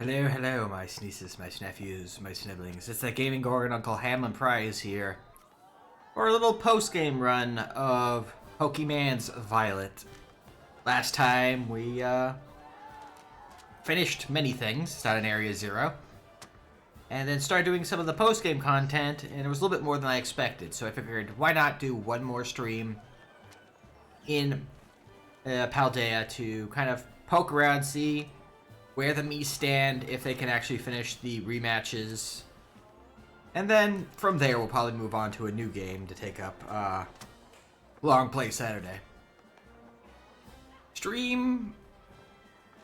Hello, hello, my nieces, my nephews, my snivelings. It's that gaming Gorgon Uncle Hamlin Prize here for a little post-game run of Pokemon's Violet. Last time we finished many things, started in Area 0, and then started doing some of the post-game content, and it was a little bit more than I expected, so I figured why not do one more stream in Paldea to kind of poke around, see where the Meece stand, if they can actually finish the rematches. And then from there, we'll probably move on to a new game to take up Long Play Saturday. Stream,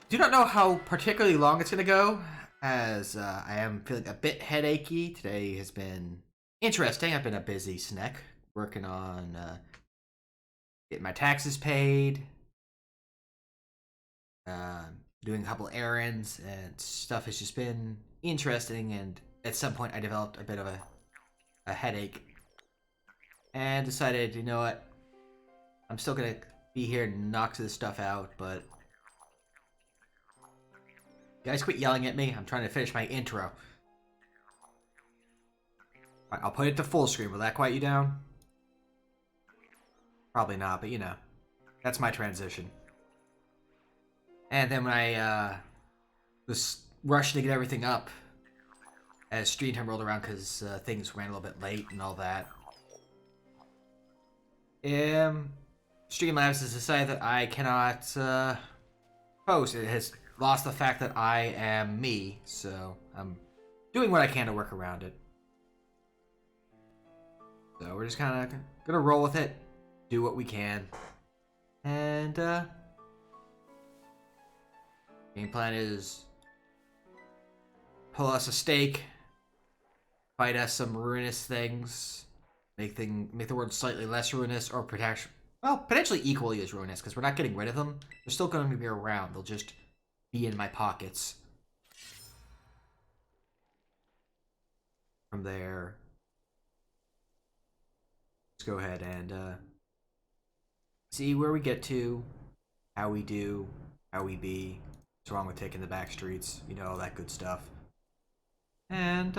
do not know how particularly long it's going to go, as I am feeling a bit headachy. Today has been interesting. I've been a busy snack, working on getting my taxes paid, doing a couple errands, and stuff has just been interesting, and at some point I developed a bit of a headache and decided, you know what, I'm still gonna be here and knock this stuff out, but you guys quit yelling at me. I'm trying to finish my intro. Right, I'll put it to full screen. Will that quiet you down? Probably not, but you know, that's my transition. And then when I was rushing to get everything up as stream time rolled around because things ran a little bit late and all that, Streamlabs has decided that I cannot post. It has lost the fact that I am me, so I'm doing what I can to work around it. So we're just kind of gonna roll with it, do what we can, and game plan is pull us a stake, fight us some ruinous things, make the world slightly less ruinous, or potentially equally as ruinous, because we're not getting rid of them. They're still going to be around. They'll just be in my pockets. From there, let's go ahead and see where we get to, how we do, how we be. What's wrong with taking the back streets? You know, all that good stuff. And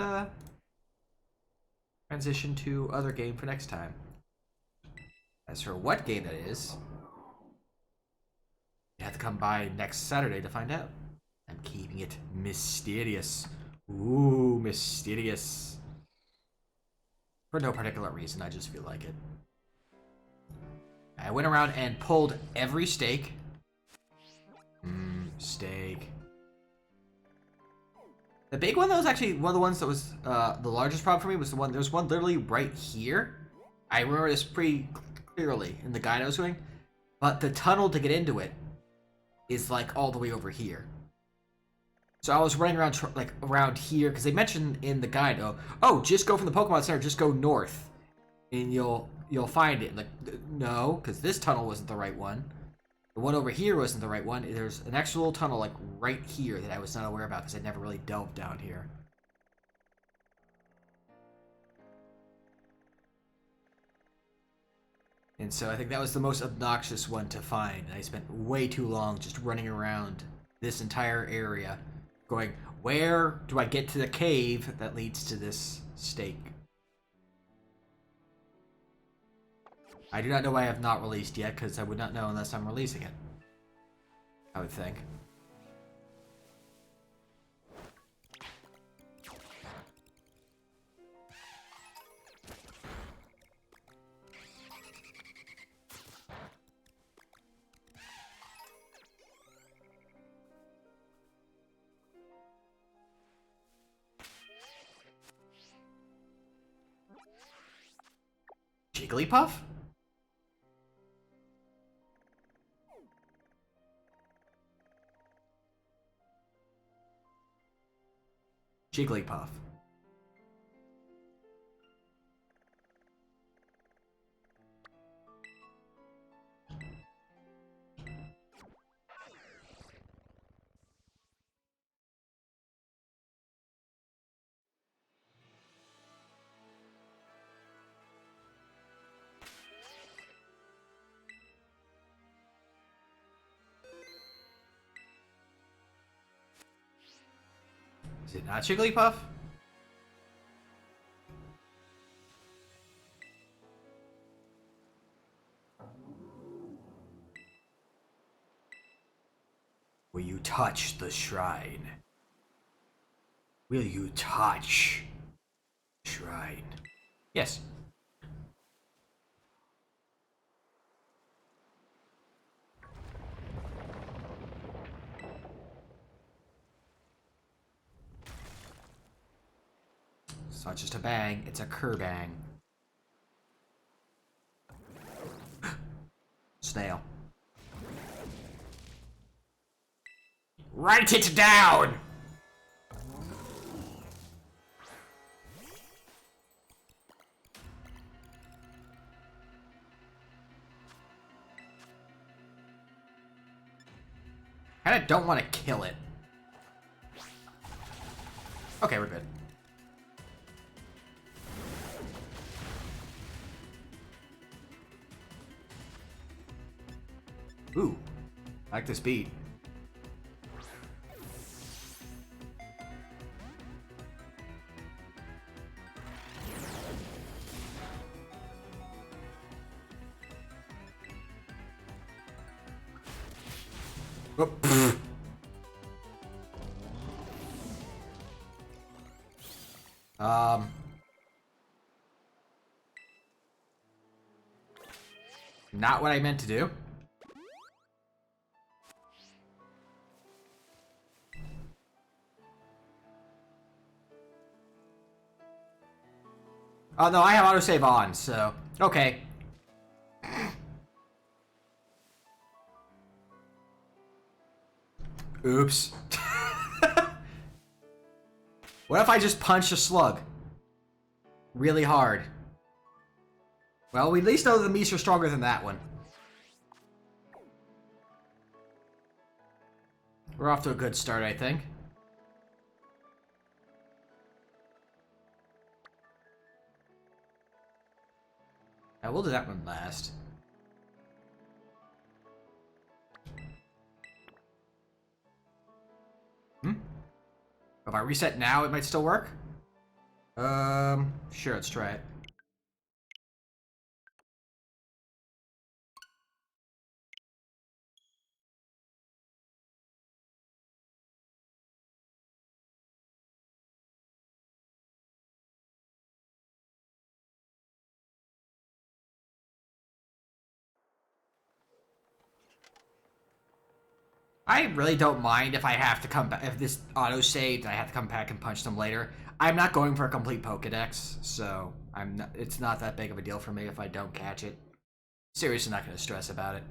transition to other game for next time. As for what game that is, you have to come by next Saturday to find out. I'm keeping it mysterious. Ooh, mysterious. For no particular reason, I just feel like it. I went around and pulled every stake. Stake. The big one that was actually one of the ones that was the largest problem for me was the one, there's one literally right here. I remember this pretty clearly in the guide I was doing, but the tunnel to get into it is like all the way over here. So I was running around like around here because they mentioned in the guide, oh, just go from the Pokemon Center, just go north, and you'll find it. Like, no, because this tunnel wasn't the right one. The one over here wasn't the right one. There's an extra little tunnel like right here that I was not aware about because I never really delved down here. And so I think that was the most obnoxious one to find. I spent way too long just running around this entire area going, where do I get to the cave that leads to this stake? I do not know why I have not released yet, because I would not know unless I'm releasing it, I would think. Jigglypuff? Jigglypuff. Is it not Jigglypuff? Will you touch the shrine? Will you touch the shrine? Yes. It's not just a bang, it's a kerbang. Snail. Write it down! I kinda don't want to kill it. Okay, we're good. Ooh, I like this beat. Oh, not what I meant to do. Oh no, I have autosave on, so okay. Oops. What if I just punch a slug? Really hard. Well, we at least know the Meece are stronger than that one. We're off to a good start, I think. I will do that one last. If I reset now, it might still work? Sure, let's try it. I really don't mind if I have to come back, if this auto-saved, I have to come back and punch them later. I'm not going for a complete Pokedex, so it's not that big of a deal for me if I don't catch it. Seriously, not going to stress about it.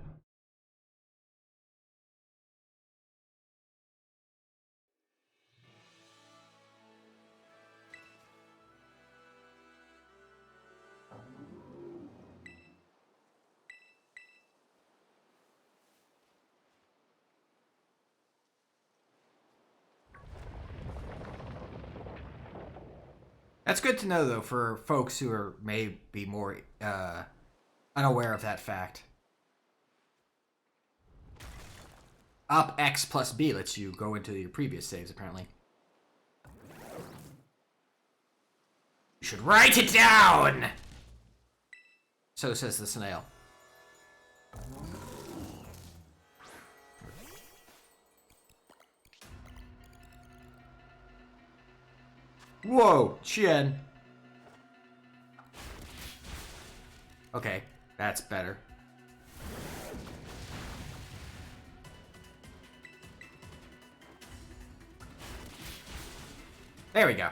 That's good to know, though, for folks who are maybe more unaware of that fact. Up X plus B lets you go into your previous saves, apparently. You should write it down! So says the snail. Whoa, Chien. Okay, that's better. There we go.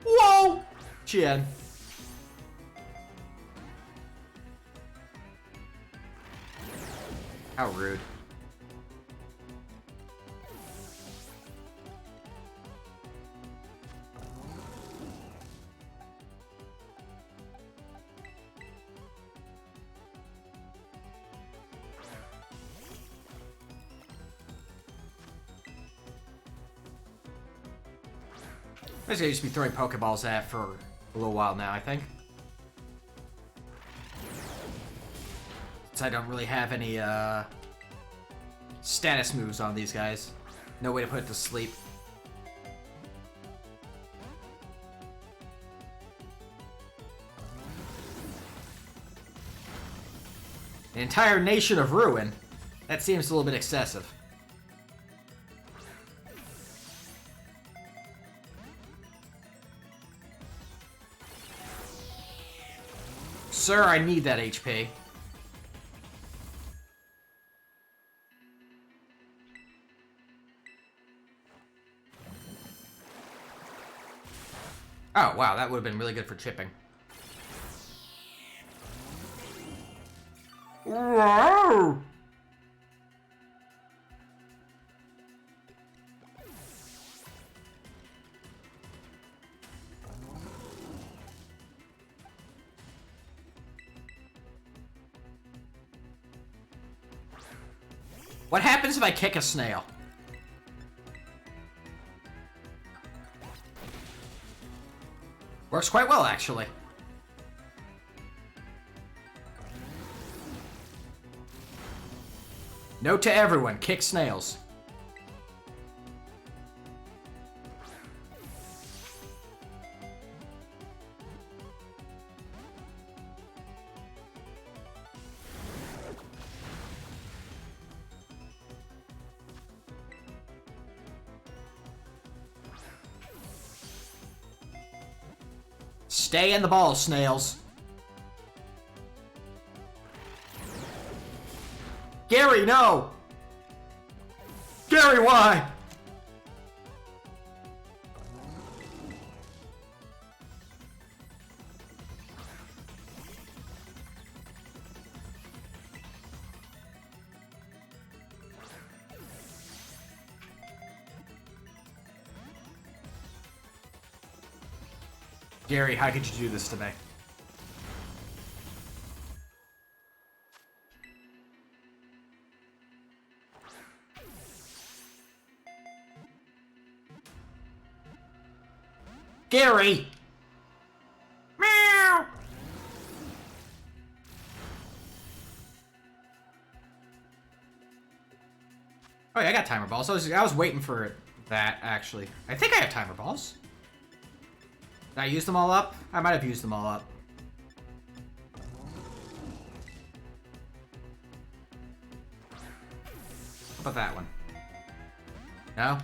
Whoa! Chien. How rude. I'm just gonna be throwing Pokeballs at for a little while now, I think. So I don't really have any status moves on these guys. No way to put it to sleep. An entire nation of ruin? That seems a little bit excessive. Sir, I need that HP. Oh, wow, that would have been really good for chipping. Whoa! What happens if I kick a snail? Works quite well, actually. Note to everyone, kick snails. Stay in the ball, snails. Gary, no! Gary, why? Gary, how could you do this to me? Gary! Meow! Oh yeah, I got timer balls. I was waiting for that, actually. I think I have timer balls. Did I use them all up? I might have used them all up. How about that one? No?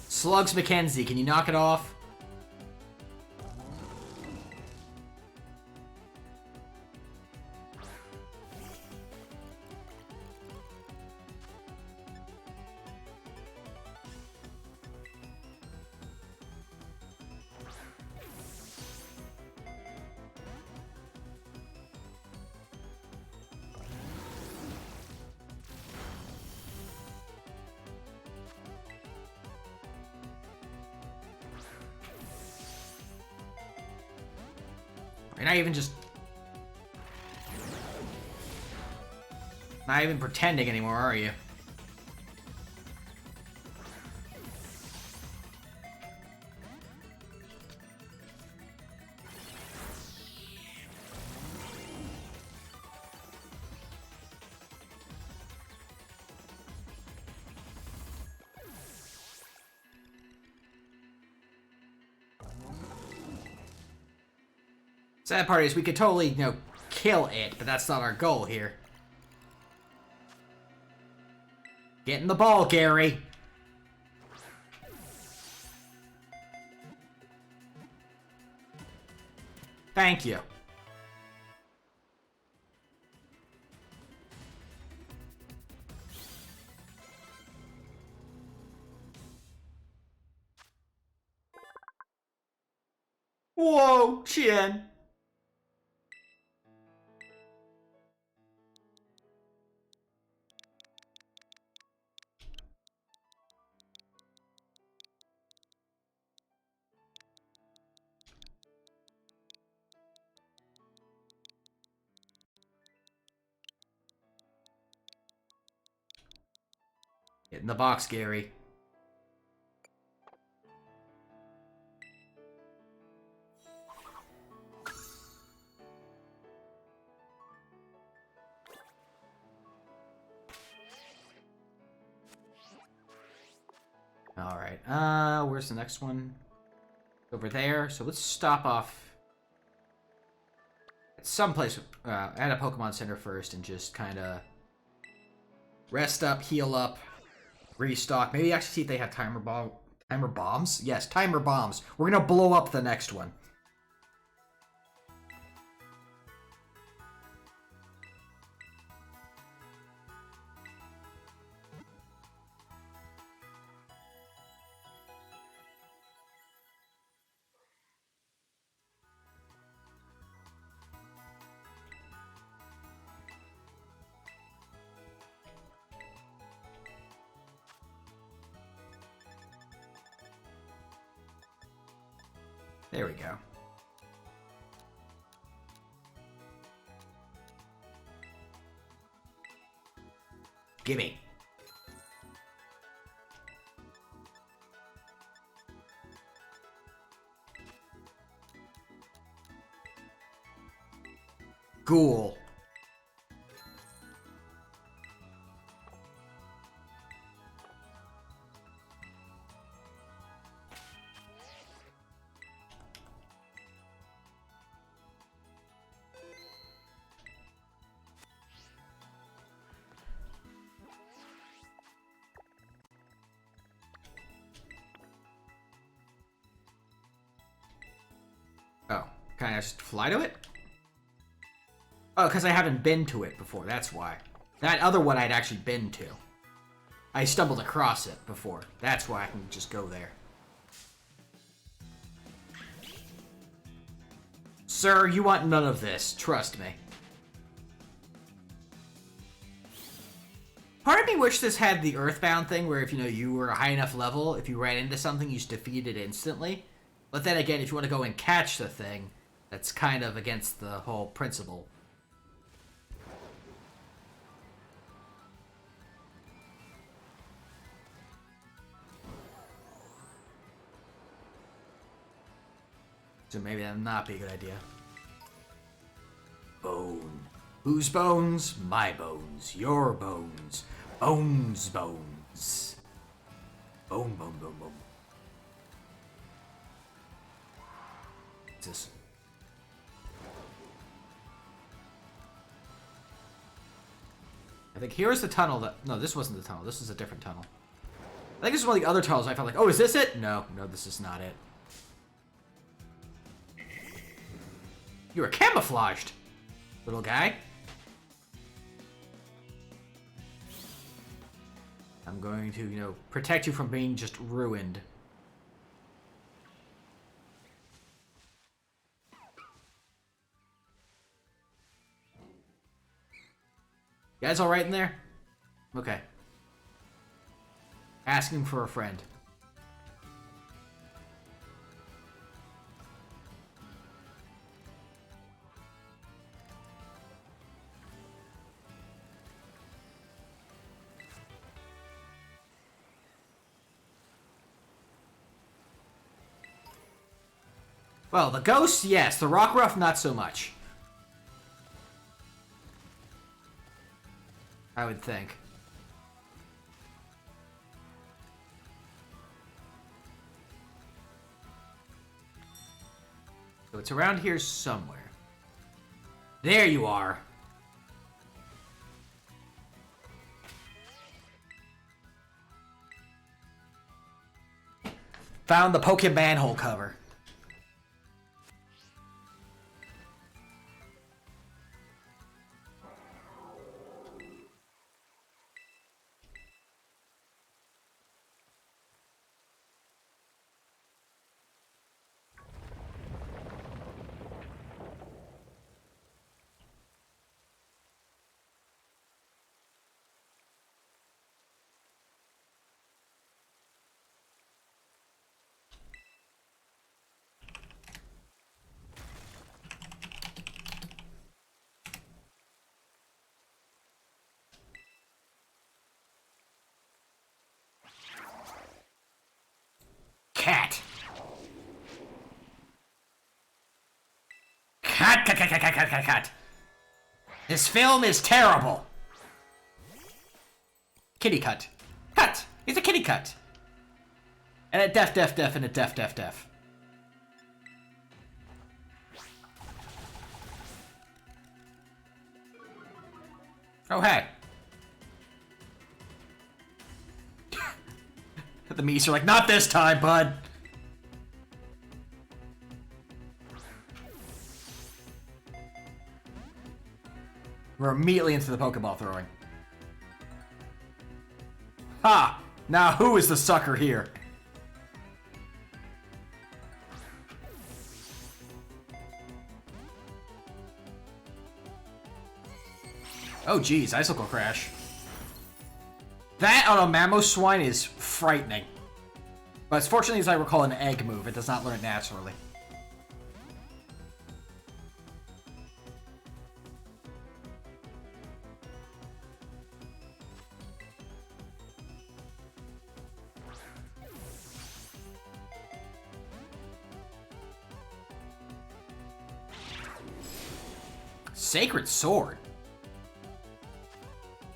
Slugs McKenzie, can you knock it off? You're not even just... Not even pretending anymore, are you? Sad part is we could totally, kill it, but that's not our goal here. Get in the ball, Gary. Thank you. Whoa, Chien. Get in the box, Gary. Alright, where's the next one? Over there. So let's stop off at someplace at a Pokemon Center first and just kind of rest up, heal up, restock. Maybe actually see if they have timer bombs? Yes, timer bombs. We're gonna blow up the next one. There we go. Gimme. Ghoul. Oh, can I just fly to it? Oh, because I haven't been to it before, that's why. That other one I'd actually been to. I stumbled across it before. That's why I can just go there. Sir, you want none of this. Trust me. Part of me wish this had the Earthbound thing where if, you were a high enough level, if you ran into something, you just defeat it instantly. But then again, if you want to go and catch the thing, that's kind of against the whole principle. So maybe that would not be a good idea. Bone. Whose bones? My bones. Your bones. Bones, bones. Bone, bone, bone, bone. What's this? I think here's the tunnel that... No, this wasn't the tunnel. This is a different tunnel. I think this is one of the other tunnels I felt like, oh, is this it? No, this is not it. You were camouflaged, little guy. I'm going to, protect you from being just ruined. You guys all right in there? Okay. Asking for a friend. Well, the ghosts, yes. The Rockruff, not so much. I would think. So it's around here somewhere. There you are. Found the Pokemon manhole cover. Cat. Cat. This film is terrible. Kitty cut. Cut. It's a kitty cut. And a def, def, def, and a def, def, def. Oh, hey. The Meece are like, not this time, bud. We're immediately into the Pokeball throwing. Ha! Now who is the sucker here? Oh geez, Icicle Crash. That on a Mamoswine is frightening. But fortunately, as I recall, an egg move. It does not learn naturally. Sacred Sword?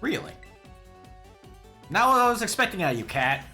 Really? Not what I was expecting out of you, cat.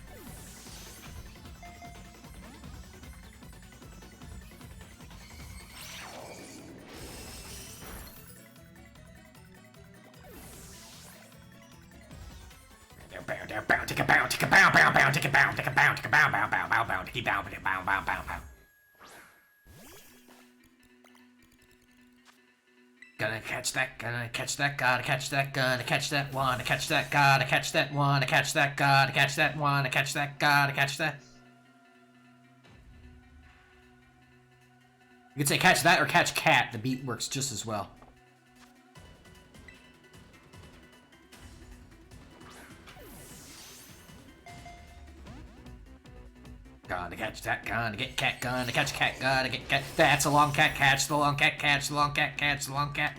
Gonna catch that, gonna catch that, gotta catch that, gonna catch that, wanna catch that, gotta catch that, wanna catch that, gotta catch that, wanna catch that, gotta catch that. You could say catch that or catch cat. The beat works just as well. Gonna catch that, gonna get cat, gonna catch cat, gotta get cat. That's a long cat, catch the long cat, catch the long cat, catch the long cat.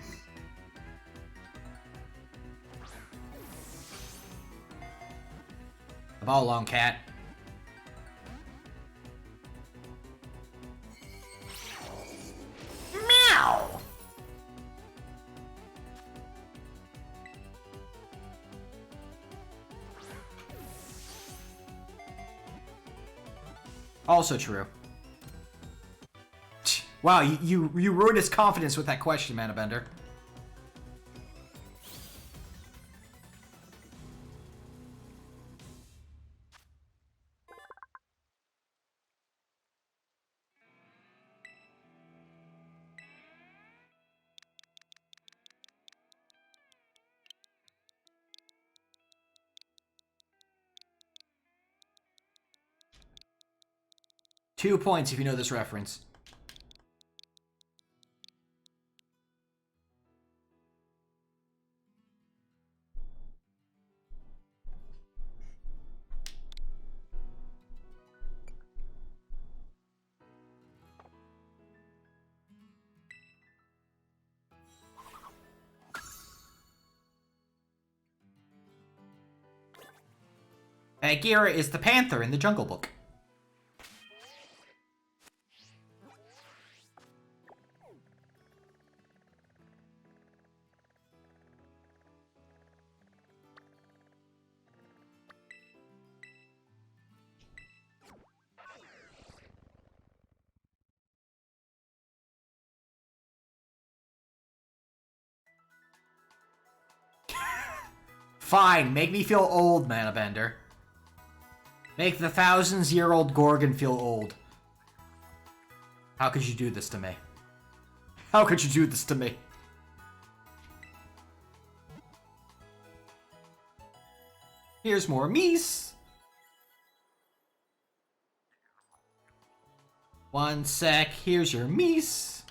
The ball, long cat. Meow! Also true. Wow, you ruined his confidence with that question, Manabender. Two points if you know this reference. Bagheera is the panther in the Jungle Book. Fine, make me feel old, Manabender. Make the thousands-year-old Gorgon feel old. How could you do this to me? How could you do this to me? Here's more Meece. One sec, here's your Meece.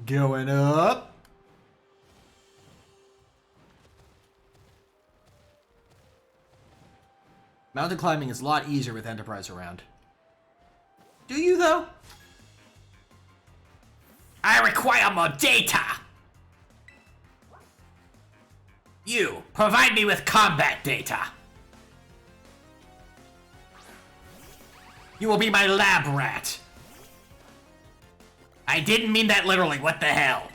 Going up. Mountain climbing is a lot easier with Enterprise around. Do you, though? require more data. You, provide me with combat data. You will be my lab rat. I didn't mean that literally, what the hell?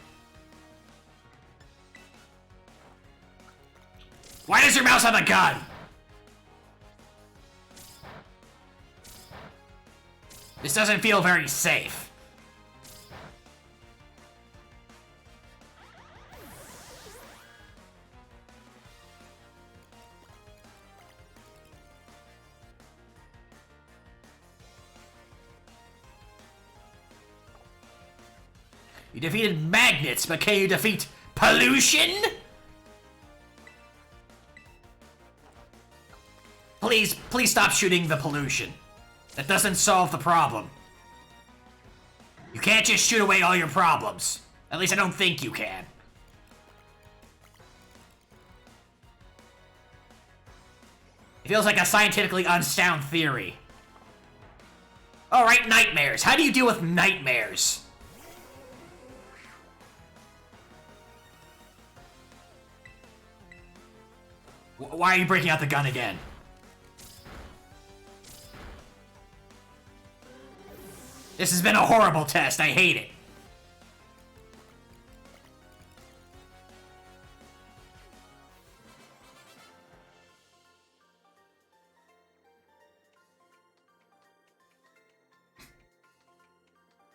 Why does your mouse have a gun? This doesn't feel very safe. You defeated magnets, but can you defeat pollution? Please stop shooting the pollution. That doesn't solve the problem. You can't just shoot away all your problems. At least I don't think you can. It feels like a scientifically unsound theory. Alright, nightmares. How do you deal with nightmares? Why are you breaking out the gun again? This has been a horrible test. I hate it.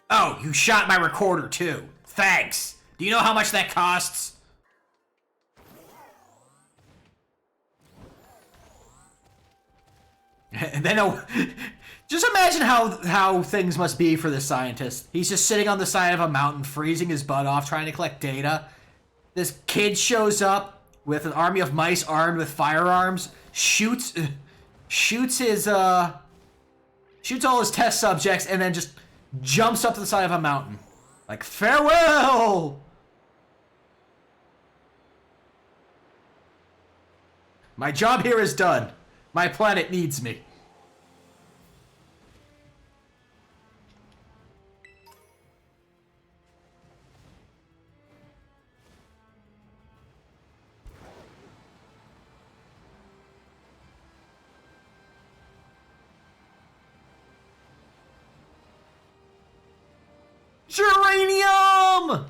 Oh, you shot my recorder too. Thanks. Do you know how much that costs? And then, just imagine how things must be for this scientist. He's just sitting on the side of a mountain, freezing his butt off, trying to collect data. This kid shows up with an army of mice armed with firearms, shoots all his test subjects, and then just jumps up to the side of a mountain. Like, farewell! My job here is done. My planet needs me. Geranium!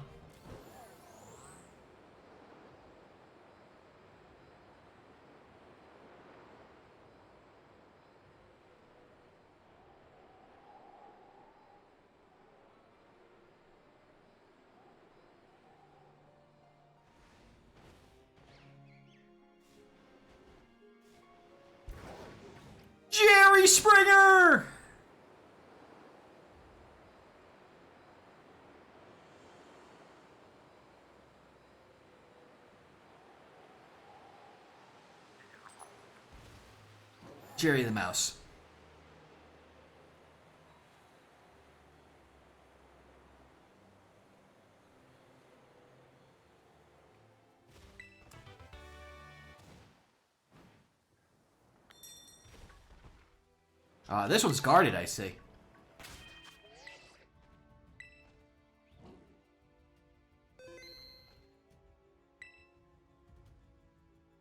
Jerry Springer! Jerry the Mouse. This one's guarded, I see.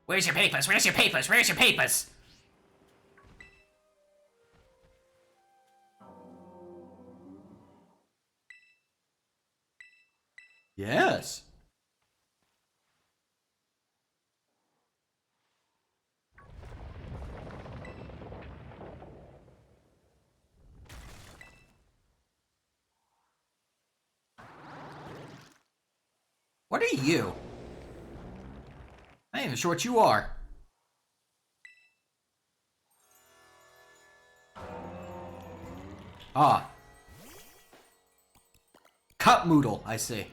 Where's your papers? Where's your papers? Where's your papers? Yes. What are you? I ain't even sure what you are. Ah. Cup Moodle, I see.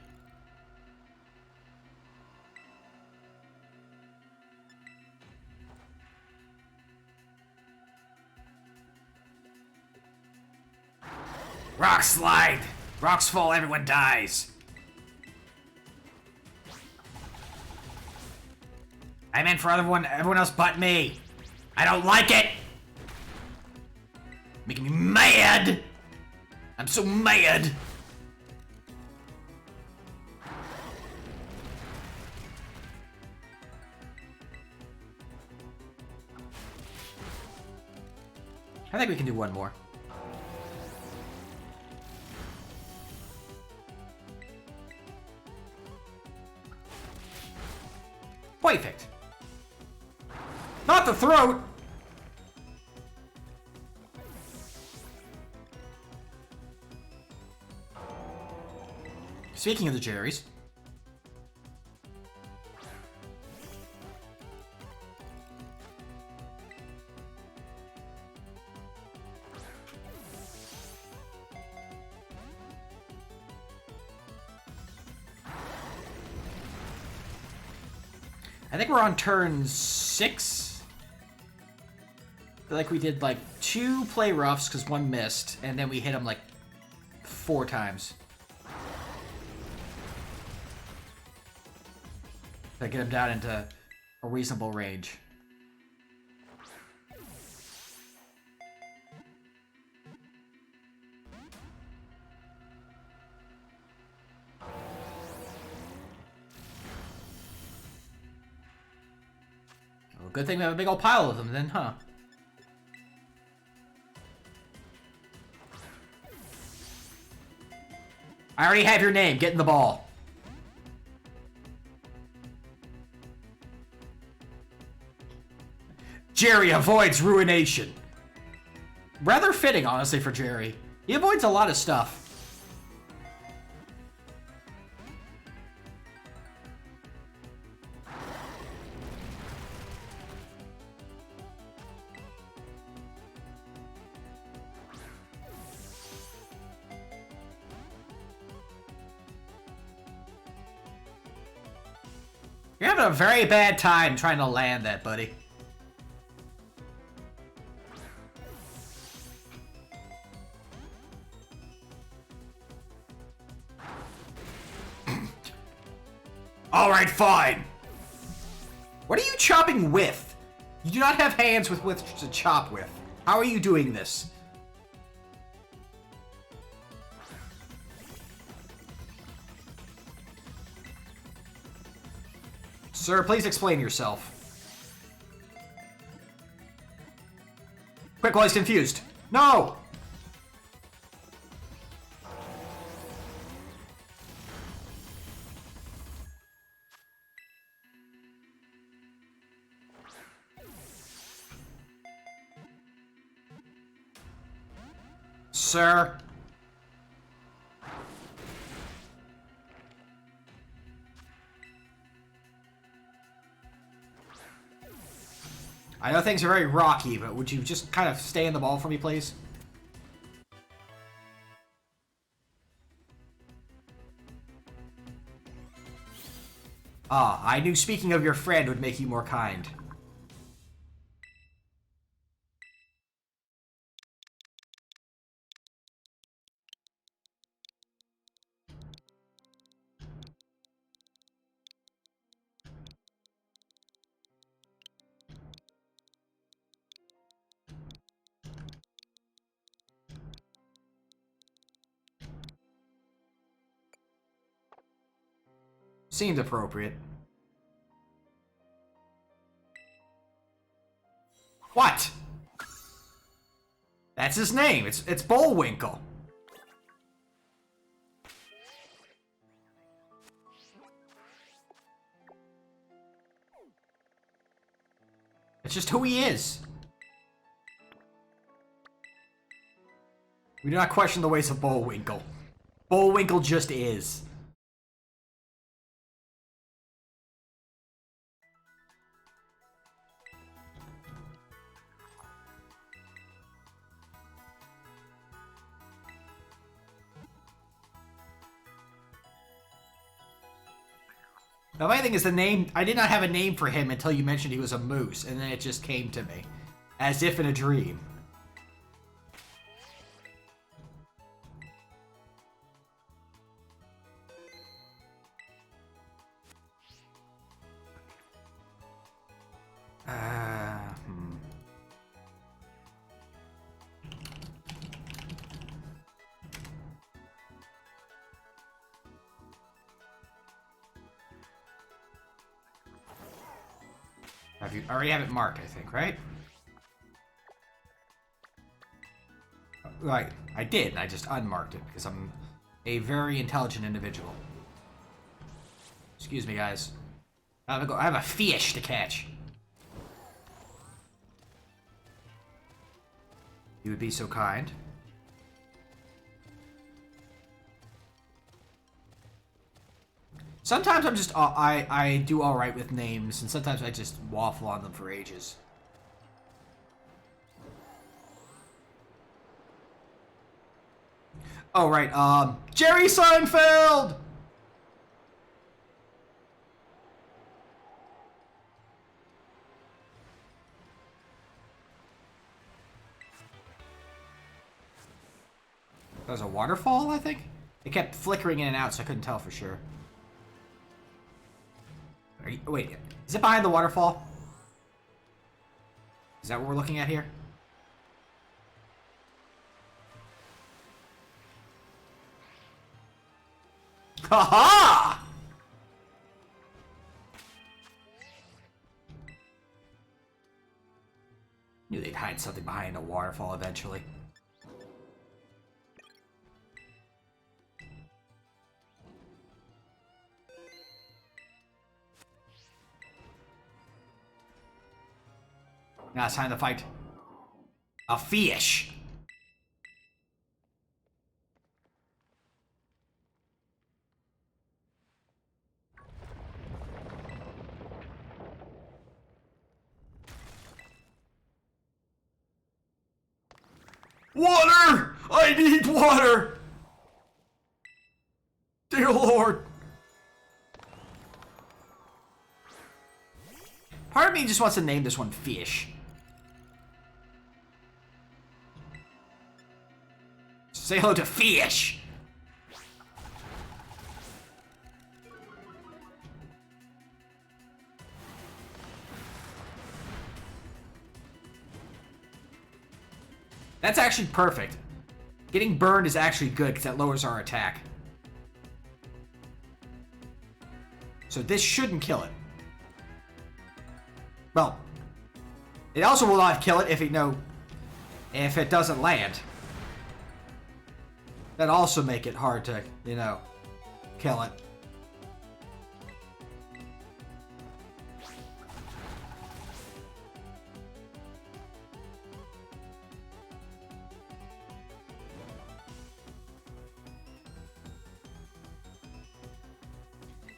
Rock slide! Rocks fall, everyone dies. I meant for everyone else but me. I don't like it! Making me mad! I'm so mad! I think we can do one more. Perfect. Not the throat! Speaking of the Jerrys. I think we're on turn 6. I feel like we did like 2 play roughs because 1 missed, and then we hit him like 4 times. To get him down into a reasonable range. Well, good thing we have a big old pile of them then, huh? I already have your name. Get in the ball. Jerry avoids ruination. Rather fitting, honestly, for Jerry. He avoids a lot of stuff. You're having a very bad time trying to land that, buddy. Alright, fine. What are you chopping with? You do not have hands with which to chop with. How are you doing this? Sir, please explain yourself. Quick while he's confused. No! Sir. I know things are very rocky, but would you just kind of stay in the ball for me, please? Ah, I knew speaking of your friend would make you more kind. Seems appropriate. What? That's his name. It's Bullwinkle. It's just who he is. We do not question the ways of Bullwinkle. Bullwinkle just is. The funny thing is the name, I did not have a name for him until you mentioned he was a moose, and then it just came to me. As if in a dream. I already have it marked, I think, right? right. I did. I just unmarked it because I'm a very intelligent individual. Excuse me, guys. I have a fish to catch. You would be so kind. Sometimes I'm just I do all right with names, and sometimes I just waffle on them for ages. Oh right, Jerry Seinfeld. That was a waterfall, I think. It kept flickering in and out, so I couldn't tell for sure. Wait, is it behind the waterfall? Is that what we're looking at here? Ha-ha! Knew they'd hide something behind a waterfall eventually. Now it's time to fight a fish. Water! I need water! Dear Lord. Part of me just wants to name this one Fish. Say hello to Fish! That's actually perfect. Getting burned is actually good because that lowers our attack. So this shouldn't kill it. Well, it also will not kill it if it doesn't land. That'd also make it hard to, kill it.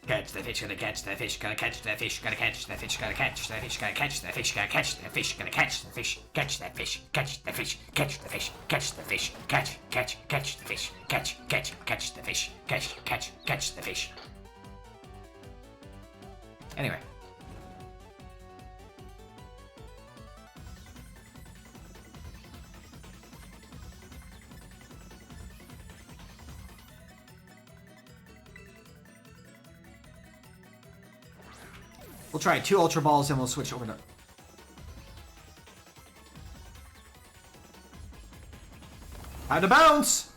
Catch the fish, gonna catch the fish, gonna catch the fish, gonna catch the fish, gonna catch the fish, gonna catch the fish, gonna catch the fish, gonna catch the fish, catch that fish, catch the fish, catch the fish, catch the fish, catch the fish, catch the fish, catch the fish. Anyway. We'll try 2 Ultra Balls and we'll switch over to... Time to bounce!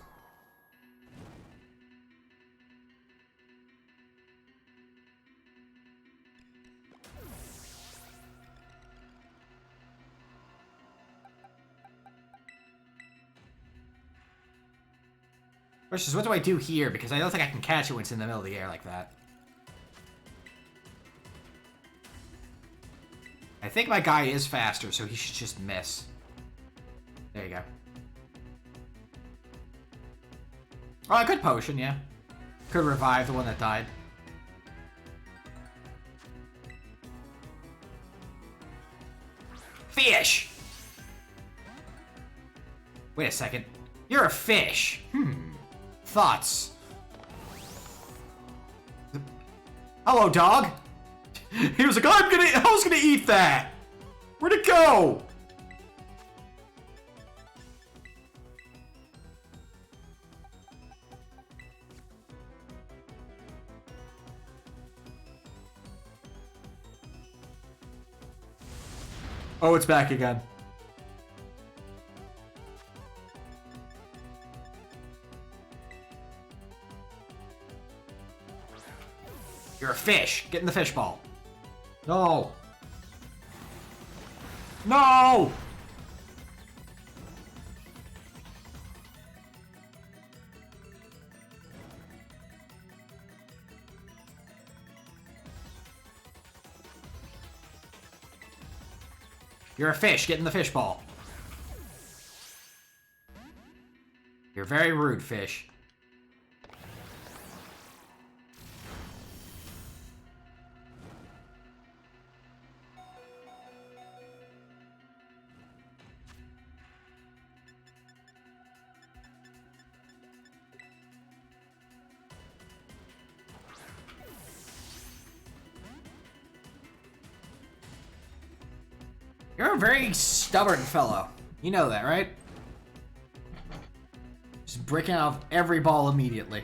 Versus, what do I do here? Because I don't think I can catch it when it's in the middle of the air like that. I think my guy is faster, so he should just miss. There you go. Oh, a good potion, yeah. Could revive the one that died. Fish! Wait a second. You're a fish. Thoughts? Hello, dog. He was like, I was gonna eat that! Where'd it go? Oh, it's back again. You're a fish. Get in the fish ball. No! No! You're a fish. Get in the fish ball. You're very rude, fish. You're a very stubborn fellow. You know that, right? Just breaking out every ball immediately.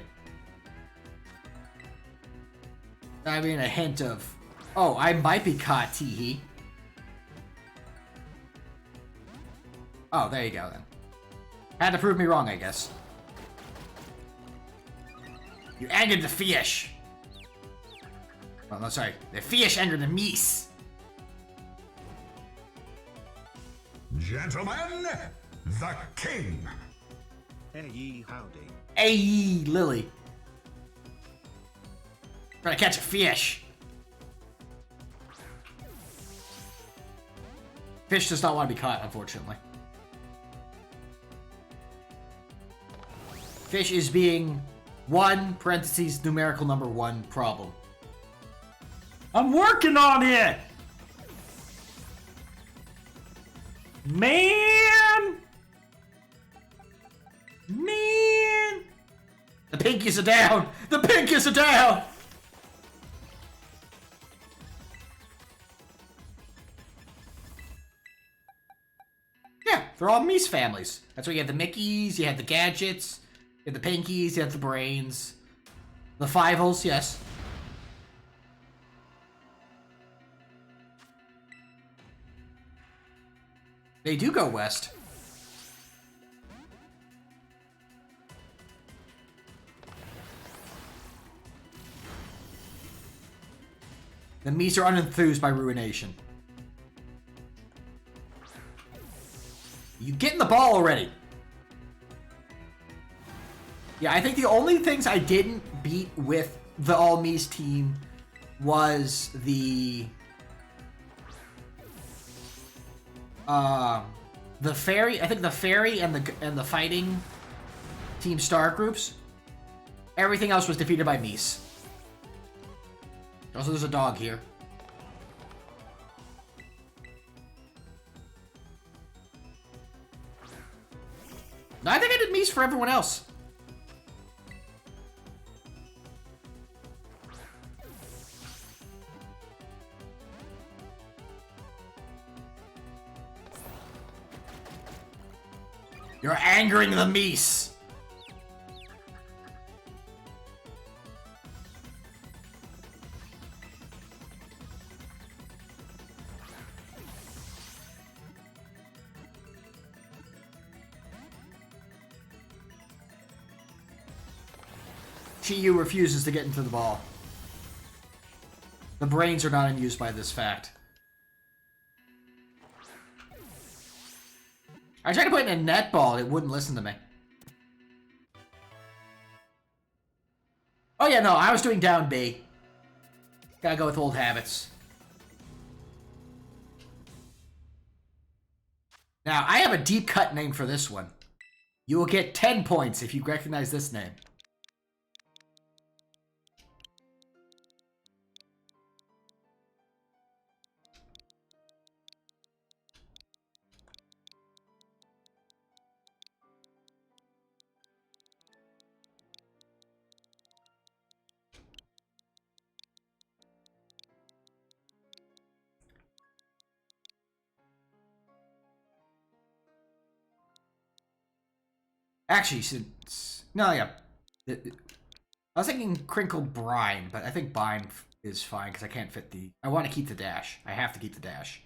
I mean, a hint of, oh, I might be caught, teehee. Oh, there you go, then. Had to prove me wrong, I guess. You angered the fish. Oh, no, sorry. The fish angered the Meece. Gentlemen, the king. Hey ye, howdy. Hey ye, Lily. Trying to catch a fish. Fish does not want to be caught, unfortunately. Fish is being (1) numerical number 1 problem. I'm working on it! Man! Man! The pinkies are down! The pinkies are down! Yeah, they're all Meece families. That's why you have the Mickeys, you have the Gadgets, you have the Pinkies, you have the Brains. The Fivals, yes. They do go west. The Meece are unenthused by ruination. You get in the ball already. Yeah, I think the only things I didn't beat with the all Meece team was the fairy. I think the fairy and the fighting team star groups. Everything else was defeated by Meece. Also, there's a dog here. No, I think I did Meece for everyone else. You're angering the Meece. Chiyu refuses to get into the ball. The Brains are not amused by this fact. I tried to put it in a net ball, it wouldn't listen to me. Oh yeah, no, I was doing down B. Gotta go with old habits. Now, I have a deep cut name for this one. You will get 10 points if you recognize this name. Actually, since... No, yeah. I was thinking Crinkled Brine, but I think Brine is fine because I can't fit the... I want to keep the dash. I have to keep the dash.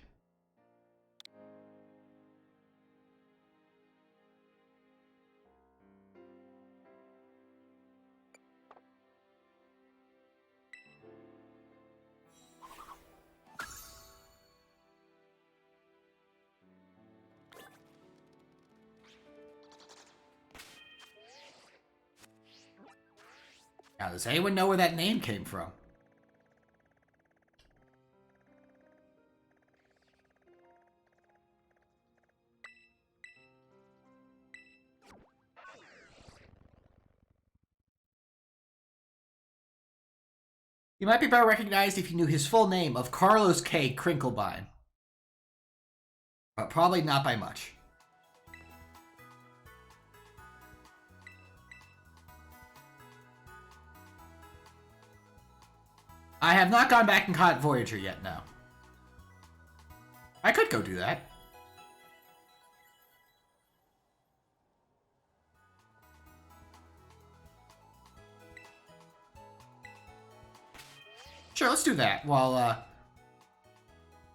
Now, does anyone know where that name came from? He might be better recognized if you knew his full name of Carlos K. Crinklebine. But probably not by much. I have not gone back and caught Voyager yet, no. I could go do that. Sure, let's do that. While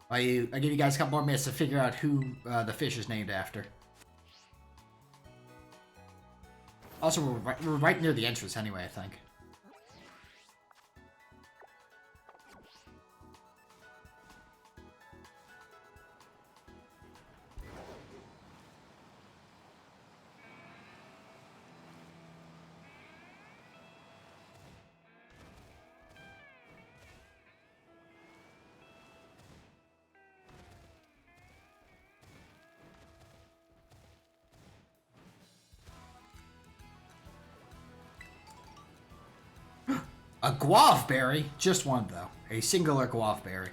I give you guys a couple more minutes to figure out who the fish is named after. Also, we're right near the entrance anyway, I think. A guava berry? Just one, though. A singular guava berry.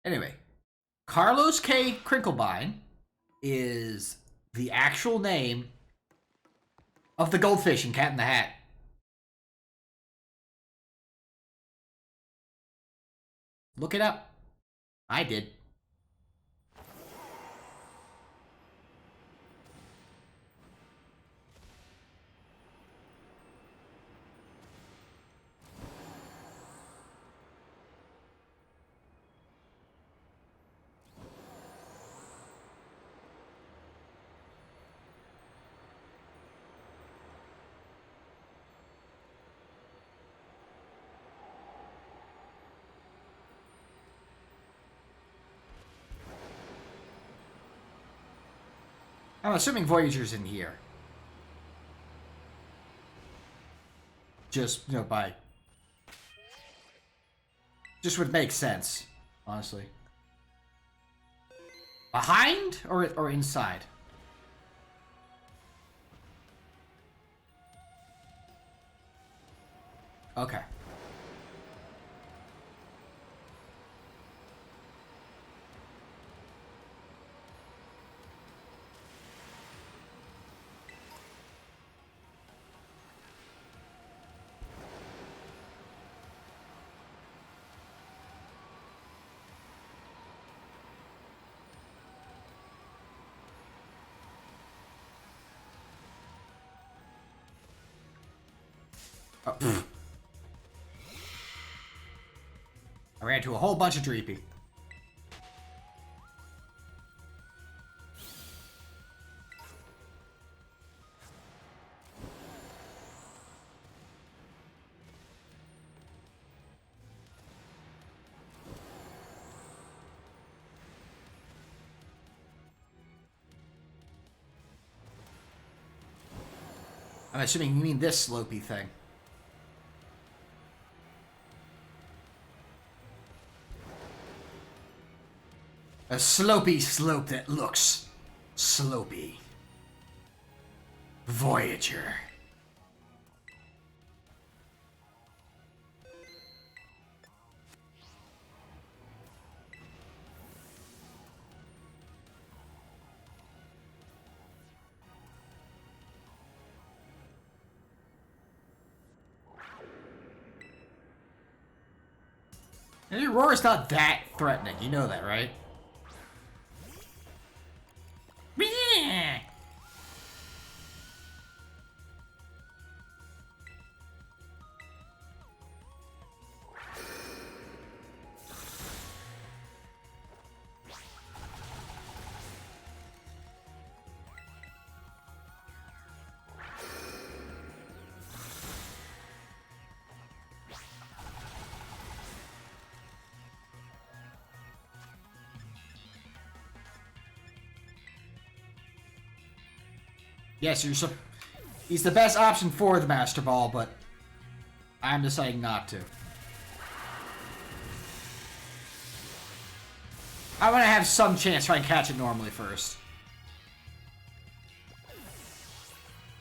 Anyway, Carlos K. Crinklebine is the actual name of the goldfish in Cat in the Hat. Look it up. I did. I'm assuming Voyager's in here. Just, by... Just would make sense, honestly. Behind or inside? Okay. Oh, I ran into a whole bunch of Dreepy. I'm assuming you mean this slopey thing. A slopey slope that looks slopey. Voyager. And your roar is not that threatening, you know that, right? Yes, he's the best option for the Master Ball, but I'm deciding not to. I want to have some chance to try and catch it normally first.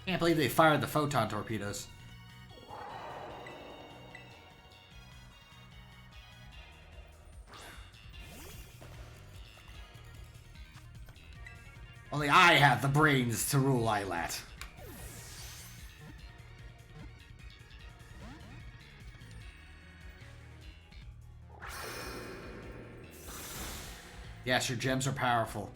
Can't believe they fired the photon torpedoes. Only I have the brains to rule Ilat. Yes, your gems are powerful.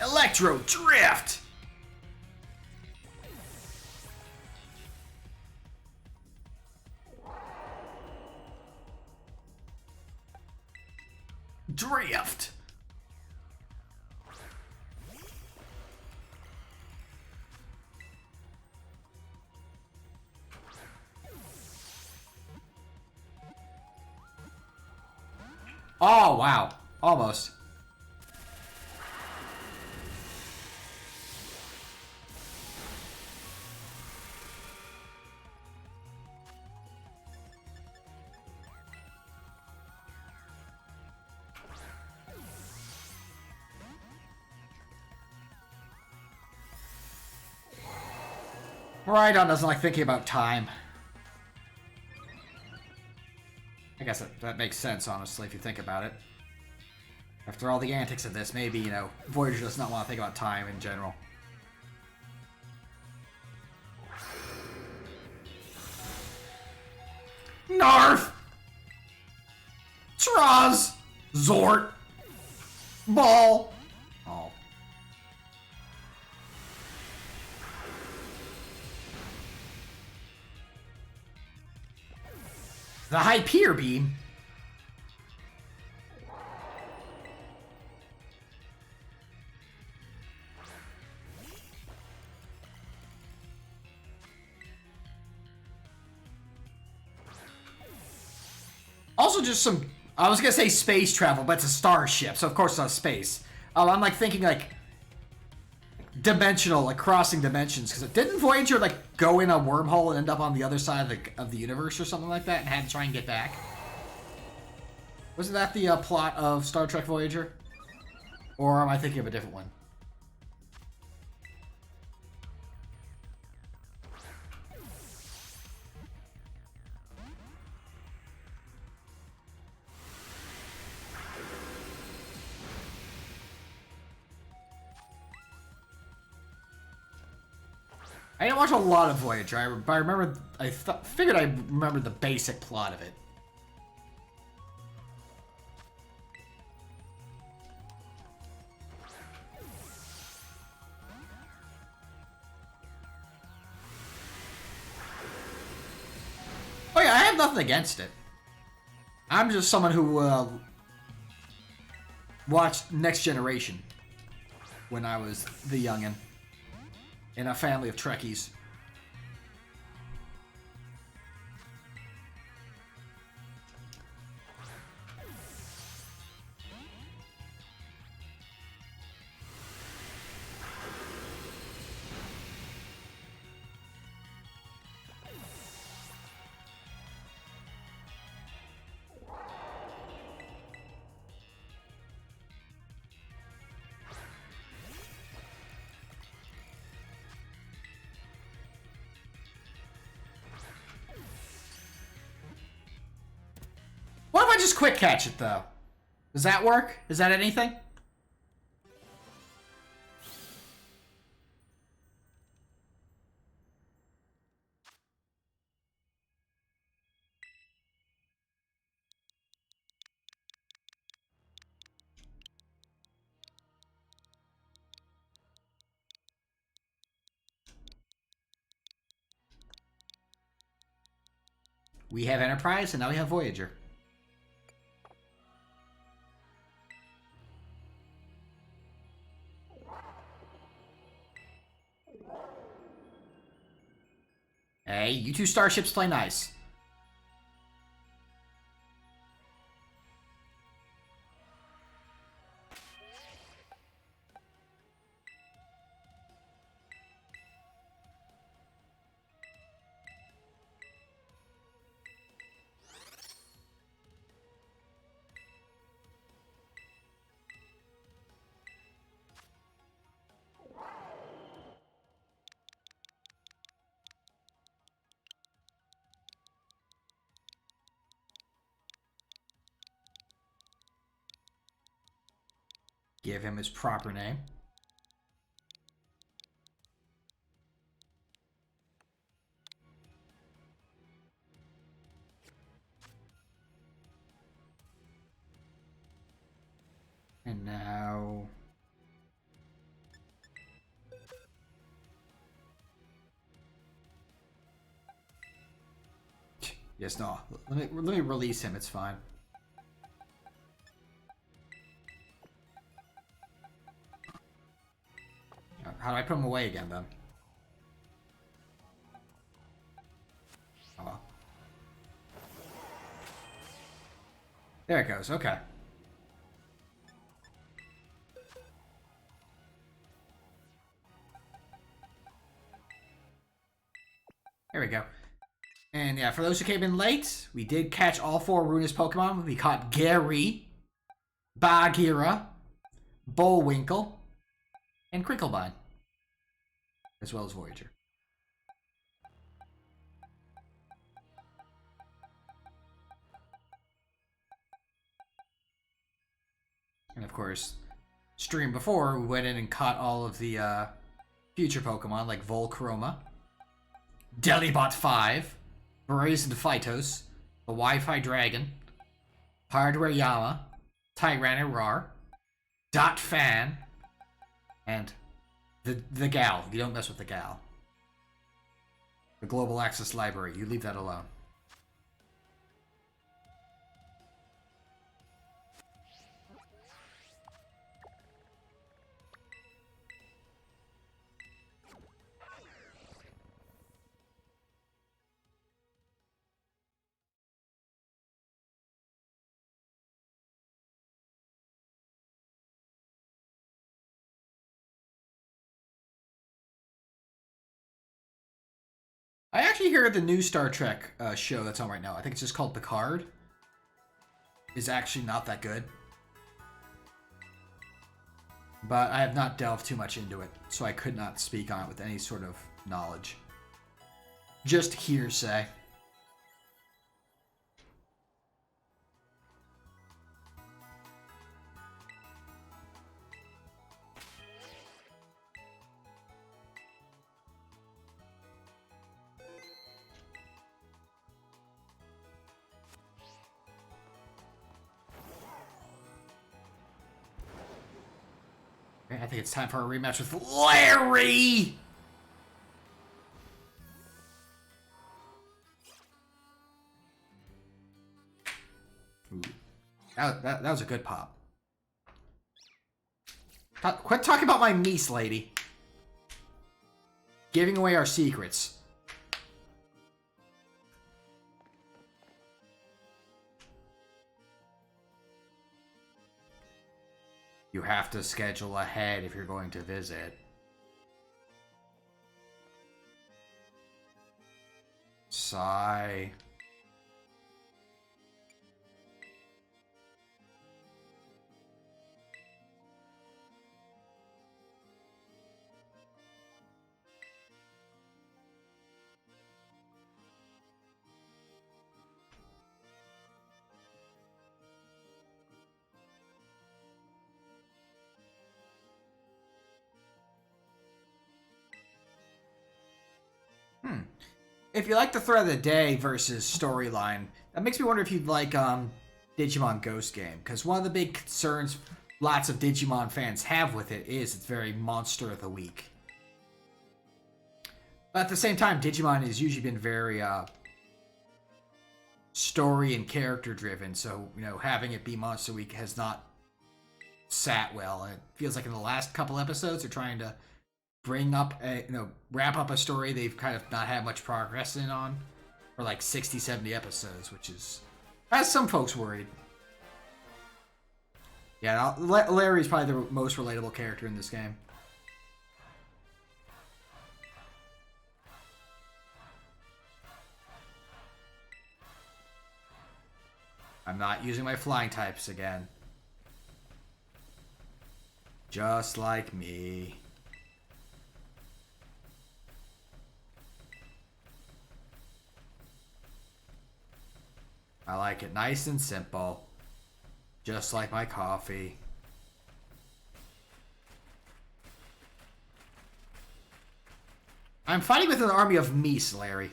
Electro Drift! Drift! Oh, wow. Almost. Rhydon doesn't like thinking about time. I guess that makes sense, honestly, if you think about it. After all the antics of this, maybe, you know, Voyager does not want to think about time in general. Narf! Traz! Zort! Ball! Oh. The Hyper Beam? Also just some... I was gonna say space travel, but it's a starship, so of course it's not space. I'm like thinking like... dimensional, like crossing dimensions, because didn't Voyager like go in a wormhole and end up on the other side of the universe or something like that and had to try and get back? Wasn't that the plot of Star Trek Voyager? Or am I thinking of a different one? I didn't watch a lot of Voyager, but I remember, figured I remembered the basic plot of it. Oh yeah, I have nothing against it. I'm just someone who watched Next Generation when I was the youngin' in a family of Trekkies. What if I just quick catch it, though? Does that work? Is that anything? We have Enterprise, and now we have Voyager. Hey, you two starships play nice. Give him his proper name. And now... Yes, no. Let me release him. It's fine. How do I put him away again, then? Oh, well. There it goes. Okay. There we go. And yeah, for those who came in late, we did catch all 4 Ruinous Pokemon. We caught Gary, Bagheera, Bullwinkle, and Crinklebine, as well as Voyager. And of course, stream before, we went in and caught all of the future Pokemon, like Volcaroma, Delibot 5, Brazen Phytos, the Wi-Fi Dragon, Hardware Yama, Tyranitar, Dot Fan, and the Gal. You don't mess with the Gal. The Global Access Library. You leave that alone. I actually hear the new Star Trek show that's on right now. I think it's just called Picard. Is actually not that good. But I have not delved too much into it, so I could not speak on it with any sort of knowledge. Just hearsay. I think it's time for a rematch with Larry! Ooh. That was a good pop. Quit talking about my Meece, lady. Giving away our secrets. You have to schedule ahead if you're going to visit. Sigh. If you like the thread of the day versus storyline, that makes me wonder if you'd like Digimon Ghost Game. Because one of the big concerns lots of Digimon fans have with it is it's very Monster of the Week. But at the same time, Digimon has usually been very story and character driven. So, you know, having it be Monster Week has not sat well. It feels like in the last couple episodes they're trying to bring up a, wrap up a story they've kind of not had much progress on for like 60, 70 episodes, which has some folks worried. Yeah, Larry's probably the most relatable character in this game. I'm not using my flying types again. Just like me. I like it nice and simple. Just like my coffee. I'm fighting with an army of Meece, Larry.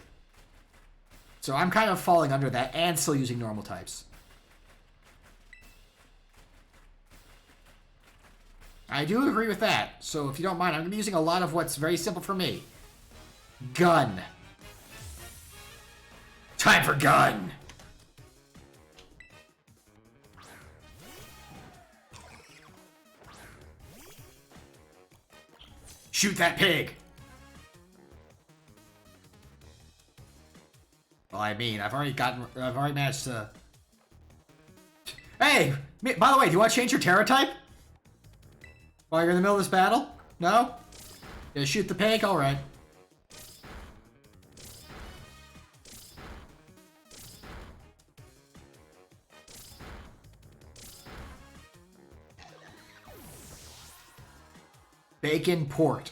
So I'm kind of falling under that and still using normal types. I do agree with that. So if you don't mind, I'm going to be using a lot of what's very simple for me. Gun. Time for gun. Shoot that pig! Well, I mean, I've already managed to... Hey! By the way, do you want to change your Terra type? While you're in the middle of this battle? No? Yeah, shoot the pig? Alright. Bacon port.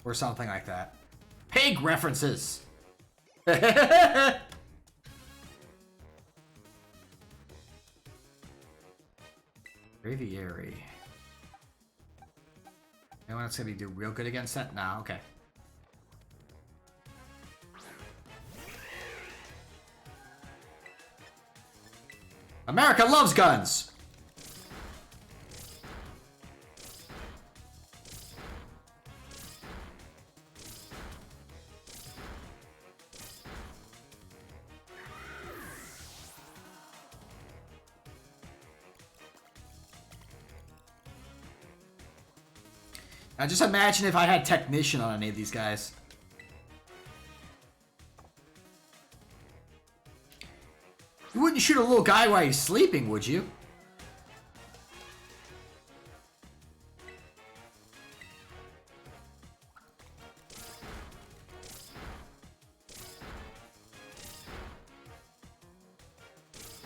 Or something like that. Pig references! Braviary. Anyone else gonna do real good against that? Nah, okay. America loves guns! Now just imagine if I had Technician on any of these guys. You wouldn't shoot a little guy while he's sleeping, would you?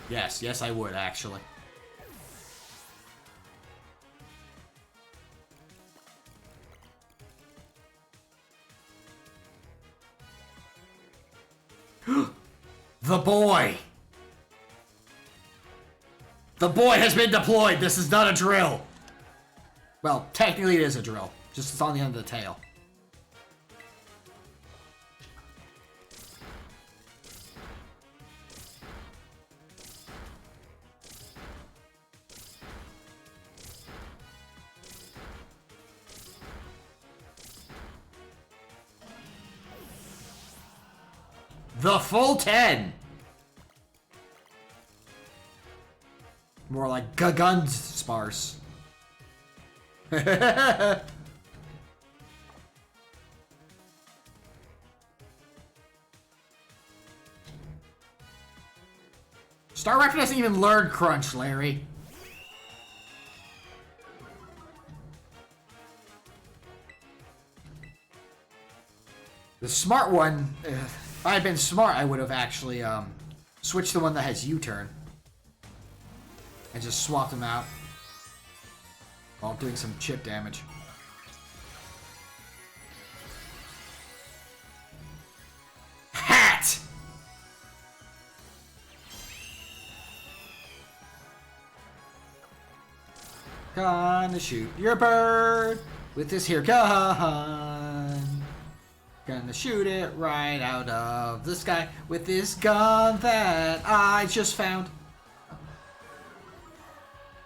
Yes, I would, actually. The boy! The boy has been deployed! This is not a drill! Well, technically it is a drill. Just it's on the end of the tail. The full 10! More like guns sparse. Star Raptor doesn't even learn crunch, Larry. The smart one, if I had been smart, I would have actually switched the one that has U-turn. And just swapped them out while doing some chip damage. Hat! Gonna shoot your bird with this here gun. Gonna shoot it right out of the sky with this gun that I just found.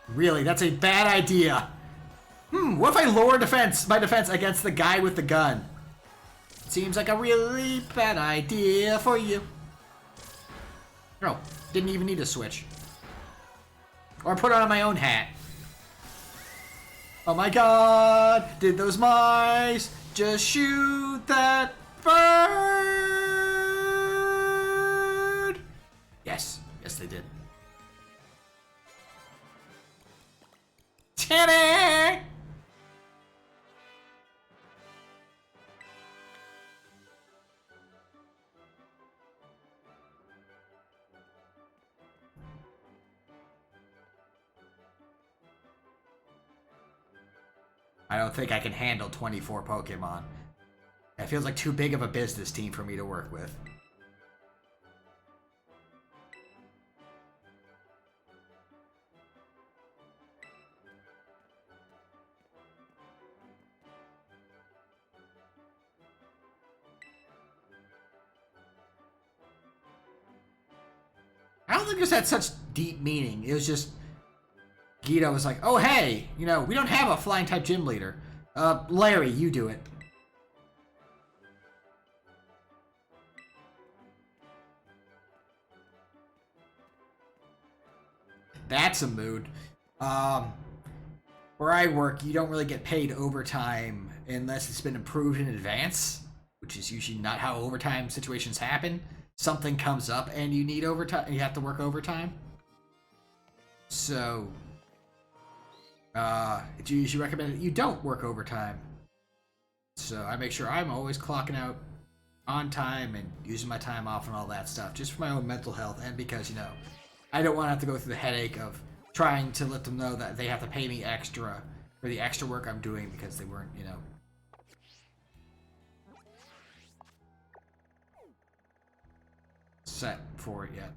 Really, that's a bad idea. What if I lower my defense against the guy with the gun? Seems like a really bad idea for you. No, didn't even need to switch. Or put on my own hat. Oh my god! Did those mice just shoot that bird? Yes. Yes, they did. Titty! I don't think I can handle 24 Pokemon. It feels like too big of a business team for me to work with. I don't think this had such deep meaning. It was just Guido was like, "Oh hey, you know, we don't have a flying type gym leader. Larry, you do it." That's a mood. Where I work, you don't really get paid overtime unless it's been approved in advance, which is usually not how overtime situations happen. Something comes up and you need overtime, and you have to work overtime. So, it's usually recommended that you don't work overtime. So I make sure I'm always clocking out on time and using my time off and all that stuff, just for my own mental health, and because, you know, I don't want to have to go through the headache of trying to let them know that they have to pay me extra for the extra work I'm doing because they weren't, you know. Set for it yet.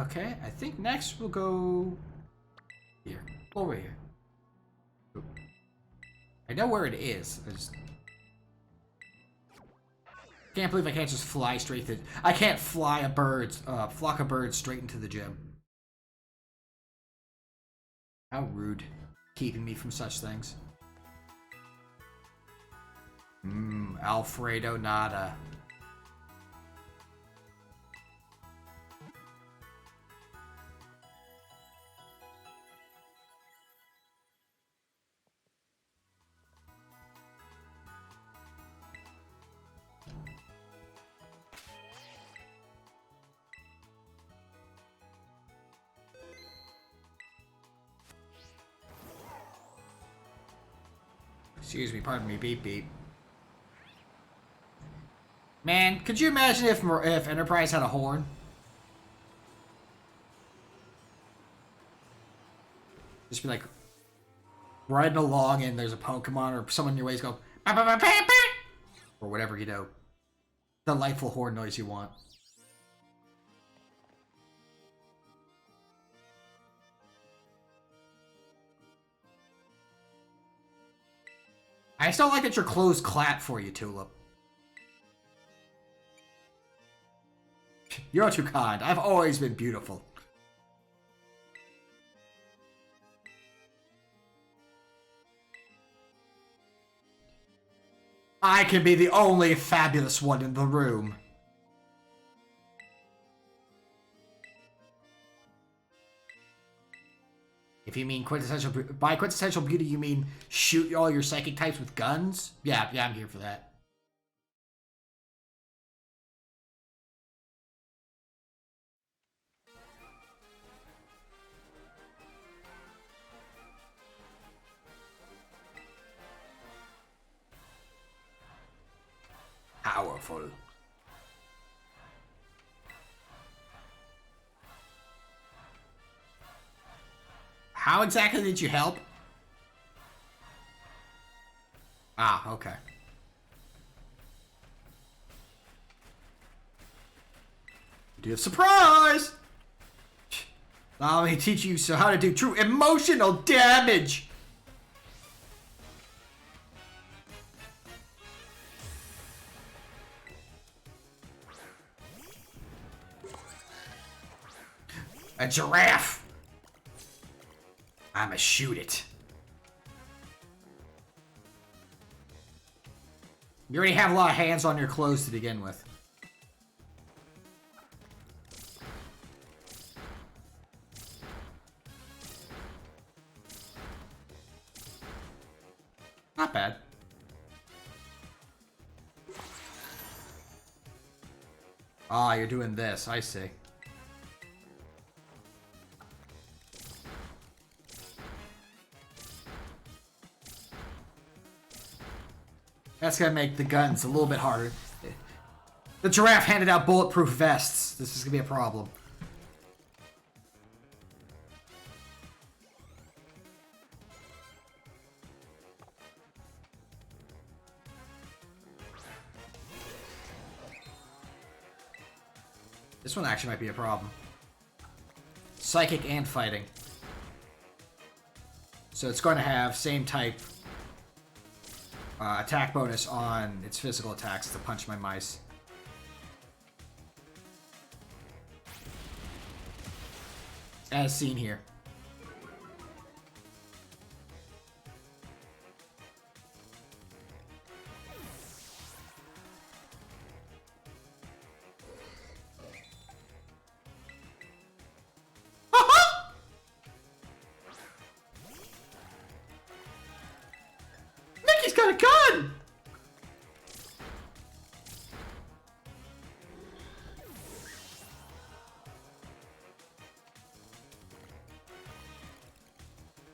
Okay, I think next we'll go here. Over here. Oop. I know where it is. I just can't believe I can't just fly straight to. I can't fly a flock of birds straight into the gym. How rude, keeping me from such things. Alfredo Nada. Excuse me, pardon me, beep beep. Man, could you imagine if Enterprise had a horn? Just be like riding along and there's a Pokemon or someone in your ways go "Bah, bah, bah, bah, bah," or whatever, you know, delightful horn noise you want. I still like that your clothes clap for you, Tulip. You're too kind. I've always been beautiful. I can be the only fabulous one in the room. If you mean by quintessential beauty, you mean shoot all your psychic types with guns? Yeah, I'm here for that. Powerful. How exactly did you help? Ah, okay. Do a surprise! Now let me teach you how to do true emotional damage! A giraffe! I'ma shoot it. You already have a lot of hands on your clothes to begin with. not bad. Ah, you're doing this. I see. That's gonna make the guns a little bit harder. The giraffe handed out bulletproof vests. This is gonna be a problem. This one actually might be a problem. Psychic and fighting. So it's going to have same type attack bonus on its physical attacks to punch my mice. As seen here. Mickey's got a gun!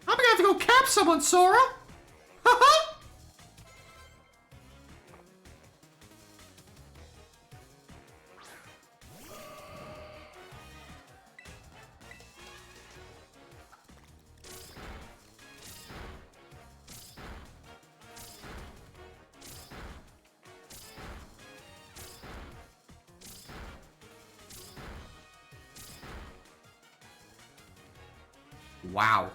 I'm gonna have to go cap someone, Sora! Wow.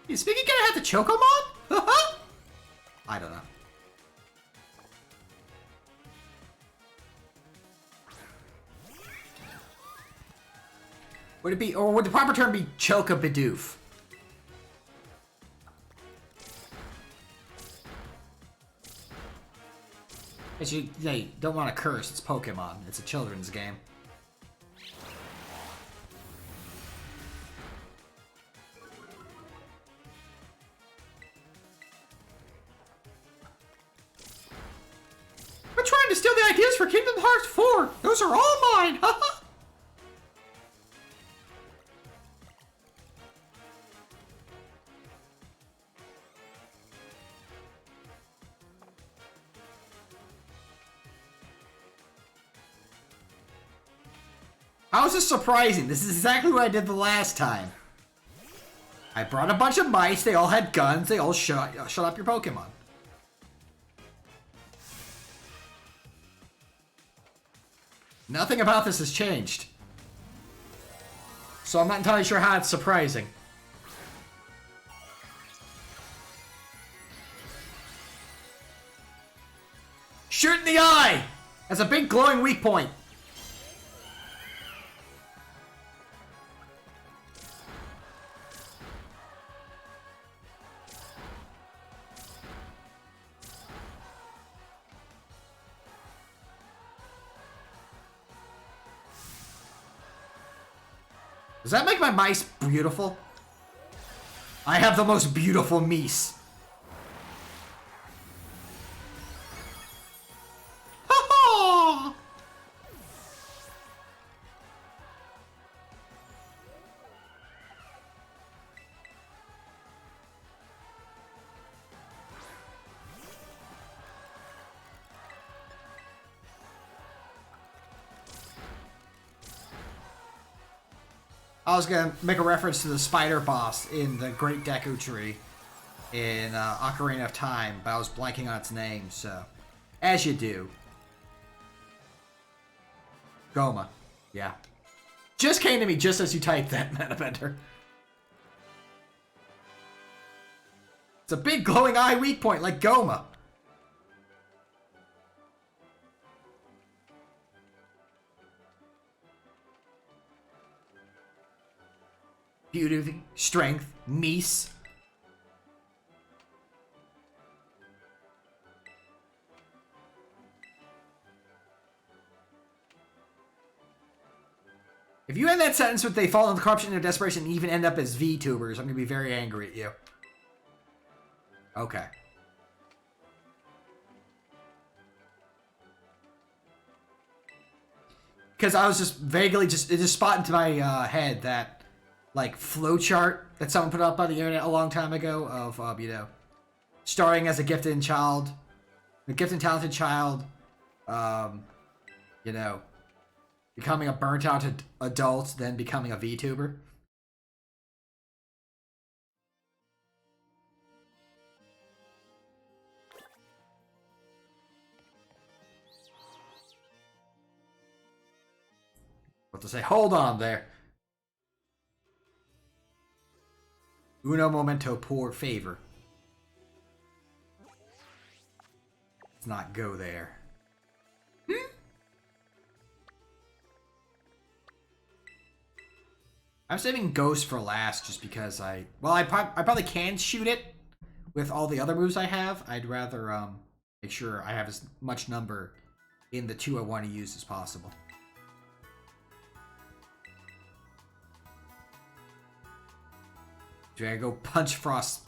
Is Mickey gonna have to choke him on? I don't know. Would it be, or would the proper term be choke-a-bidoof? Because you don't want to curse, it's Pokemon. It's a children's game. We're trying to steal the ideas for Kingdom Hearts 4! Those are all mine! Haha! How is this surprising? This is exactly what I did the last time. I brought a bunch of mice, they all had guns, they all shut up your Pokemon. Nothing about this has changed. So I'm not entirely sure how it's surprising. Shoot in the eye! That's a big glowing weak point. Does that make my mice beautiful? I have the most beautiful Meece. Ha-ha! I was gonna make a reference to the spider boss in the Great Deku Tree in Ocarina of Time, but I was blanking on its name, so. As you do. Goma. Yeah. Just came to me just as you typed that, Metabender. It's a big glowing eye weak point like Goma. Beauty, strength, Meece. If you end that sentence with they fall into corruption and desperation and even end up as VTubers, I'm going to be very angry at you. Okay. Because I was just vaguely it just spot into my head that, like, flowchart that someone put up on the internet a long time ago of, you know, starting as a gifted and talented child, you know, becoming a burnt-out adult, then becoming a VTuber. What to say? Hold on there. Uno momento por favor. Let's not go there. I'm saving Ghost for last just because I probably can shoot it with all the other moves I have. I'd rather make sure I have as much number in the two I want to use as possible. Do I go punch Frost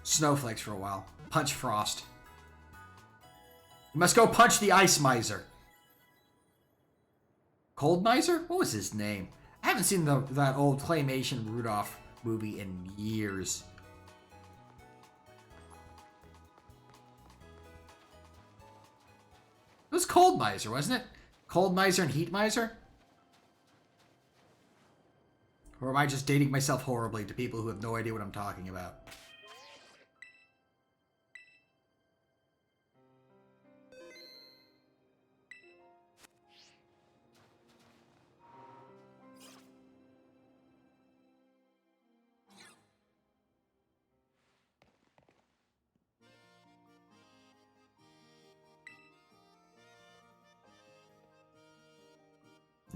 Snowflakes for a while? Punch Frost. You must go punch the Ice Miser. Cold Miser? What was his name? I haven't seen that old claymation Rudolph movie in years. It was Cold Miser, wasn't it? Cold Miser and Heat Miser? Or am I just dating myself horribly to people who have no idea what I'm talking about?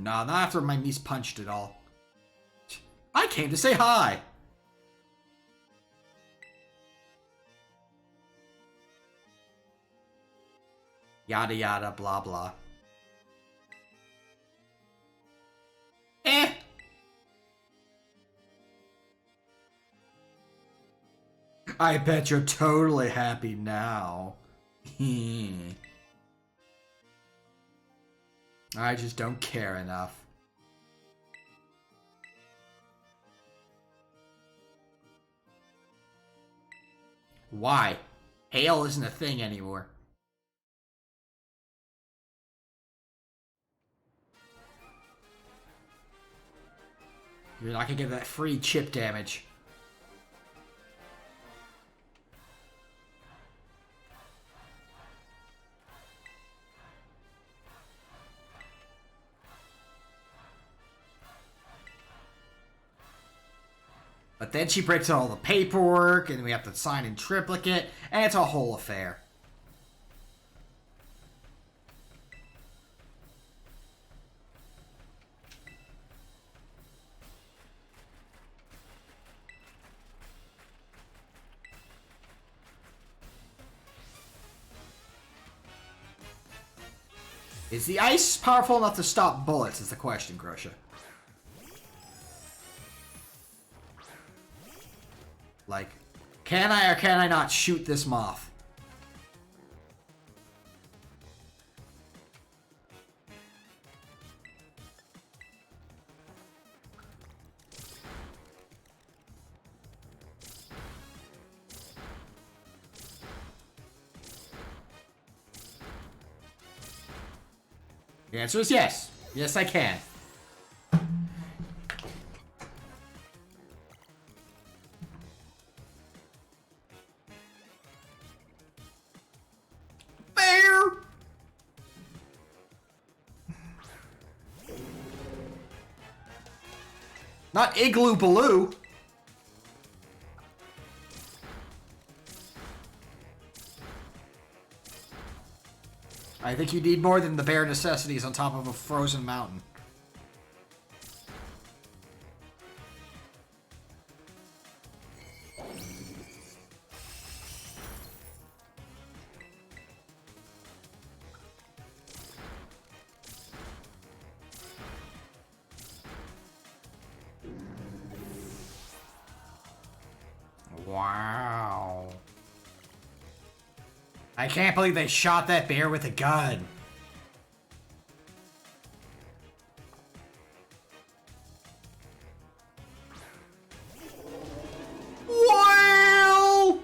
Nah, not after my Meece punched it all. I came to say hi! Yada yada blah blah. Eh! I bet you're totally happy now. I just don't care enough. Why? Hail isn't a thing anymore. You're not gonna get that free chip damage. But then she breaks all the paperwork, and we have to sign in triplicate, and it's a whole affair. Is the ice powerful enough to stop bullets, is the question, Grosha. Like, can I or can I not shoot this moth? The answer is yes. Yes, I can. Not Igloo Baloo. I think you need more than the bare necessities on top of a frozen mountain. Wow. I can't believe they shot that bear with a gun. Wow!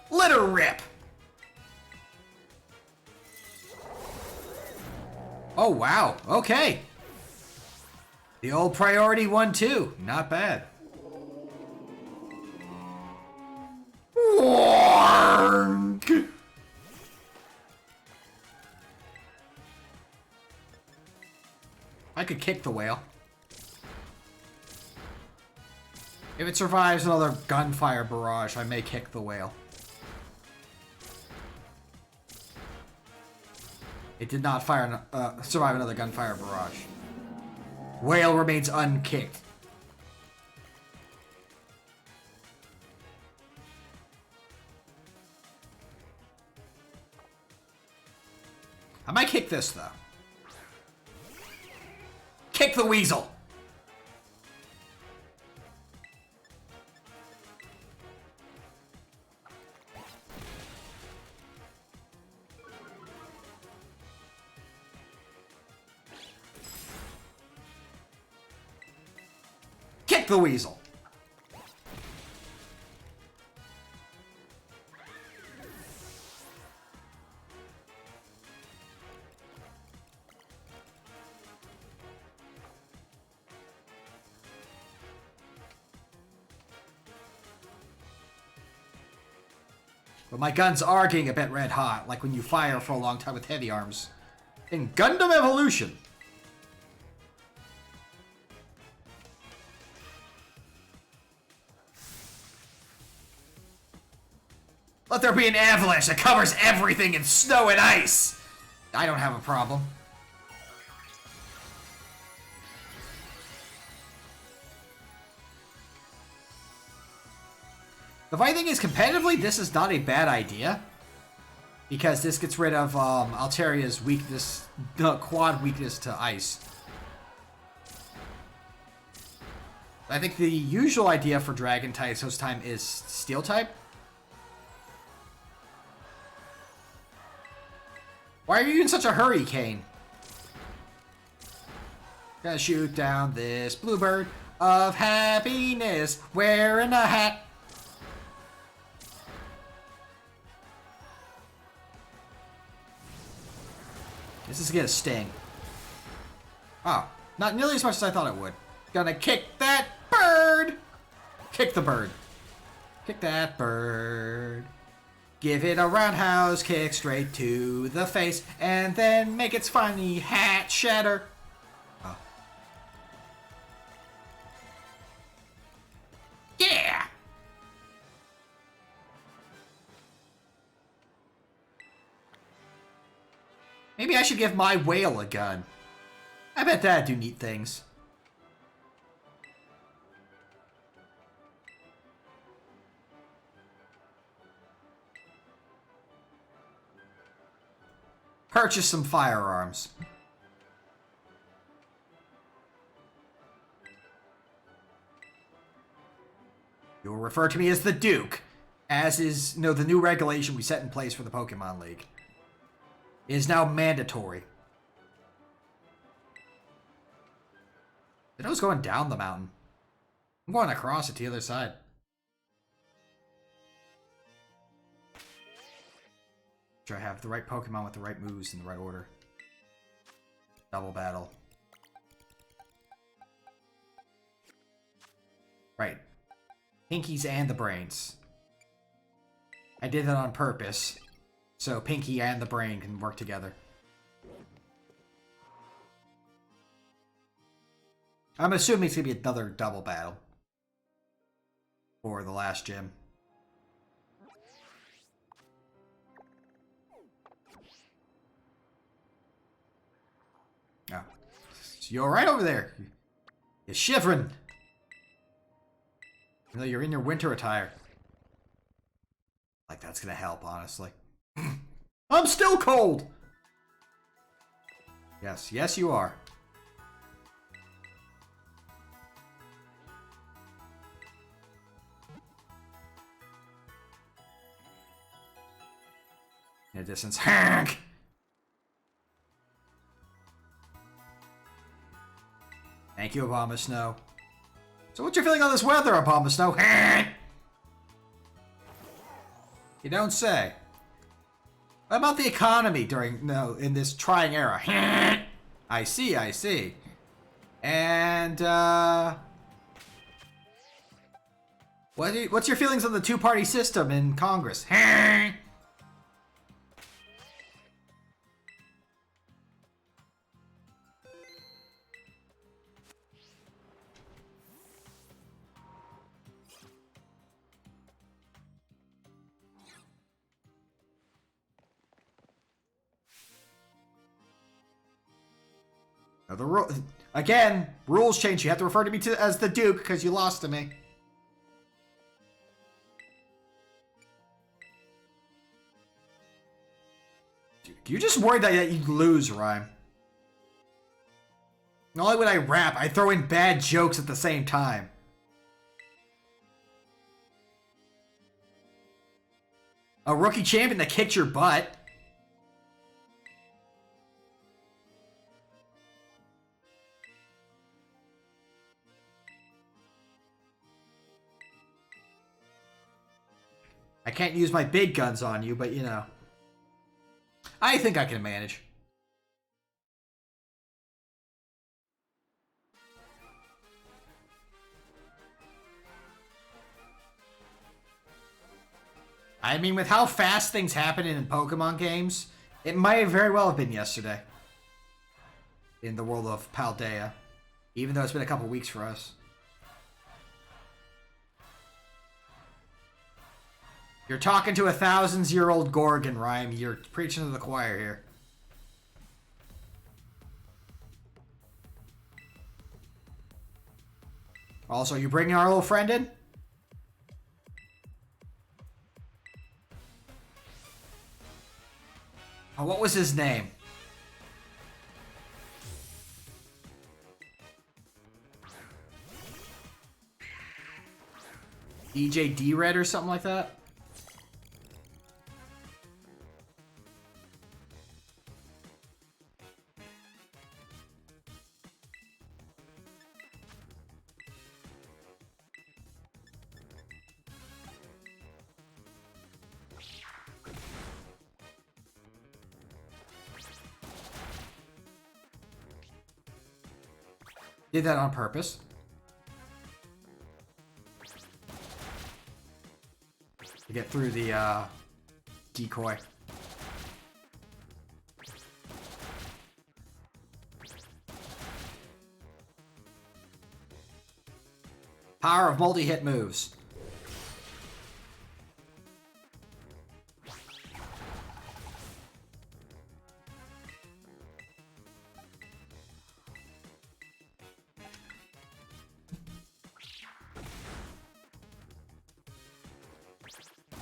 Let her rip! Oh, wow. Okay. The old priority 1-2. Not bad. Warg! I could kick the whale. If it survives another gunfire barrage, I may kick the whale. It did not survive another gunfire barrage. Whale remains unkicked. I might kick this, though. Kick the weasel! Kick the weasel! But my guns are getting a bit red hot, like when you fire for a long time with heavy arms. In Gundam Evolution! Let there be an avalanche that covers everything in snow and ice! I don't have a problem. The funny thing is, competitively, this is not a bad idea. Because this gets rid of Alteria's weakness, quad weakness to ice. I think the usual idea for Dragon types this time is Steel type. Why are you in such a hurry, Kane? Gotta shoot down this bluebird of happiness wearing a hat. This is gonna sting. Oh, not nearly as much as I thought it would. Gonna kick that bird! Kick the bird. Kick that bird. Give it a roundhouse kick straight to the face, and then make its funny hat shatter. Oh. Yeah! Maybe I should give my whale a gun. I bet that'd do neat things. Purchase some firearms. You'll refer to me as the Duke, as is the new regulation we set in place for the Pokemon League. It is now mandatory. I was going down the mountain. I'm going across it to the other side. Sure, I have the right Pokemon with the right moves in the right order. Double battle. Right. Pinkies and the brains. I did that on purpose. So Pinky and the brain can work together. I'm assuming it's going to be another double battle. For the last gym. Oh. So you alright over there? You're shivering. No, you're in your winter attire. Like, that's gonna help, honestly. I'm still cold! Yes, yes you are. In a distance. Hank! Thank you, Obama Snow. So what's your feeling on this weather, Obama Snow? You don't say. What about the economy in this trying era? I see, I see. And, what's your feelings on the two-party system in Congress? Again, rules change. You have to refer to me as the Duke because you lost to me. Dude, you just worried that you'd lose, Rhyme. Not only would I rap, I throw in bad jokes at the same time. A rookie champion that kicked your butt. I can't use my big guns on you, but you know. I think I can manage. I mean, with how fast things happen in Pokemon games, it might very well have been yesterday. In the world of Paldea. Even though it's been a couple weeks for us. You're talking to a 1,000-year-old Gorgon, Rhyme. You're preaching to the choir here. Also, you bringing our little friend in? Oh, what was his name? DJ D-Red or something like that? Did that on purpose. To get through the decoy. Power of multi-hit moves.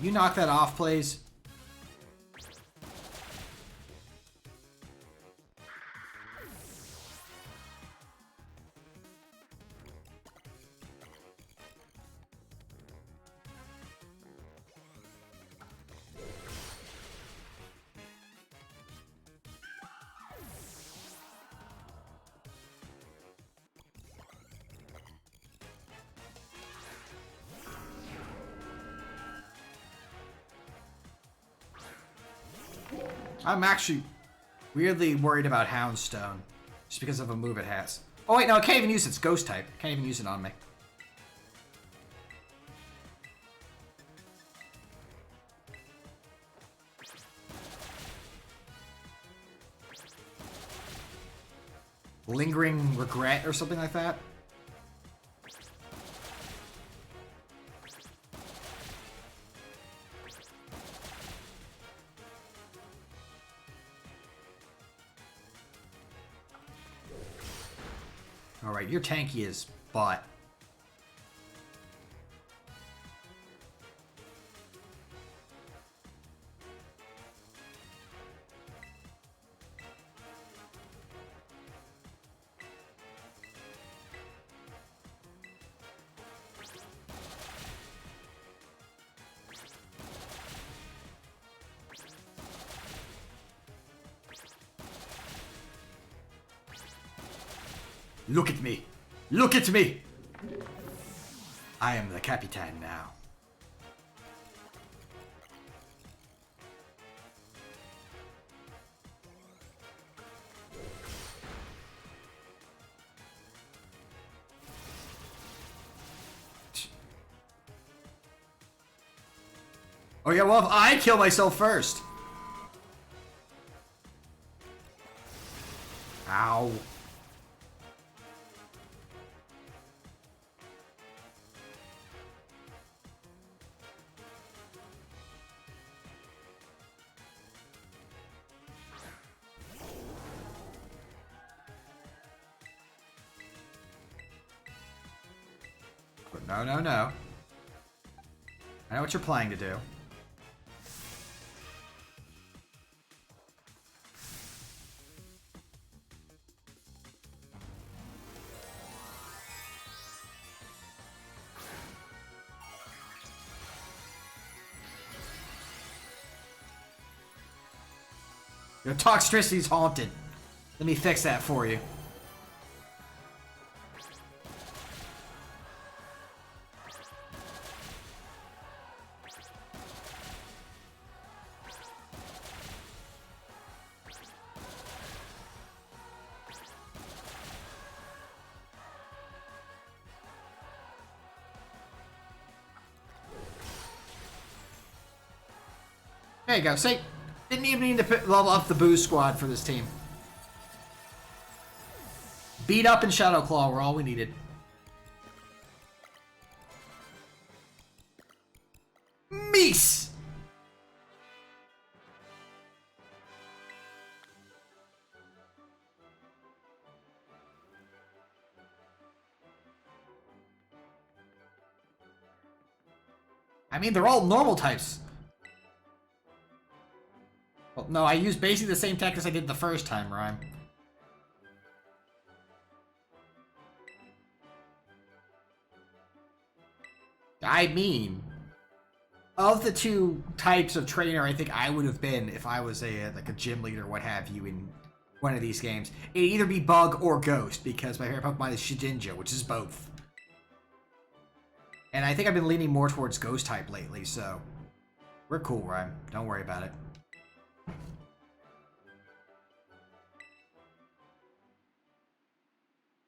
You knock that off, please. I'm actually weirdly worried about Houndstone. Just because of a move it has. Oh wait, no, I can't even use it. It's Ghost type. Can't even use it on me. Lingering regret or something like that? Alright, you're tanky as butt. Look at me. Look at me. I am the Capitan now. Oh yeah, well if I kill myself first. Ow. No, no, no. I know what you're planning to do. Your Toxtricity's haunted. Let me fix that for you. There you go. See? Didn't even need to level up the booze squad for this team. Beat up and Shadow Claw were all we needed. Meece! I mean, they're all normal types. Well, no, I used basically the same tactics I did the first time, Rhyme. I mean, of the two types of trainer I think I would have been if I was like a gym leader, what have you, in one of these games, it'd either be Bug or Ghost, because my favorite Pokemon is Shedinja, which is both. And I think I've been leaning more towards Ghost type lately, so we're cool, Rhyme. Don't worry about it.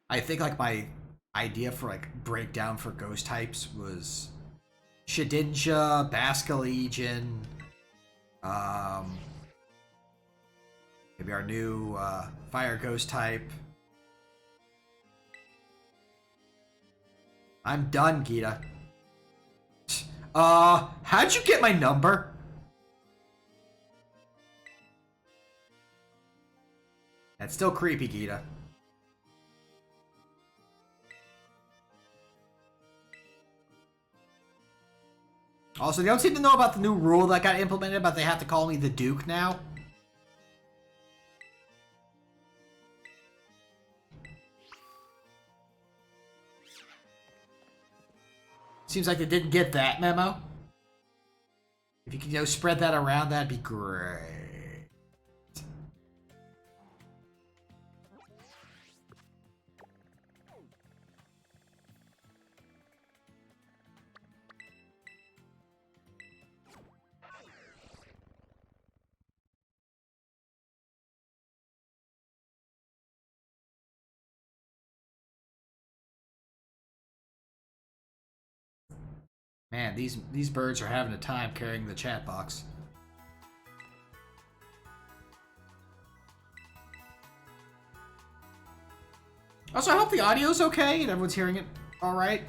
I think like my idea for like breakdown for ghost types was Shedinja, Basculegion, maybe our new fire ghost type. I'm done, Gita. How'd you get my number? That's still creepy, Gita. Also, you don't seem to know about the new rule that got implemented, but they have to call me the Duke now. Seems like they didn't get that memo. If you could, spread that around, that'd be great. Man, these birds are having a time carrying the chat box. Also, I hope the audio's okay and everyone's hearing it all right.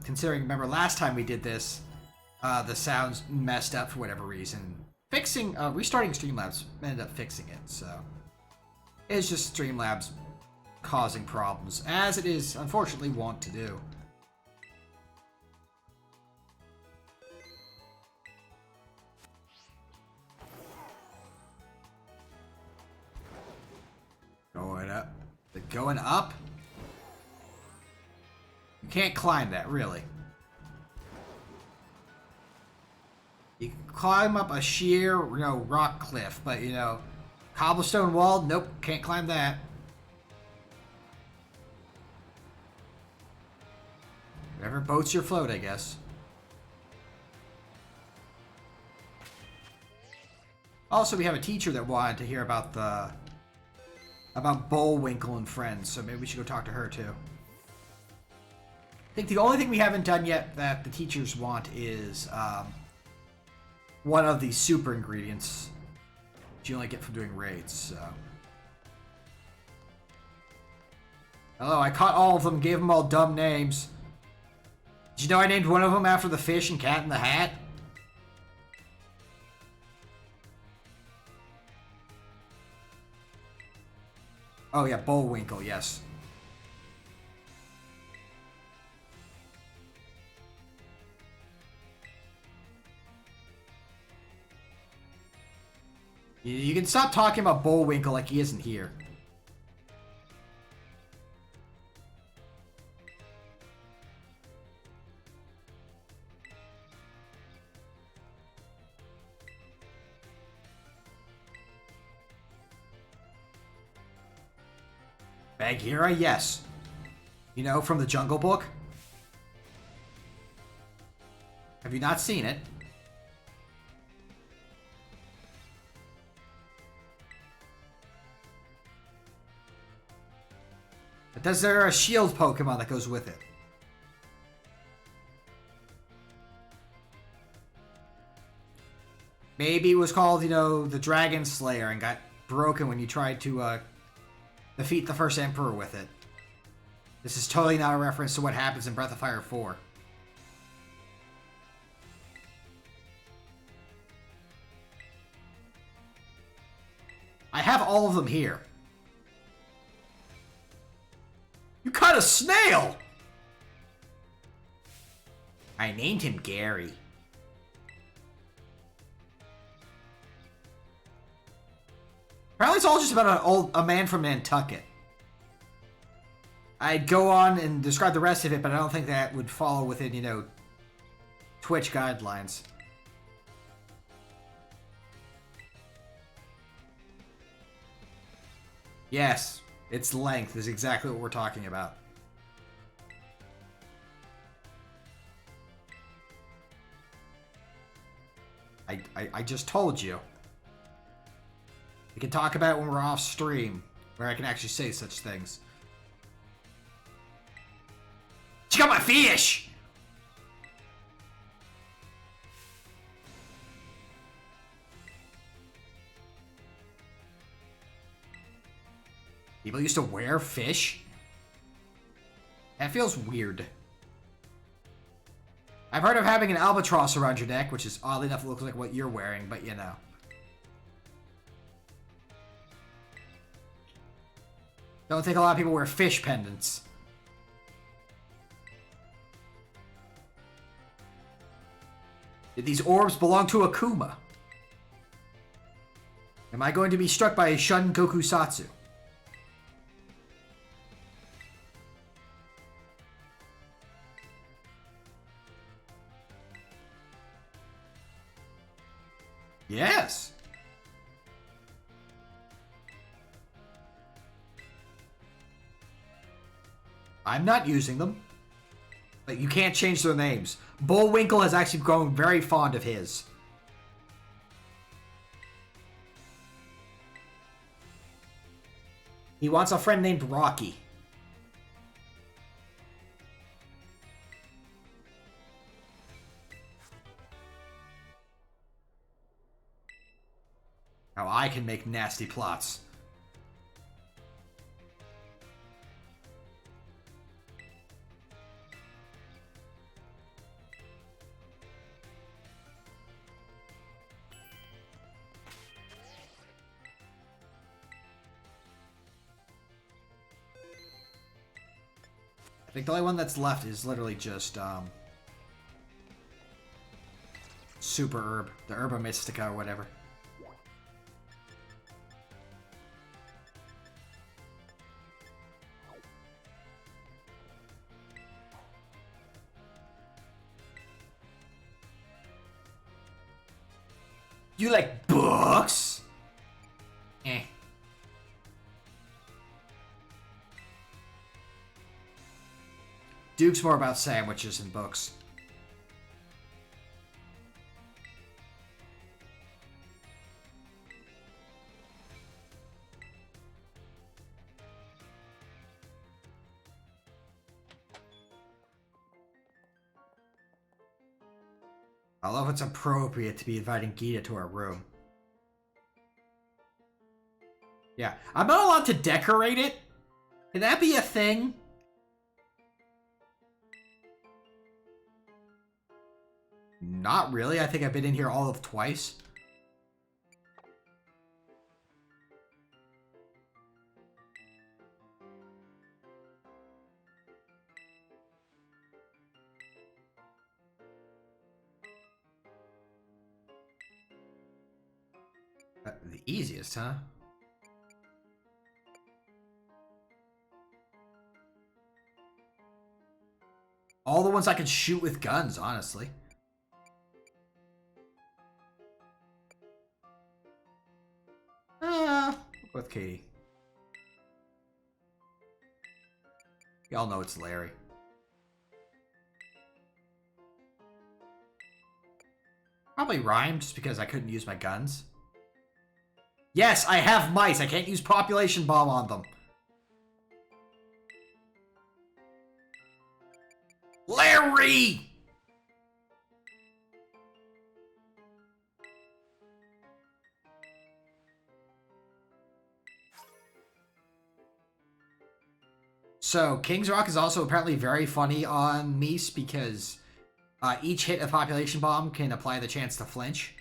Considering, remember last time we did this, the sounds messed up for whatever reason. Restarting Streamlabs ended up fixing it, so it's just Streamlabs causing problems, as it is unfortunately wont to do. Going up. Going up? You can't climb that, really. You can climb up a sheer, rock cliff, but, cobblestone wall? Nope, can't climb that. Whatever boats your float, I guess. Also, we have a teacher that wanted to hear about Bullwinkle and friends, so maybe we should go talk to her too. I think the only thing we haven't done yet that the teachers want is one of the super ingredients that you only get from doing raids. So. Hello, I caught all of them, gave them all dumb names. Did you know I named one of them after the fish and Cat in the Hat? Oh yeah, Bullwinkle, yes. You can stop talking about Bullwinkle like he isn't here. Bagheera, yes. You know, from the Jungle Book? Have you not seen it? But is there a shield Pokemon that goes with it? Maybe it was called, you know, the Dragon Slayer and got broken when you tried to, defeat the first Emperor with it. This is totally not a reference to what happens in Breath of Fire 4. I have all of them here. You caught a snail! I named him Gary. Apparently it's all just about a man from Nantucket. I'd go on and describe the rest of it, but I don't think that would fall within, you know, Twitch guidelines. Yes, its length is exactly what we're talking about. I just told you. We can talk about it when we're off stream, where I can actually say such things. Check out my fish! People used to wear fish? That feels weird. I've heard of having an albatross around your neck, which is oddly enough looks like what you're wearing, but you know. Don't think a lot of people wear fish pendants. Did these orbs belong to Akuma? Am I going to be struck by a Shun Gokusatsu? Yes. I'm not using them. But you can't change their names. Bullwinkle has actually grown very fond of his. He wants a friend named Rocky. Now I can make nasty plots. I think the only one that's left is literally just, Super Herb. The Herba Mystica or whatever. You like books? Eh. Duke's more about sandwiches and books. I love it's appropriate to be inviting Gita to our room. Yeah, I'm not allowed to decorate it. Can that be a thing? Not really. I think I've been in here all of twice. The easiest, huh? All the ones I can shoot with guns, honestly. With Katie. Y'all know it's Larry. Probably rhymed just because I couldn't use my guns. Yes, I have mice. I can't use population bomb on them. Larry! So, King's Rock is also apparently very funny on Meece because each hit of population bomb can apply the chance to flinch.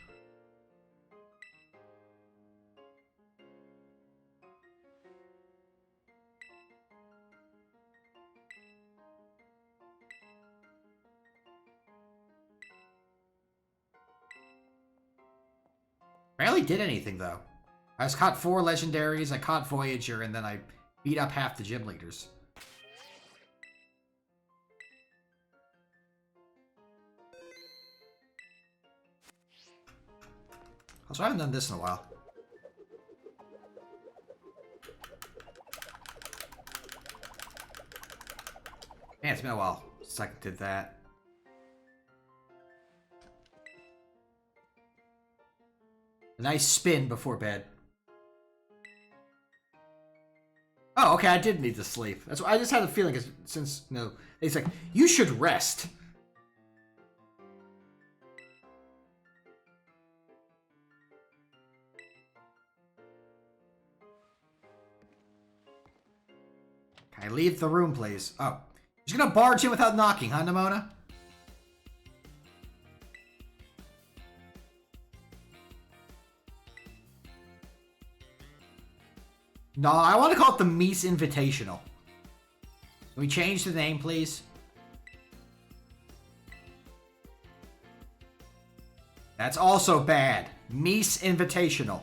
Barely did anything, though. I just caught 4 legendaries, I caught Voyager, and then I beat up half the gym leaders. Also, I haven't done this in a while. Man, it's been a while since I did that. A nice spin before bed. Oh, okay, I did need to sleep. That's why I just had a feeling, because since, you know, it's like, you should rest. Can I leave the room, please? Oh. You're just gonna barge in without knocking, huh, Nimona? No, I want to call it the Meece Invitational. Can we change the name, please? That's also bad. Meece Invitational.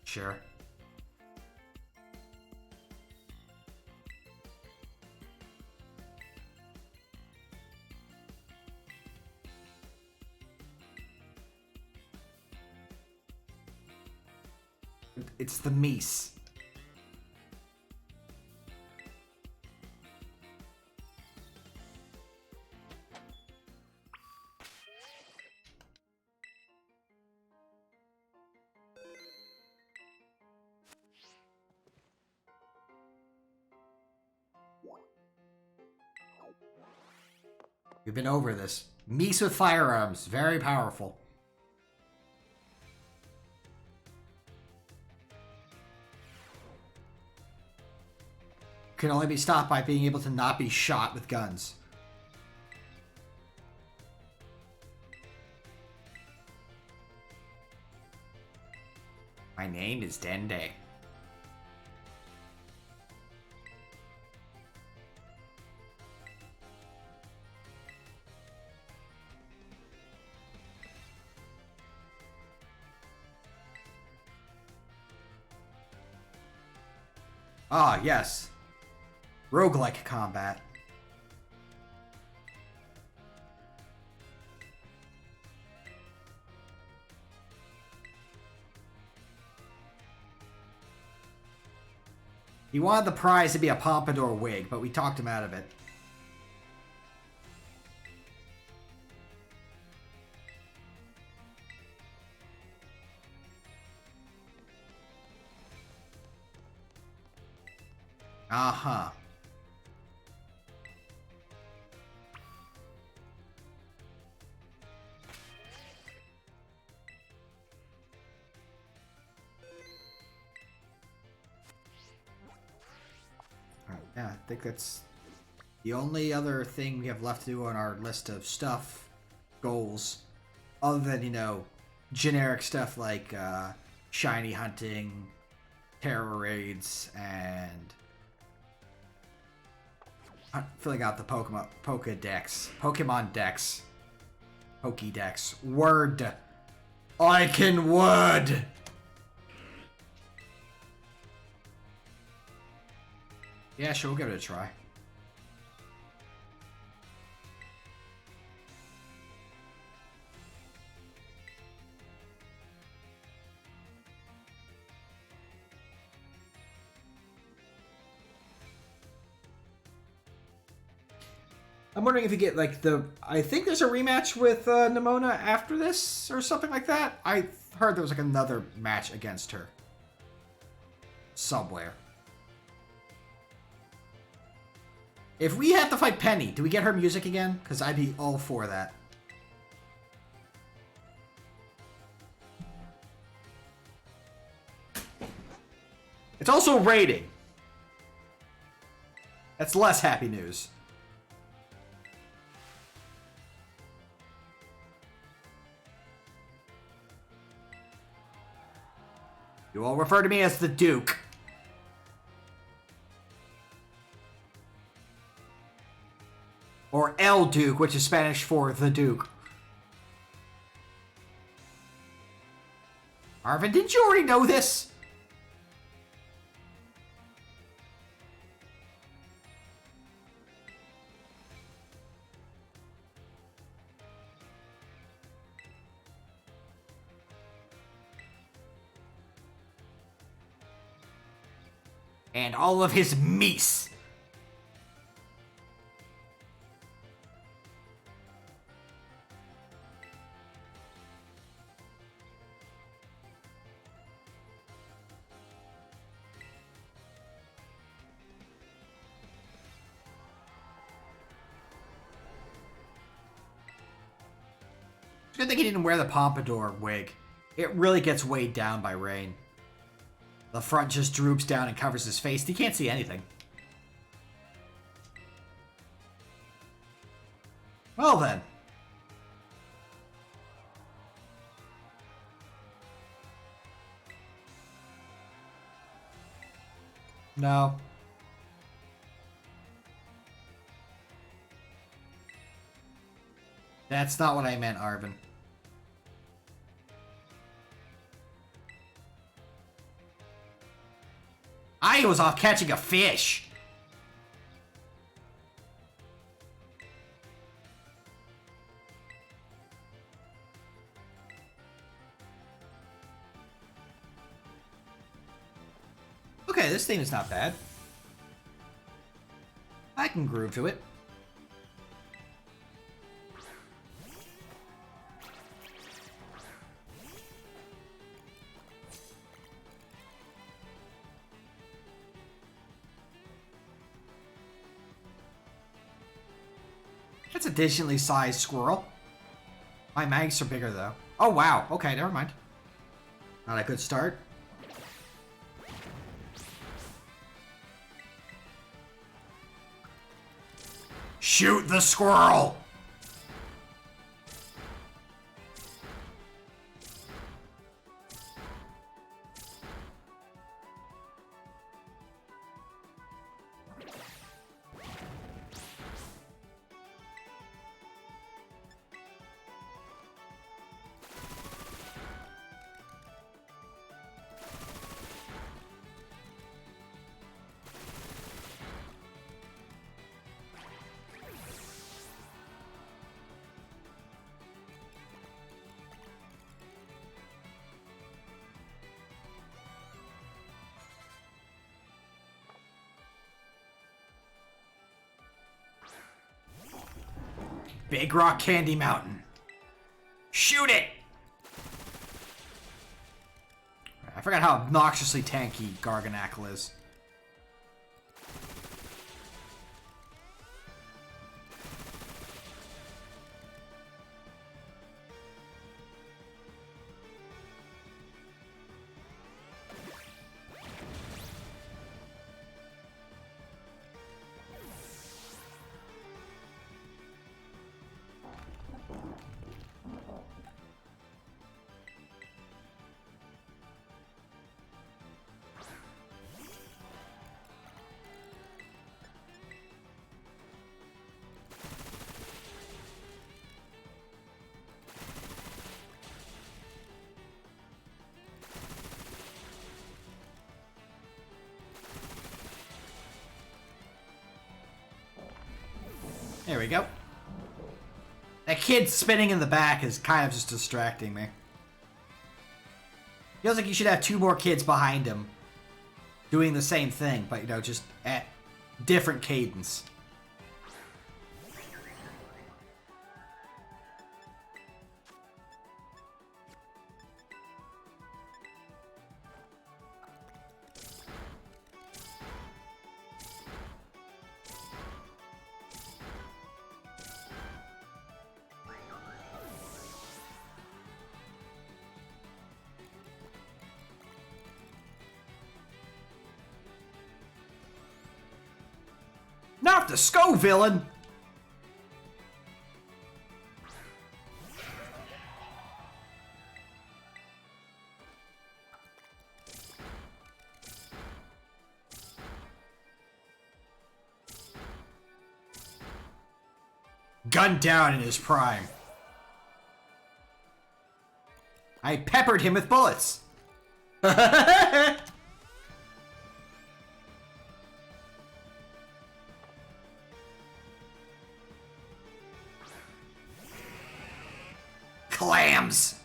Sure. It's the Meece. We've been over this. Meece with firearms. Very powerful. Can only be stopped by being able to not be shot with guns. My name is Dende. Ah, yes. Roguelike combat. He wanted the prize to be a pompadour wig, but we talked him out of it. Uh-huh. Yeah, I think that's the only other thing we have left to do on our list of stuff, goals, other than, you know, generic stuff like shiny hunting, terror raids, and filling out the Pokemon Dex. Pokédex. Word. I can word. Yeah, sure, we'll give it a try. I'm wondering if you get, like, I think there's a rematch with Nimona after this, or something like that. I heard there was, like, another match against her. Somewhere. If we have to fight Penny, do we get her music again? Because I'd be all for that. It's also raiding. That's less happy news. You all refer to me as the Duke. Or El Duke, which is Spanish for the Duke. Arvin, didn't you already know this? And all of his Meece. It's a good thing he didn't wear the pompadour wig. It really gets weighed down by rain. The front just droops down and covers his face. He can't see anything. Well then. No. That's not what I meant, Arvin. I was off catching a fish. Okay, this theme is not bad. I can groove to it. That's a decently sized squirrel. My mags are bigger though. Oh wow, okay, never mind. Not a good start. Shoot the squirrel! Big Rock Candy Mountain. Shoot it! I forgot how obnoxiously tanky Garganackle is. There we go. That kid spinning in the back is kind of just distracting me. Feels like you should have 2 more kids behind him doing the same thing, but, you know, just at different cadence. Not the Sko villain! Gunned down in his prime. I peppered him with bullets. Clams!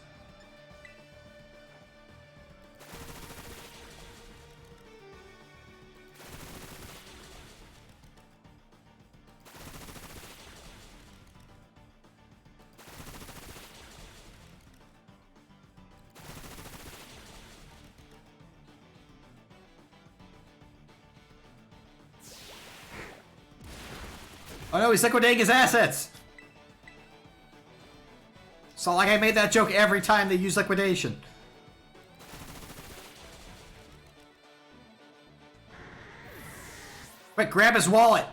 Oh no, he's liquidating his assets! So like I made that joke every time they use liquidation. Quick, grab his wallet!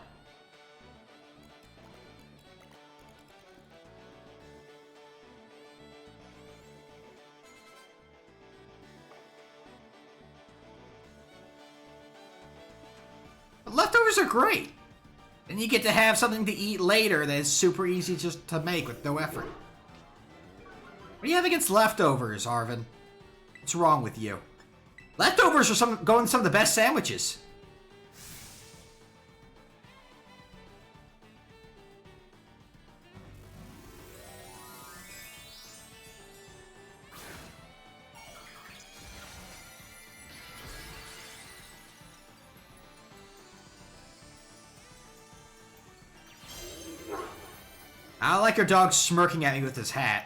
But leftovers are great! And you get to have something to eat later that is super easy just to make with no effort. What do you have against leftovers, Arvin? What's wrong with you? Leftovers are going some of the best sandwiches. I don't like your dog smirking at me with his hat.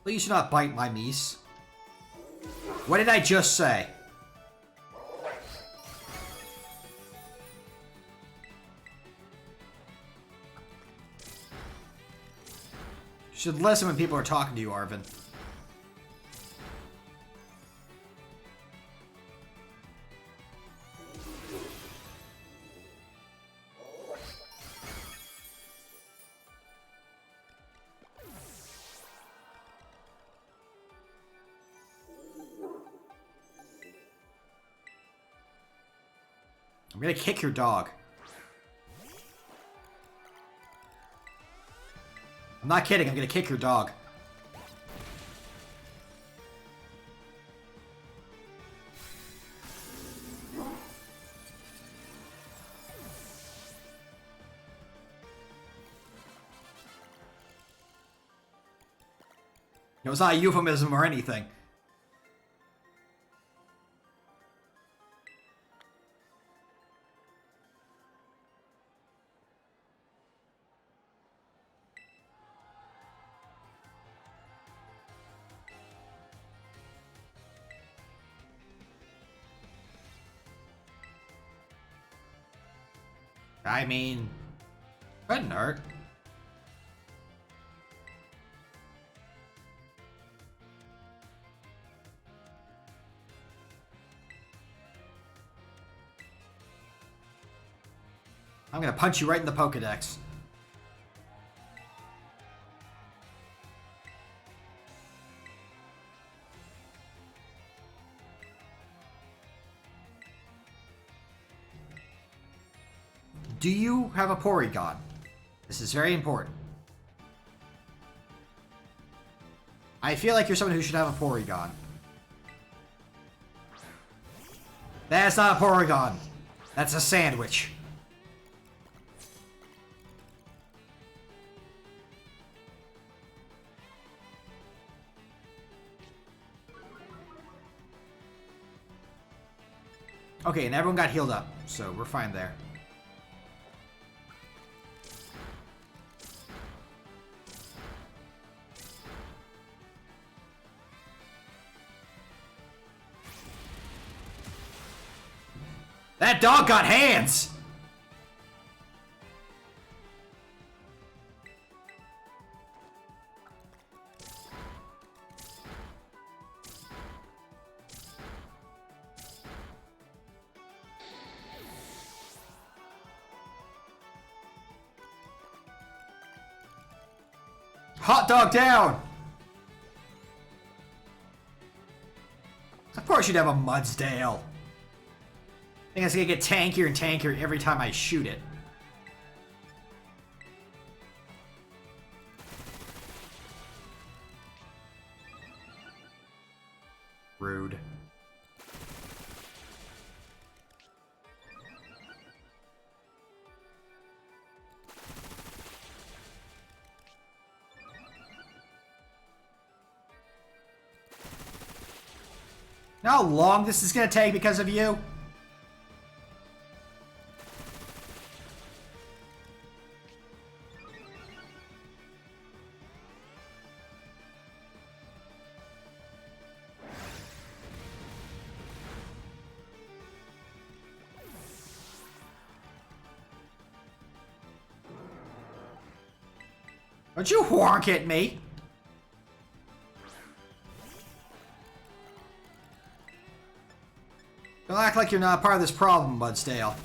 Please do not bite my Meece. What did I just say? You should listen when people are talking to you, Arvin. I'm gonna kick your dog. I'm not kidding, I'm gonna kick your dog. It was not a euphemism or anything. I mean, couldn't hurt. I'm gonna punch you right in the Pokedex. Do you have a Porygon? This is very important. I feel like you're someone who should have a Porygon. That's not a Porygon. That's a sandwich. Okay, and everyone got healed up, so we're fine there. That dog got hands! Hot dog down! Of course you'd have a Mudsdale. I think it's gonna get tankier and tankier every time I shoot it. Rude. Know how long this is gonna take because of you? Don't you honk at me! Don't act like you're not part of this problem, Mudsdale.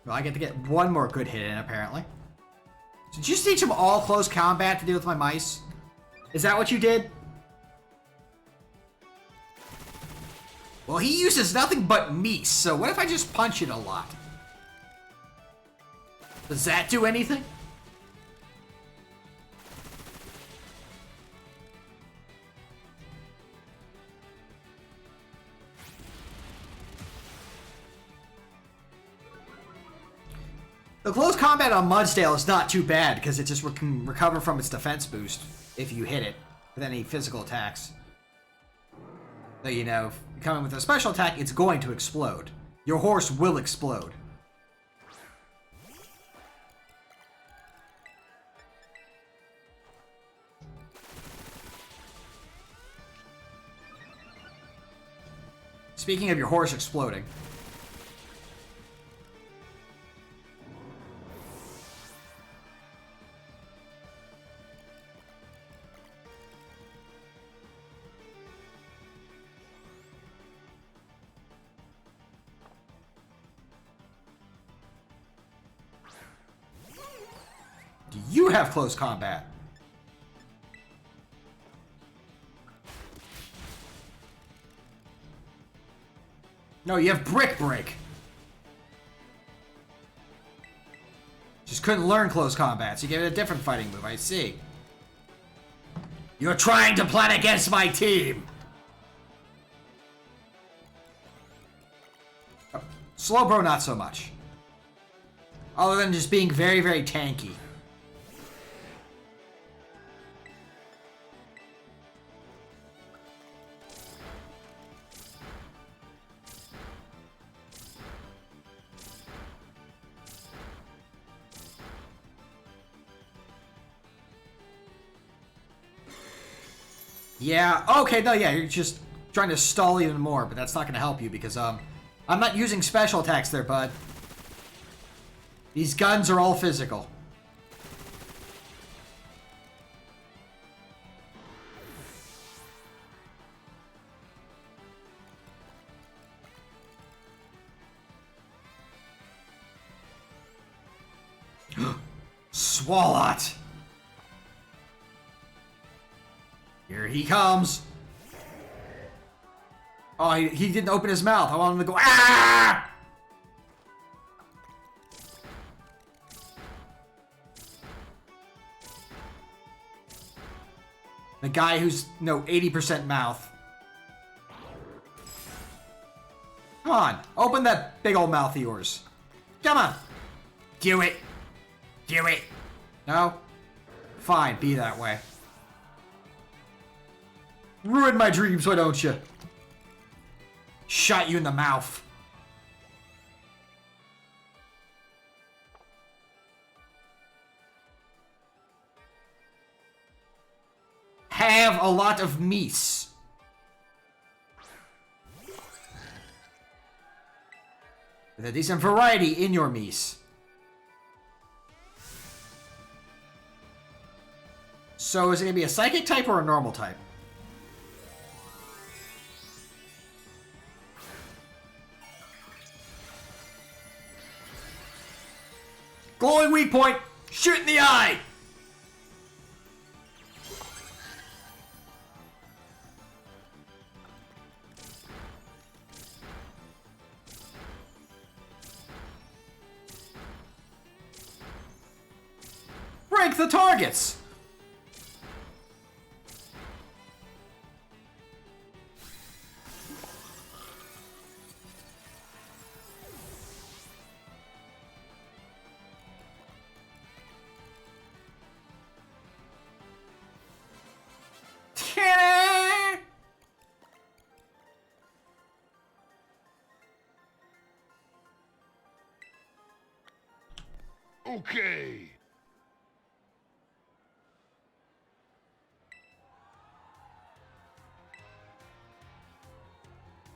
Well, I get to get one more good hit in, apparently. Did you teach him all close combat to deal with my mice? Is that what you did? Well, he uses nothing but Meece, so what if I just punch it a lot? Does that do anything? The close combat on Mudsdale is not too bad because it just can recover from its defense boost if you hit it with any physical attacks. So, you know, if you come in with a special attack, it's going to explode. Your horse will explode. Speaking of your horse exploding. Do you have close combat? No, you have Brick Break. Just couldn't learn close combat, so you gave it a different fighting move, I see. You're trying to plan against my team! Oh, Slowbro, not so much. Other than just being very, very tanky. Yeah, okay, no, yeah, you're just trying to stall even more, but that's not going to help you because, I'm not using special attacks there, bud. These guns are all physical. Swalot! Here he comes. Oh, he didn't open his mouth. I want him to go, ah! The guy who's, 80% mouth. Come on, open that big old mouth of yours. Come on. Do it. Do it. No? Fine, be that way. Ruin my dreams, why don't you? Shot you in the mouth. Have a lot of Meece. With a decent variety in your Meece. So is it going to be a psychic type or a normal type? Glowing weak point! Shoot in the eye! Break the targets! Okay.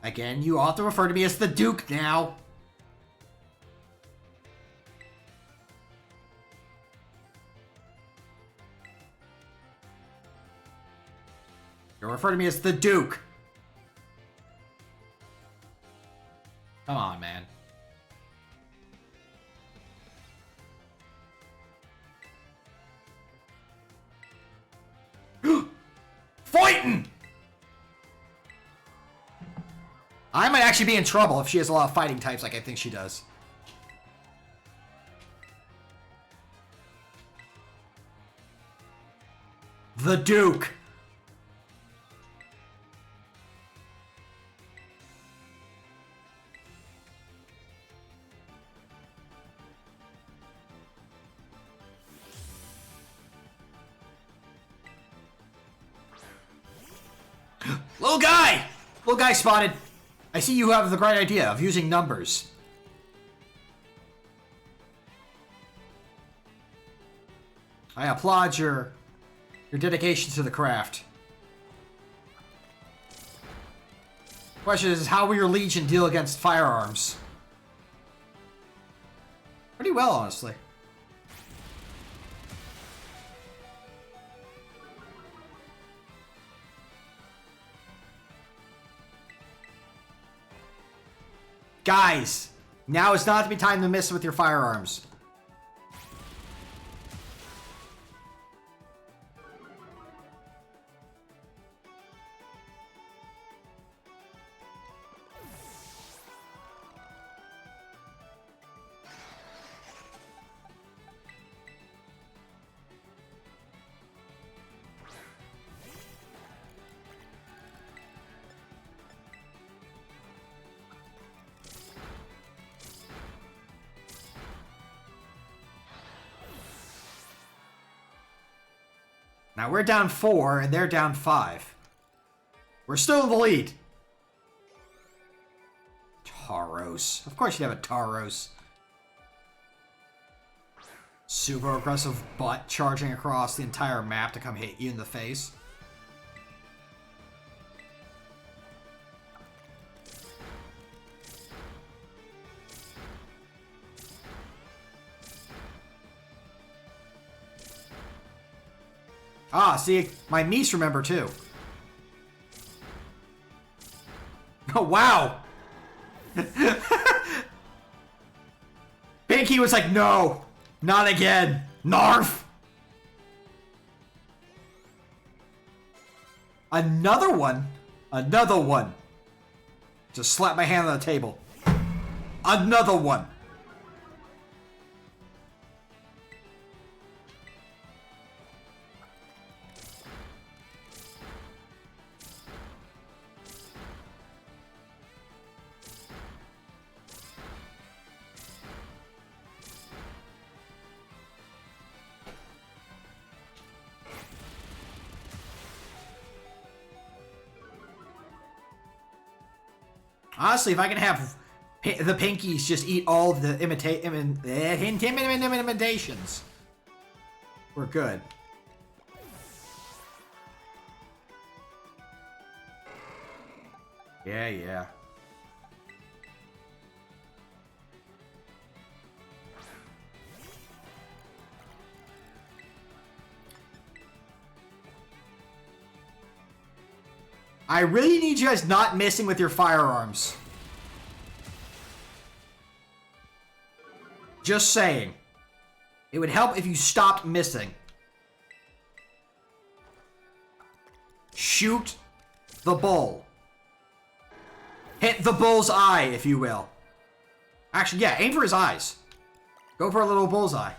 Again, you ought to refer to me as the Duke now. You refer to me as the Duke. Come on, man. Fighting! I might actually be in trouble if she has a lot of fighting types like I think she does. The Duke. Little guy! Little guy spotted. I see you have the great idea of using numbers. I applaud your dedication to the craft. Question is, how will your Legion deal against firearms? Pretty well, honestly. Guys, now is not the time to miss with your firearms. Now we're down 4, and they're down 5. We're still in the lead. Tauros. Of course you'd have a Tauros. Super aggressive butt charging across the entire map to come hit you in the face. Ah, see, my Meece remember too. Oh, wow! Pinky was like, no! Not again! Narf! Another one? Another one. Just slap my hand on the table. Another one. Honestly, if I can have the Pinkies just eat all of the intimidations, we're good. Yeah, yeah. I really need you guys not missing with your firearms. Just saying. It would help if you stopped missing. Shoot the bull. Hit the bull's eye, if you will. Actually, yeah, aim for his eyes. Go for a little bullseye.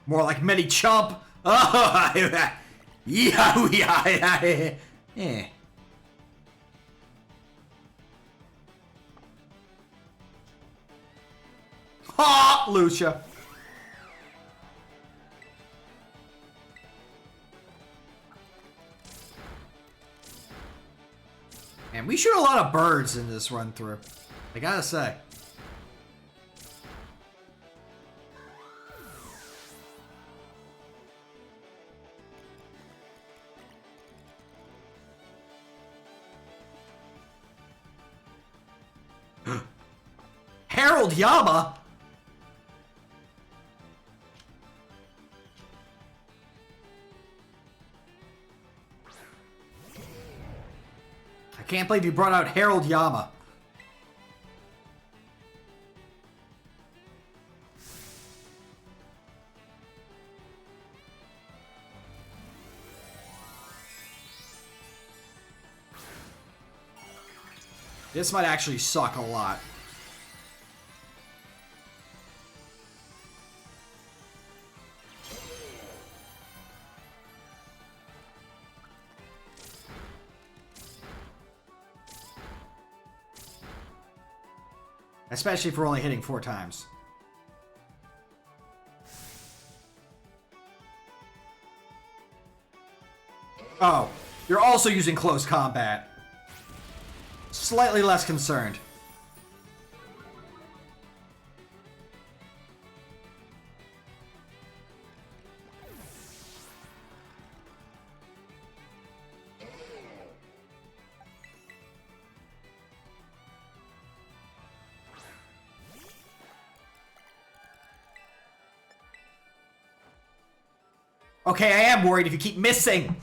More like mini chump. Oh, yeah. Ha, Lucia. Man, we shoot a lot of birds in this run through. I gotta say. Harold Yama? I can't believe you brought out Harold Yama. This might actually suck a lot. Especially if we're only hitting 4 times. Oh, you're also using close combat. Slightly less concerned. Okay, I am worried if you keep missing.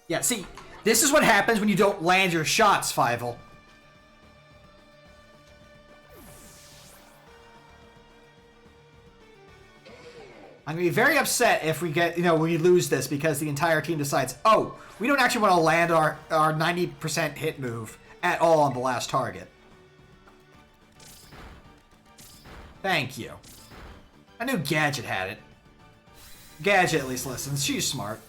Yeah, see, this is what happens when you don't land your shots, Fievel. I'm gonna be very upset if we get, we lose this because the entire team decides, oh, we don't actually want to land our 90% hit move at all on the last target. Thank you. I knew Gadget had it. Gadget at least listens. She's smart.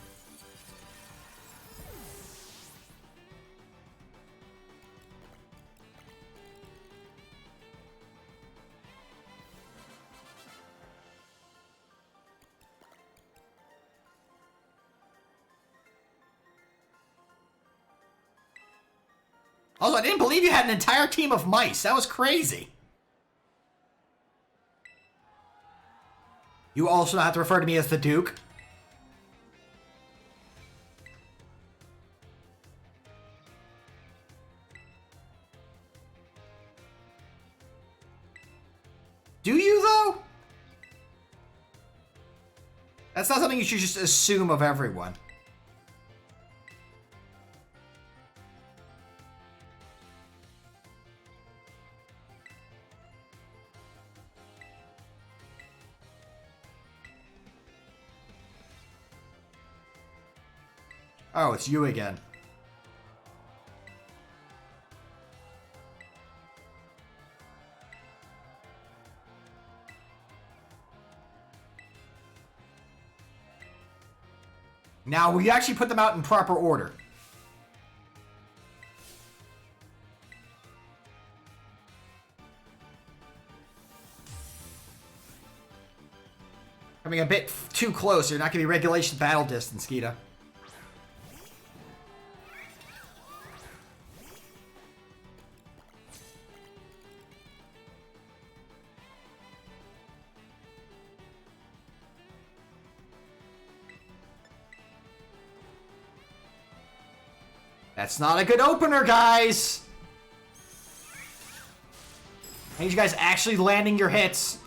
Also, I didn't believe you had an entire team of mice. That was crazy. You also don't have to refer to me as the Duke. Do you, though? That's not something you should just assume of everyone. Oh, it's you again. Now, we actually put them out in proper order. Coming a bit too close. You're not going to be regulation battle distance, Gita. That's not a good opener, guys! I need you guys actually landing your hits.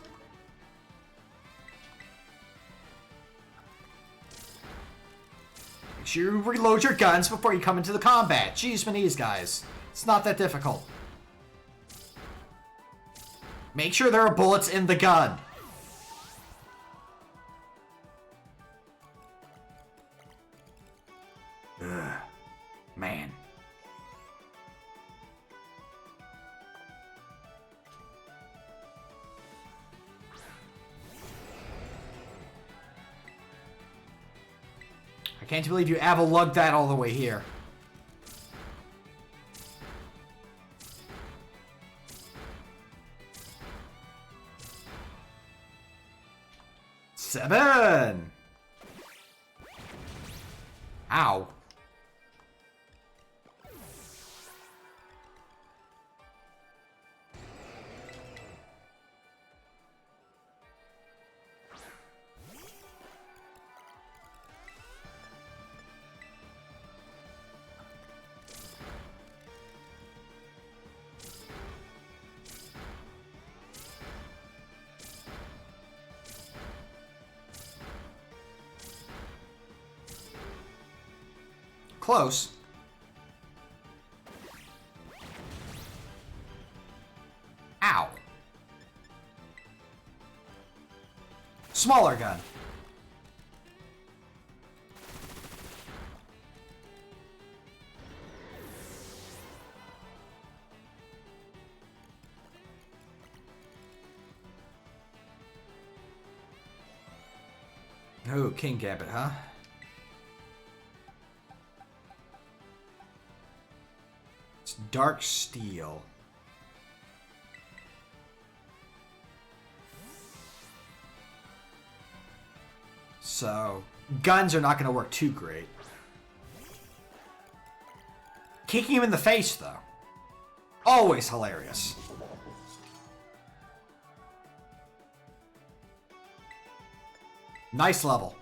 Make sure you reload your guns before you come into the combat. Jeez, Meece, guys. It's not that difficult. Make sure there are bullets in the gun. Ugh. Man. I can't believe you lugged that all the way here. Seven. Ow. Close. Ow. Smaller gun. Oh, King Gambit, huh? It's Dark Steel. So, guns are not going to work too great. Kicking him in the face, though. Always hilarious. Nice level.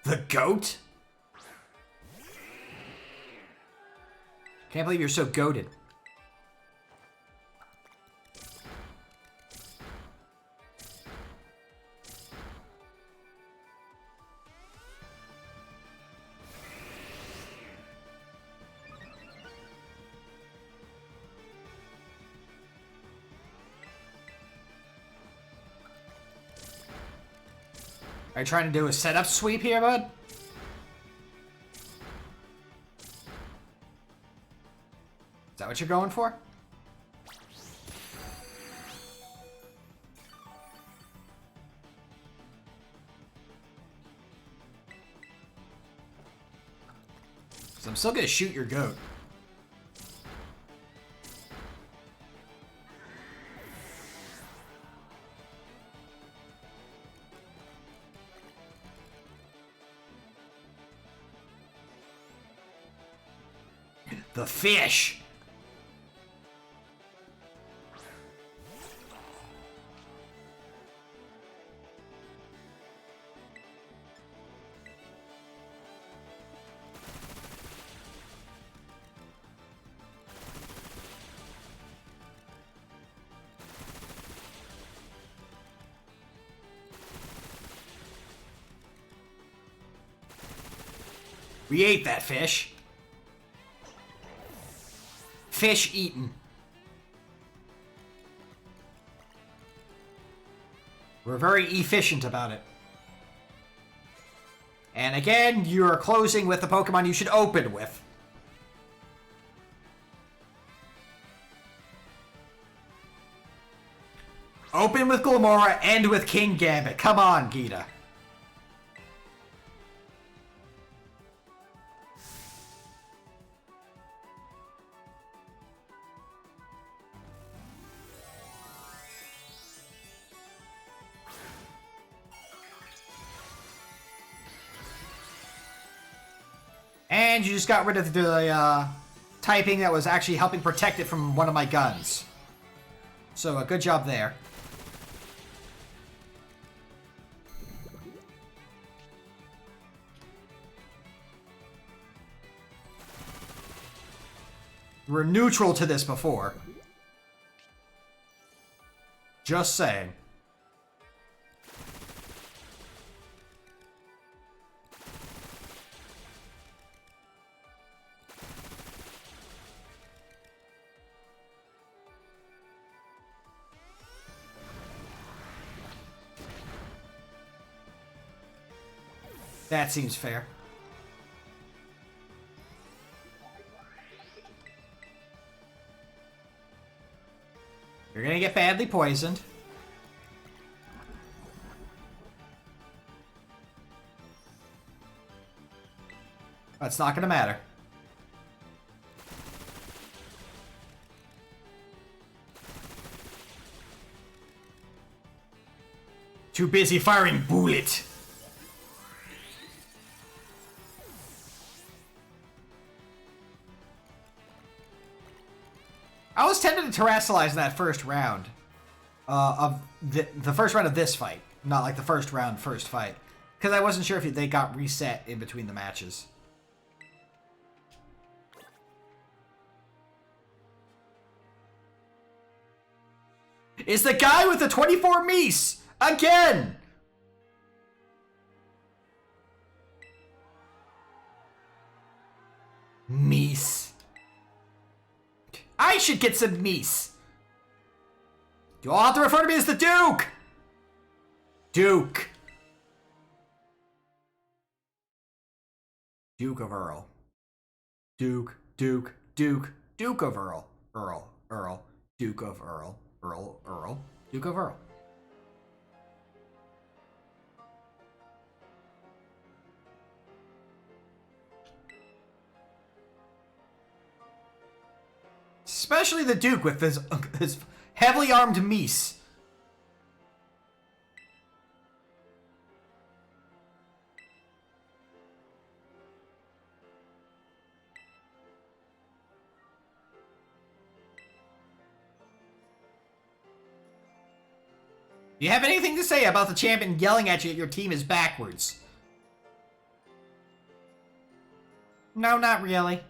The goat? Can't believe you're so goated. Are you trying to do a setup sweep here, bud? Is that what you're going for? So I'm still gonna shoot your goat. The fish! We ate that fish. Fish eaten. We're very efficient about it. And again, you're closing with the Pokemon you should open with. Open with Glamora, end with King Gambit. Come on, Gita. And you just got rid of the typing that was actually helping protect it from one of my guns. So, good job there. We're neutral to this before. Just saying. That seems fair. You're gonna get badly poisoned. That's not gonna matter. Too busy firing bullet. I was tempted to terrestrialize in that first round of the first round of this fight, not like the first round first fight, because I wasn't sure if they got reset in between the matches. It's the guy with the 24 Meece again. Meece. I should get some Meece. You all have to refer to me as the Duke! Duke. Duke of Earl. Duke, Duke, Duke, Duke of Earl. Earl, Earl, Duke of Earl. Earl, Earl, Duke of Earl. Especially the Duke with his heavily armed Meece. Do you have anything to say about the champion yelling at you that your team is backwards? No, not really.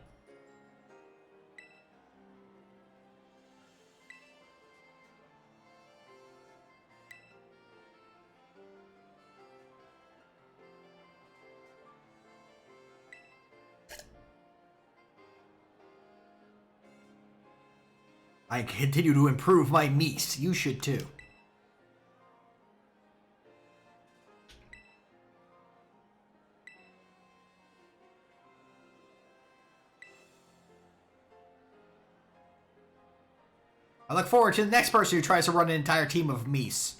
I continue to improve my Meece. You should too. I look forward to the next person who tries to run an entire team of Meece.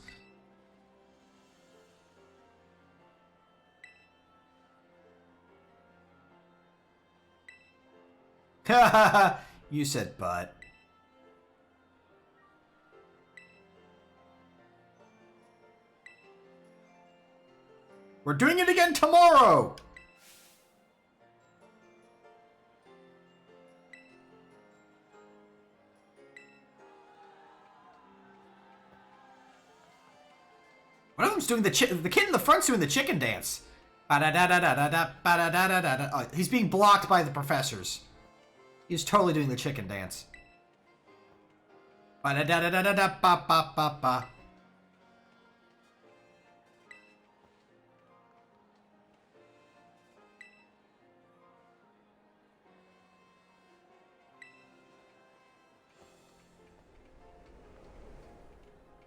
You said but. We're doing it again tomorrow! One of them's doing the kid in the front's doing the chicken dance. Ba-da-da-da-da-da-da, ba-da-da-da-da-da. Oh, he's being blocked by the professors. He's totally doing the chicken dance. Ba-da-da-da-da-da, ba-ba-ba-ba.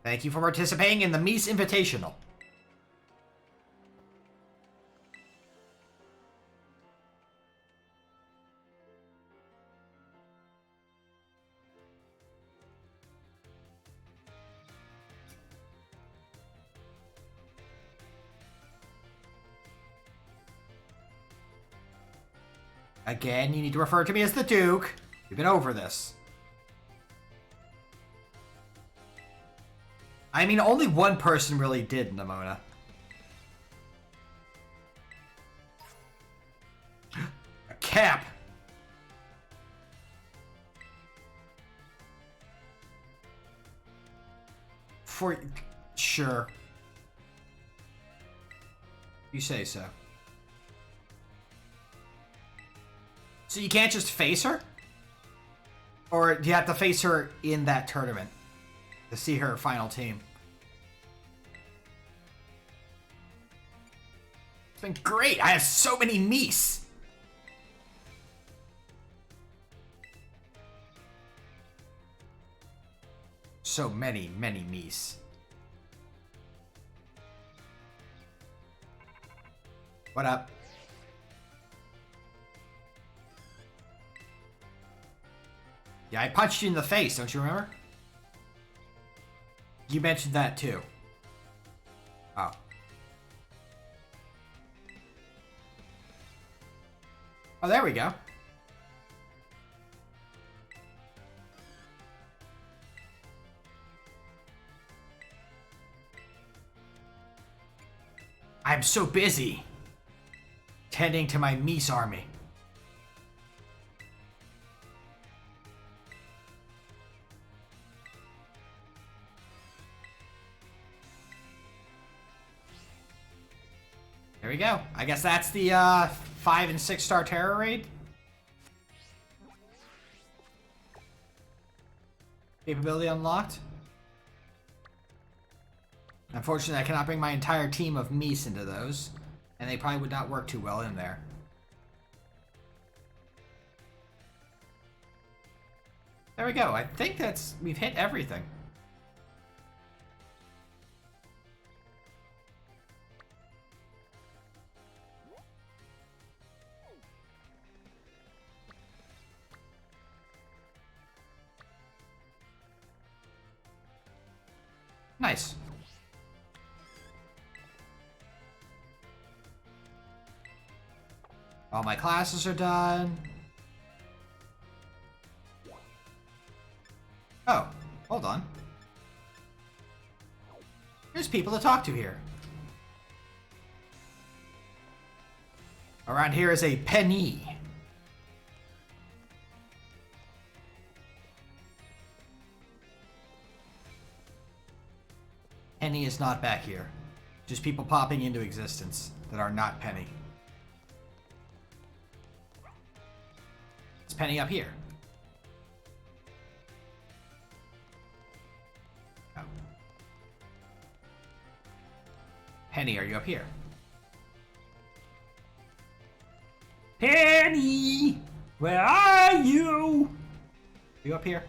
Thank you for participating in the Meece Invitational. Again, you need to refer to me as the Duke. We've been over this. I mean, only one person really did, Nimona. A cap! For... sure. You say so. So you can't just face her? Or do you have to face her in that tournament to see her final team? It's been great! I have so many Meece! So many Meece. What up? Yeah, I punched you in the face, don't you remember? You mentioned that too. Oh. Oh, there we go. I'm so busy tending to my Meece army. There we go. I guess that's the 5 and 6 star terror raid. Capability unlocked. Unfortunately, I cannot bring my entire team of Meece into those, and they probably would not work too well in there. There we go. I think we've hit everything. Nice. All my classes are done. Oh, hold on. There's people to talk to here. Around here is a Penny. Penny is not back here. Just people popping into existence that are not Penny. It's Penny up here. Oh. Penny, are you up here? Penny! Where are you? Are you up here?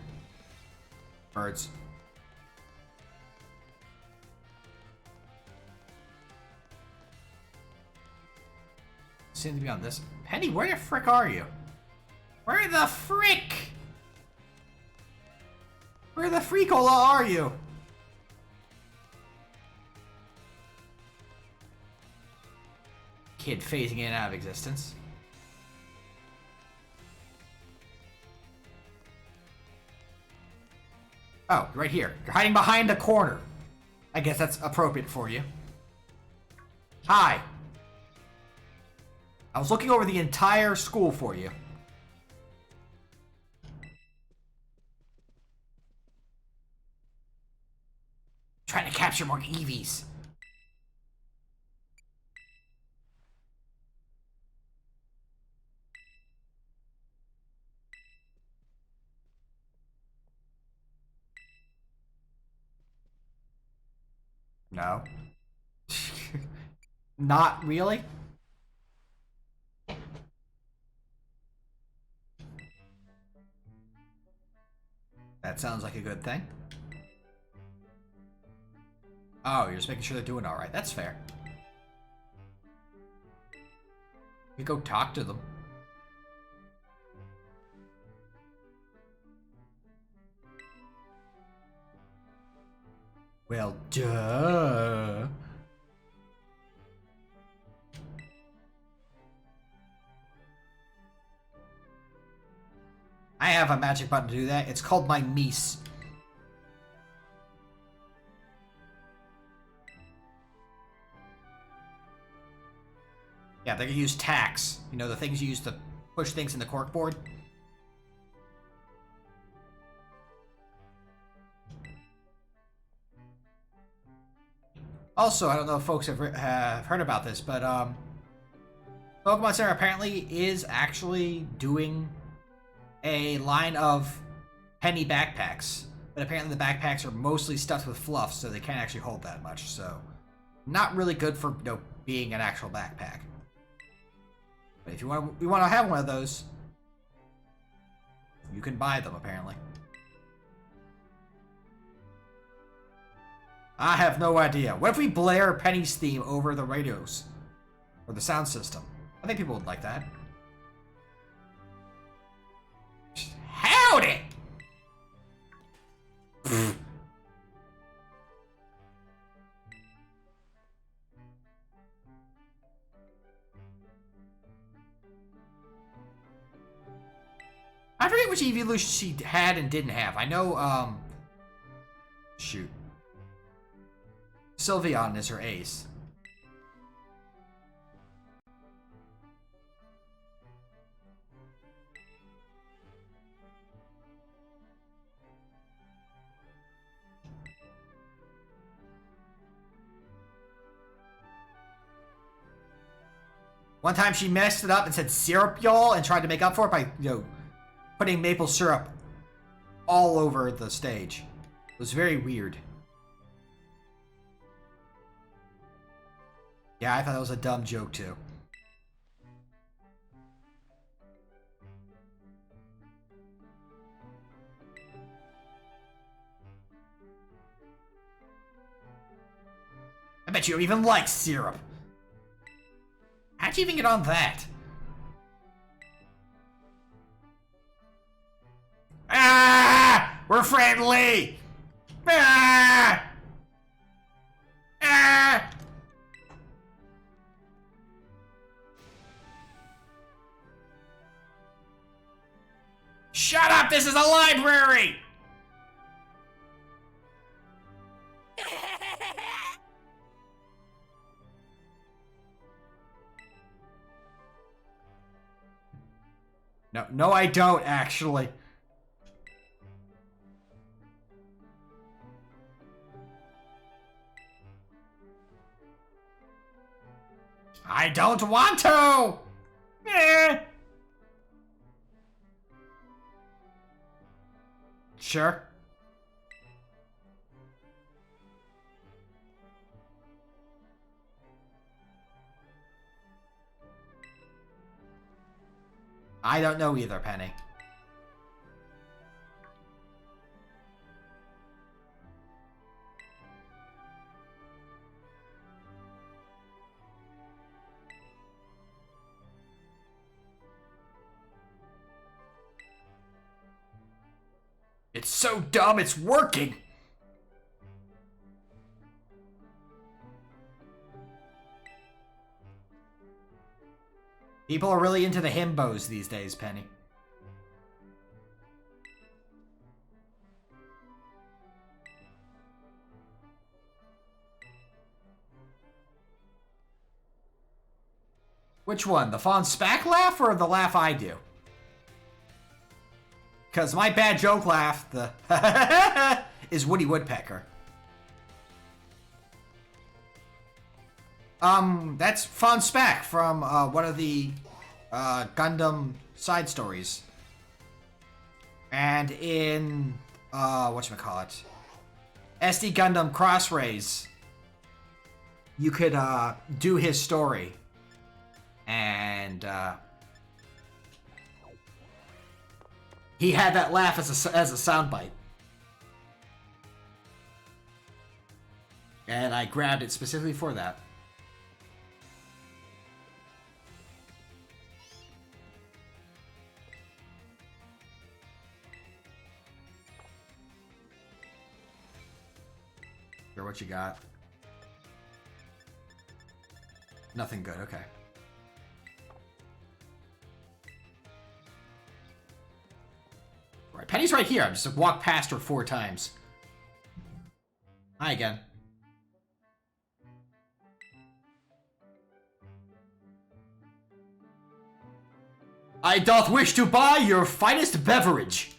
Birds. Seem to be on this. Penny, where the frick are you? Where the frick? Where the freakola are you? Kid phasing in and out of existence. Oh, right here. You're hiding behind the corner. I guess that's appropriate for you. Hi. I was looking over the entire school for you. Trying to capture more EVs. No. Not really? That sounds like a good thing. Oh, you're just making sure they're doing alright. That's fair. You go talk to them. Well, duh. I have a magic button to do that. It's called my Meece. Yeah, they can use tacks. You know, the things you use to push things in the corkboard? Also, I don't know if folks have heard about this, but Pokemon Center apparently is actually doing a line of penny backpacks. But apparently the backpacks are mostly stuffed with fluff, so they can't actually hold that much. So, not really good for, you know, being an actual backpack. But if you want to have one of those, you can buy them apparently. I have no idea. What if we blare Penny's theme over the radios? Or the sound system? I think people would like that. Howdy! I forget which evolution she had and didn't have. I know, shoot. Sylveon is her ace. One time she messed it up and said syrup, y'all, and tried to make up for it by, you know, putting maple syrup all over the stage. It was very weird. Yeah, I thought that was a dumb joke, too. I bet you don't even like syrup. How'd you even get on that? Ah! We're friendly! Ah! Ah! Shut up! This is a library! No, I don't, actually. I don't want to! Eh. Sure. I don't know either, Penny. It's so dumb, it's working! People are really into the himbos these days, Penny. Which one? The Fawn Spack laugh or the laugh I do? Because my bad joke laugh, the is Woody Woodpecker. That's Fawn Spack from one of the Gundam side stories. And in whatchamacallit, SD Gundam Cross Rays, you could do his story. And he had that laugh as a soundbite. And I grabbed it specifically for that. Sure, what you got? Nothing good, okay. Right, Penny's right here. I just walked past her 4 times. Hi again. I doth wish to buy your finest beverage.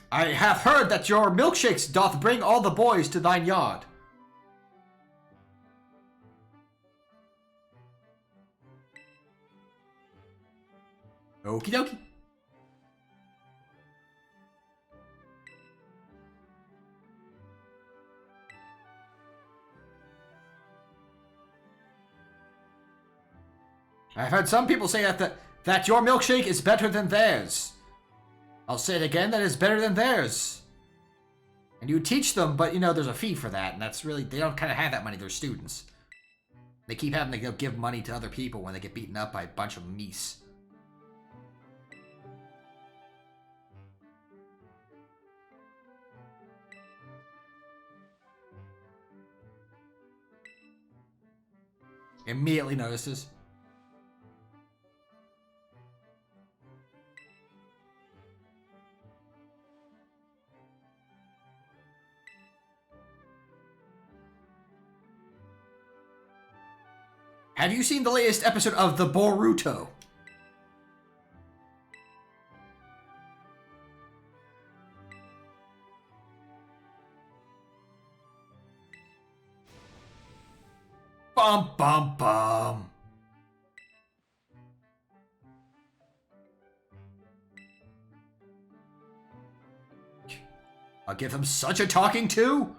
I have heard that your milkshakes doth bring all the boys to thine yard. Okie dokie. I've heard some people say that your milkshake is better than theirs. I'll say it again, that is better than theirs. And you teach them, but you know, there's a fee for that, and that's really, they don't kind of have that money, they're students. They keep having to give money to other people when they get beaten up by a bunch of Meece. Immediately notices. Have you seen the latest episode of The Boruto? Bum bum bum. I'll give him such a talking to.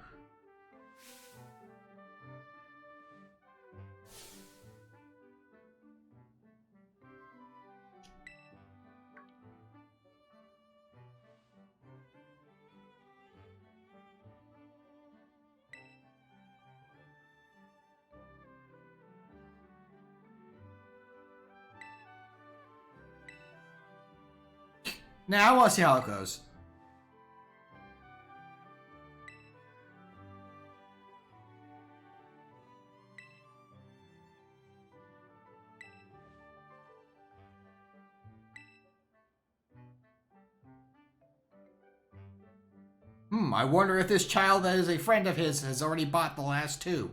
Now I want to see how it goes. I wonder if this child that is a friend of his has already bought the last 2.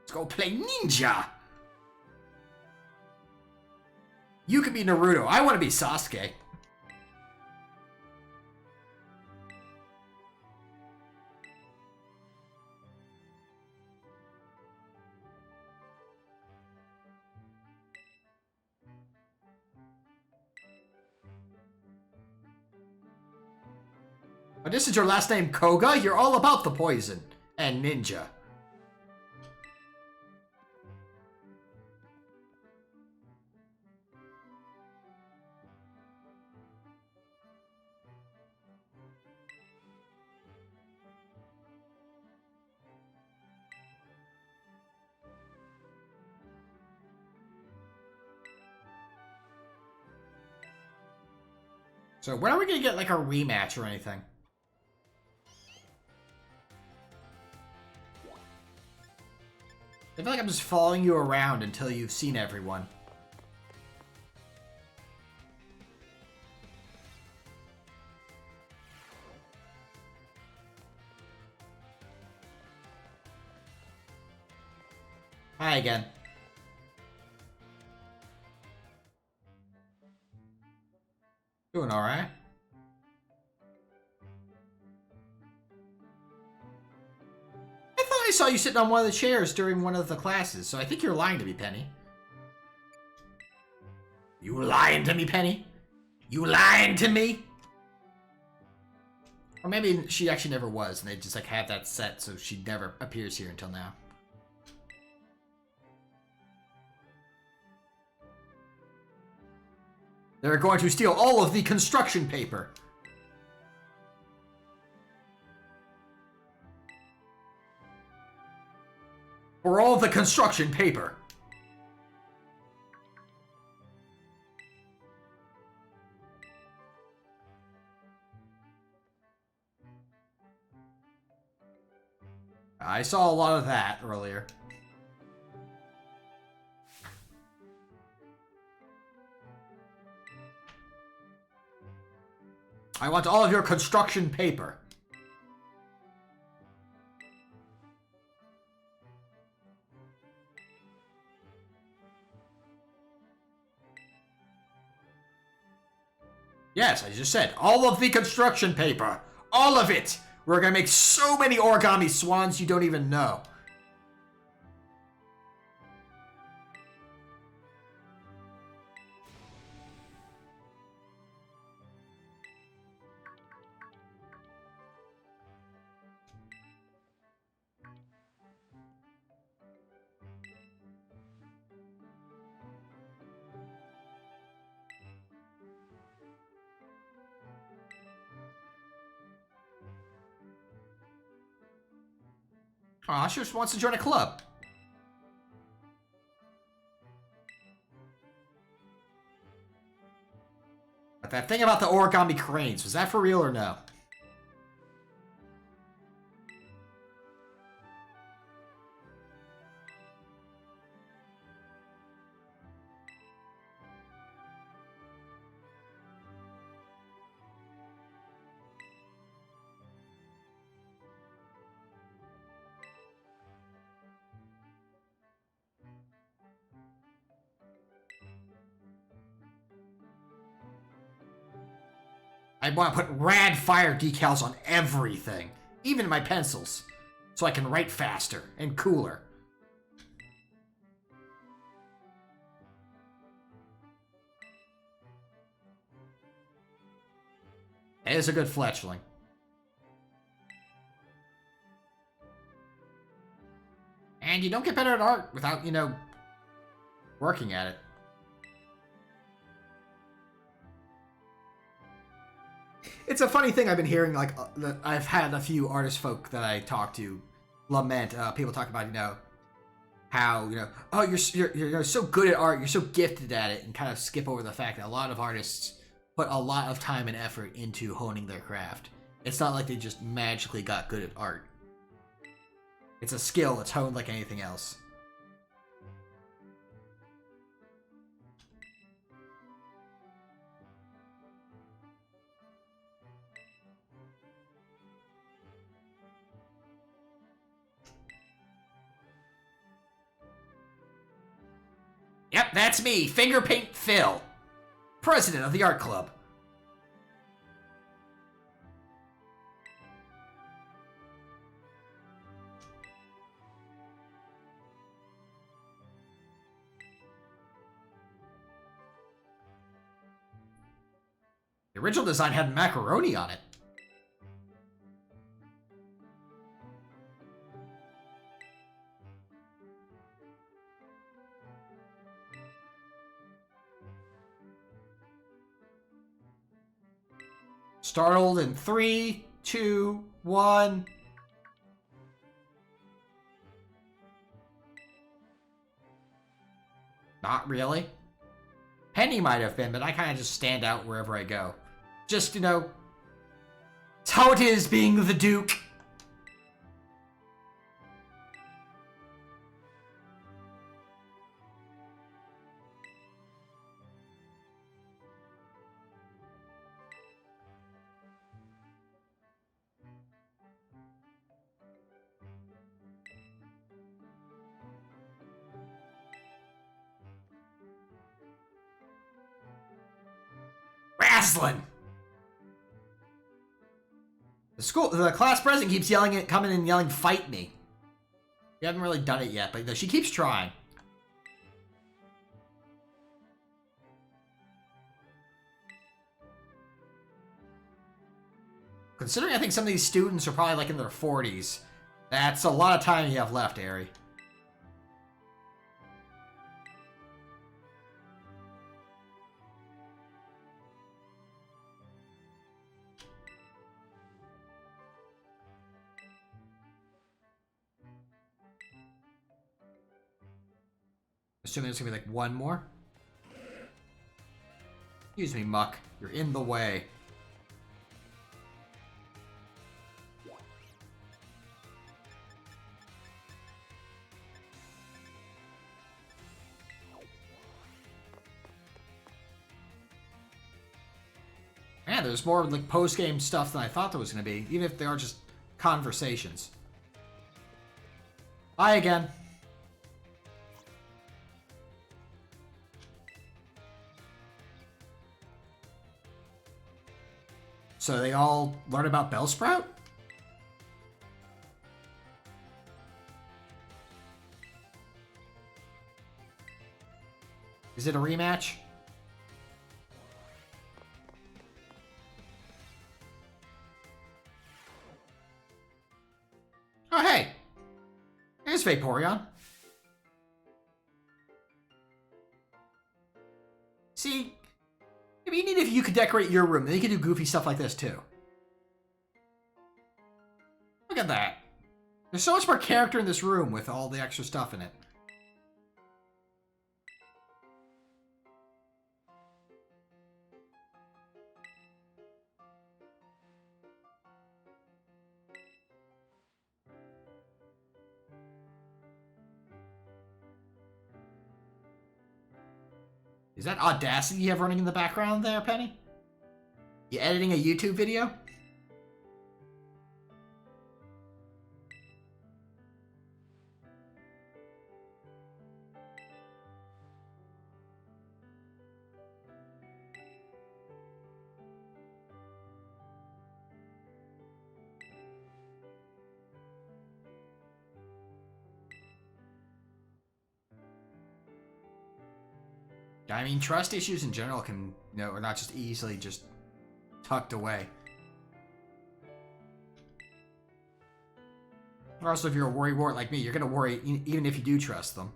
Let's go play ninja! You could be Naruto. I want to be Sasuke. But this is your last name, Koga? You're all about the poison and ninja. So when are we gonna get like a rematch or anything? I feel like I'm just following you around until you've seen everyone. Hi again. Doing alright. I thought I saw you sitting on one of the chairs during one of the classes, so I think you're lying to me, Penny. You lying to me, Penny? You lying to me? Or maybe she actually never was, and they just like had that set so she never appears here until now. They're going to steal all of the construction paper. For all of the construction paper. I saw a lot of that earlier. I want all of your construction paper. Yes, I just said, all of the construction paper. All of it! We're gonna make so many origami swans you don't even know. Aw, she just wants to join a club. But that thing about the origami cranes, was that for real or no? I want to put rad fire decals on everything, even my pencils, so I can write faster and cooler. It is a good fletchling. And you don't get better at art without, you know, working at it. It's a funny thing I've been hearing, like, I've had a few artist folk that I talk to lament, people talk about, you know, how, you know, oh, you're so good at art, you're so gifted at it, and kind of skip over the fact that a lot of artists put a lot of time and effort into honing their craft. It's not like they just magically got good at art. It's a skill that's honed like anything else. Yep, that's me, Finger Paint Phil, president of the art club. The original design had macaroni on it. Startled in 3, 2, 1. Not really. Penny might have been, but I kind of just stand out wherever I go. Just, you know, it's how it is being the Duke. Wrestling. The class president keeps coming and yelling, "Fight me." We haven't really done it yet, but she keeps trying. Considering I think some of these students are probably like in their 40s, that's a lot of time you have left, Ari. Assuming there's gonna be like one more. Excuse me, Muck. You're in the way. Man, there's more like post-game stuff than I thought there was gonna be, even if they are just conversations. Hi again. So they all learn about Bellsprout? Is it a rematch? Oh, hey! There's Vaporeon. See? It'd be neat if you could decorate your room. Then you could do goofy stuff like this, too. Look at that. There's so much more character in this room with all the extra stuff in it. Is that Audacity you have running in the background there, Penny? You editing a YouTube video? I mean, trust issues in general can, you know, are not just easily just tucked away. Or also, if you're a worrywart like me, you're gonna worry even if you do trust them.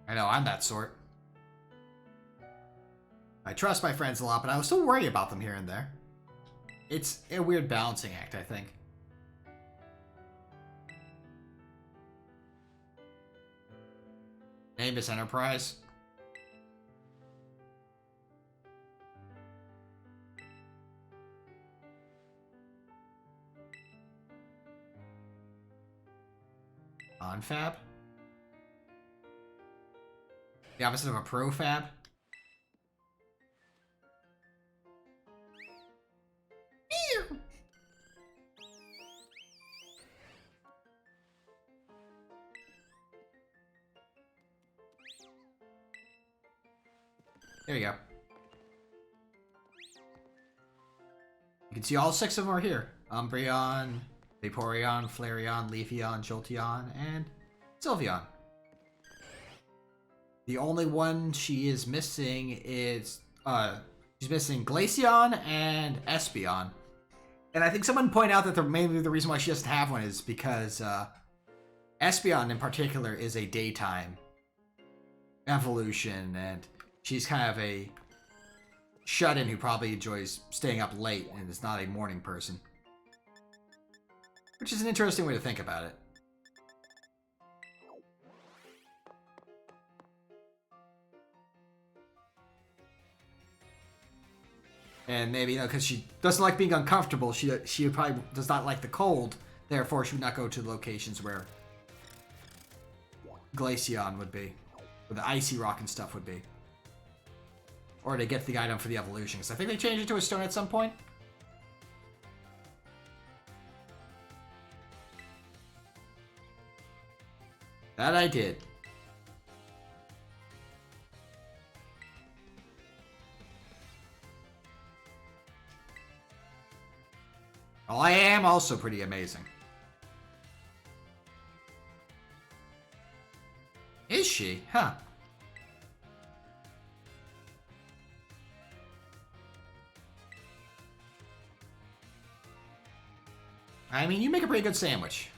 I know, I'm that sort. I trust my friends a lot, but I will still worry about them here and there. It's a weird balancing act, I think. Name is Enterprise. Confab? The opposite of a profab? There you go. You can see all 6 of them are here. Umbreon, Vaporeon, Flareon, Leafeon, Jolteon, and Sylveon. The only one she is missing is, she's missing Glaceon and Espeon. And I think someone pointed out that maybe the reason why she doesn't have one is because, Espeon in particular is a daytime evolution, and she's kind of a shut-in who probably enjoys staying up late and is not a morning person. Which is an interesting way to think about it. And maybe, you know, because she doesn't like being uncomfortable, she probably does not like the cold. Therefore, she would not go to the locations where Glaceon would be. Where the icy rock and stuff would be. Or to get the item for the evolution. Because I think they changed it to a stone at some point. That I did. Well, I am also pretty amazing. Is she? Huh. I mean, you make a pretty good sandwich.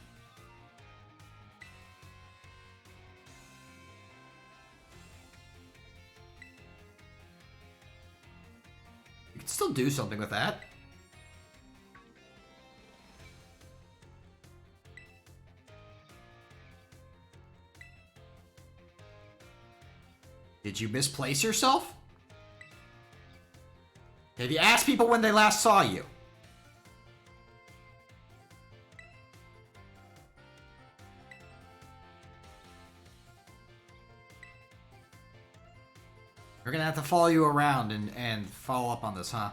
You can still do something with that. Did you misplace yourself? Have you asked people when they last saw you? We're gonna have to follow you around and follow up on this, huh?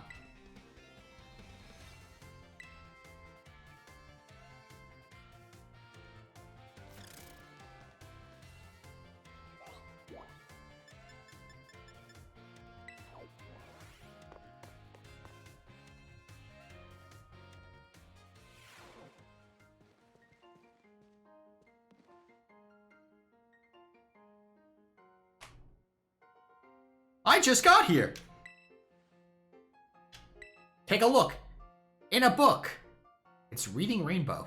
I just got here. Take a look. In a book. It's Reading Rainbow.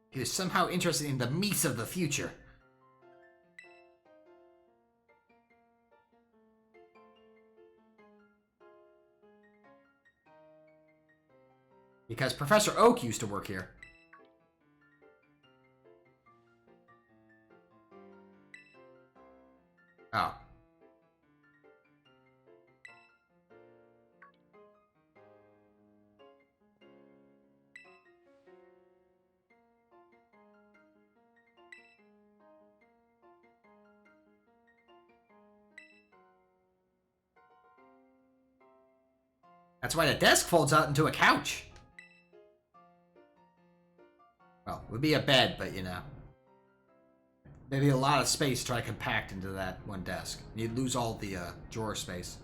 He is somehow interested in the Meece of the future. Because Professor Oak used to work here. Oh. That's why the desk folds out into a couch. Well, it would be a bed, but you know. Maybe a lot of space to try to compact into that one desk. You'd lose all the drawer space.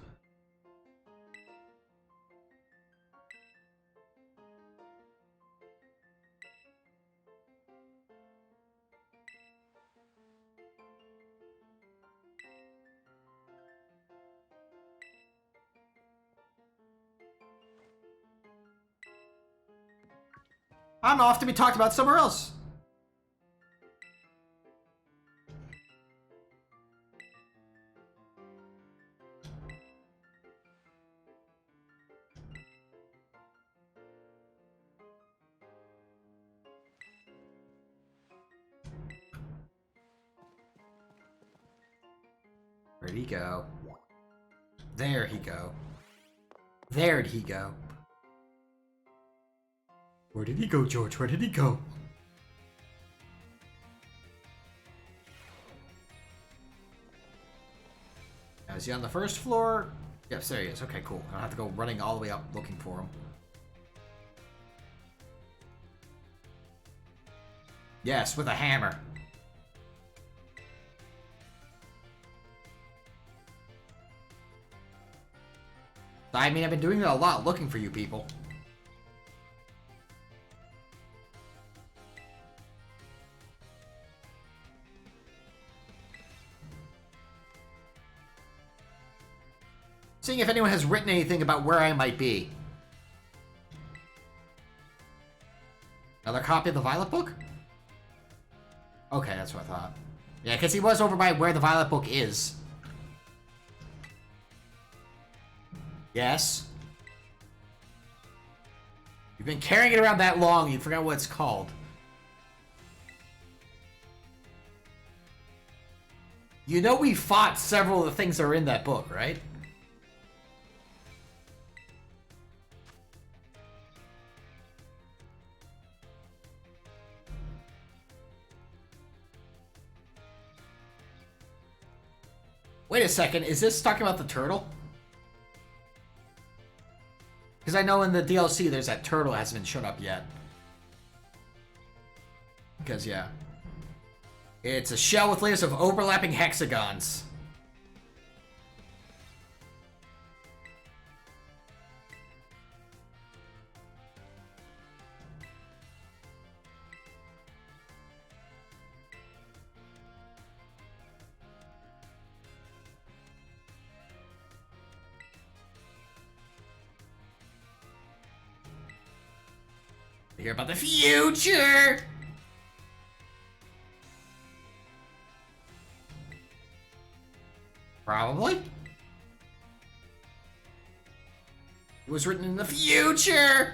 I'm off to be talked about somewhere else. Where'd he go? There he go. There'd he go. Where did he go, George? Where did he go? Now, is he on the first floor? Yes, there he is. Okay, cool. I don't have to go running all the way up looking for him. Yes, with a hammer. I mean, I've been doing that a lot, looking for you people. Seeing if anyone has written anything about where I might be. Another copy of the Violet Book? Okay, that's what I thought. Yeah, because he was over by where the Violet Book is. Yes? You've been carrying it around that long, you forgot what it's called. You know we fought several of the things that are in that book, right? Wait a second, is this talking about the turtle? Because I know in the DLC there's that turtle that hasn't been shown up yet. Because, yeah. It's a shell with layers of overlapping hexagons. Hear about the future! Probably. It was written in the future!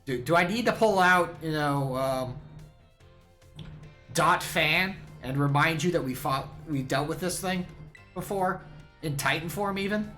Do I need to pull out, you know, Dot Fan and remind you that we dealt with this thing before? In Titan form, even?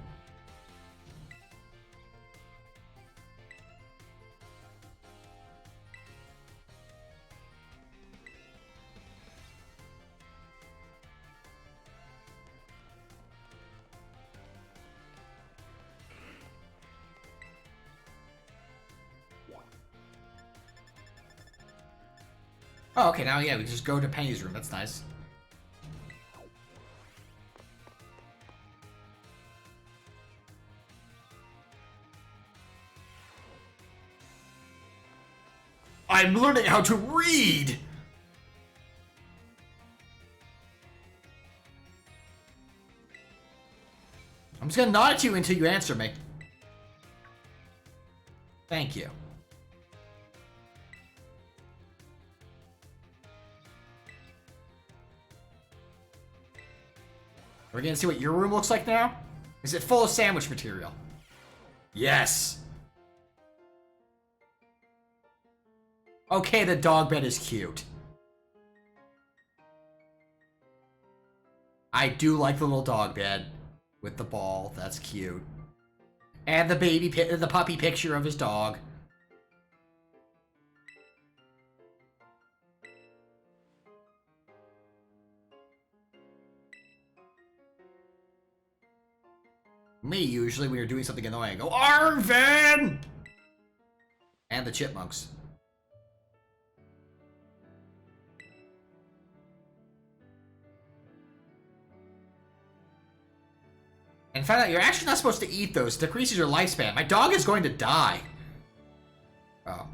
Oh, okay, now, yeah, we just go to Penny's room. That's nice. I'm learning how to read! I'm just gonna nod at you until you answer me. Thank you. We're gonna see what your room looks like now? Is it full of sandwich material? Yes! Okay, the dog bed is cute. I do like the little dog bed with the ball. That's cute. And the puppy picture of his dog. Me, usually, when you're doing something annoying, I go, Arvin! And the chipmunks. And found out you're actually not supposed to eat those. It decreases your lifespan. My dog is going to die. Oh.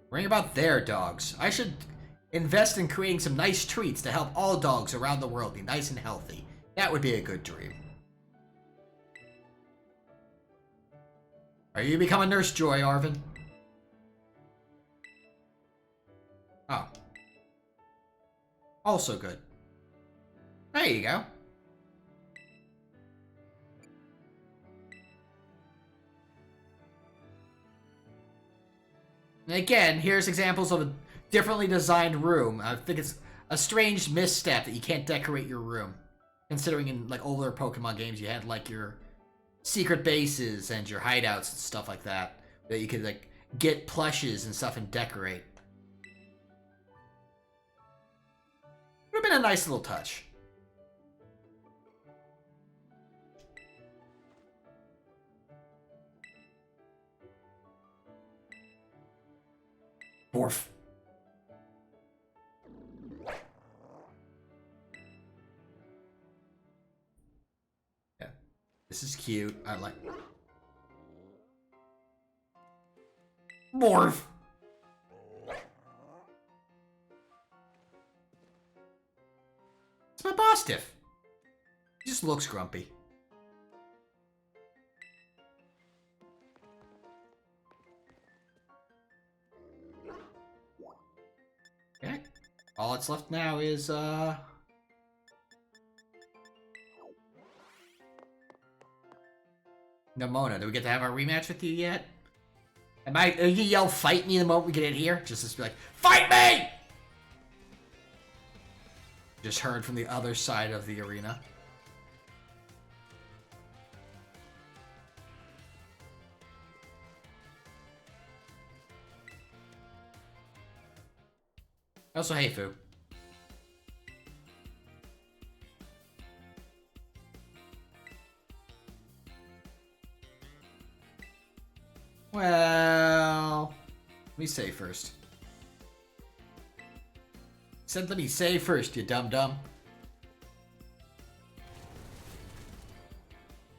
Worrying about their dogs. I should invest in creating some nice treats to help all dogs around the world be nice and healthy. That would be a good dream. Are you becoming Nurse Joy, Arvin? Oh. Also good. There you go. And again, here's examples of a differently designed room. I think it's a strange misstep that you can't decorate your room. Considering in like older Pokemon games you had like your secret bases and your hideouts and stuff like that. That you could like get plushes and stuff and decorate. Would have been a nice little touch. Borf. Yeah. This is cute. I like... Morph! It's my Bostiff. Just looks grumpy. Okay. All that's left now is, Nimona, do we get to have our rematch with you yet? Are you yell fight me the moment we get in here? Just to be like, fight me! Just heard from the other side of the arena. Also, hey, Fu. Well, let me say first. Said let me say first, you dum-dum.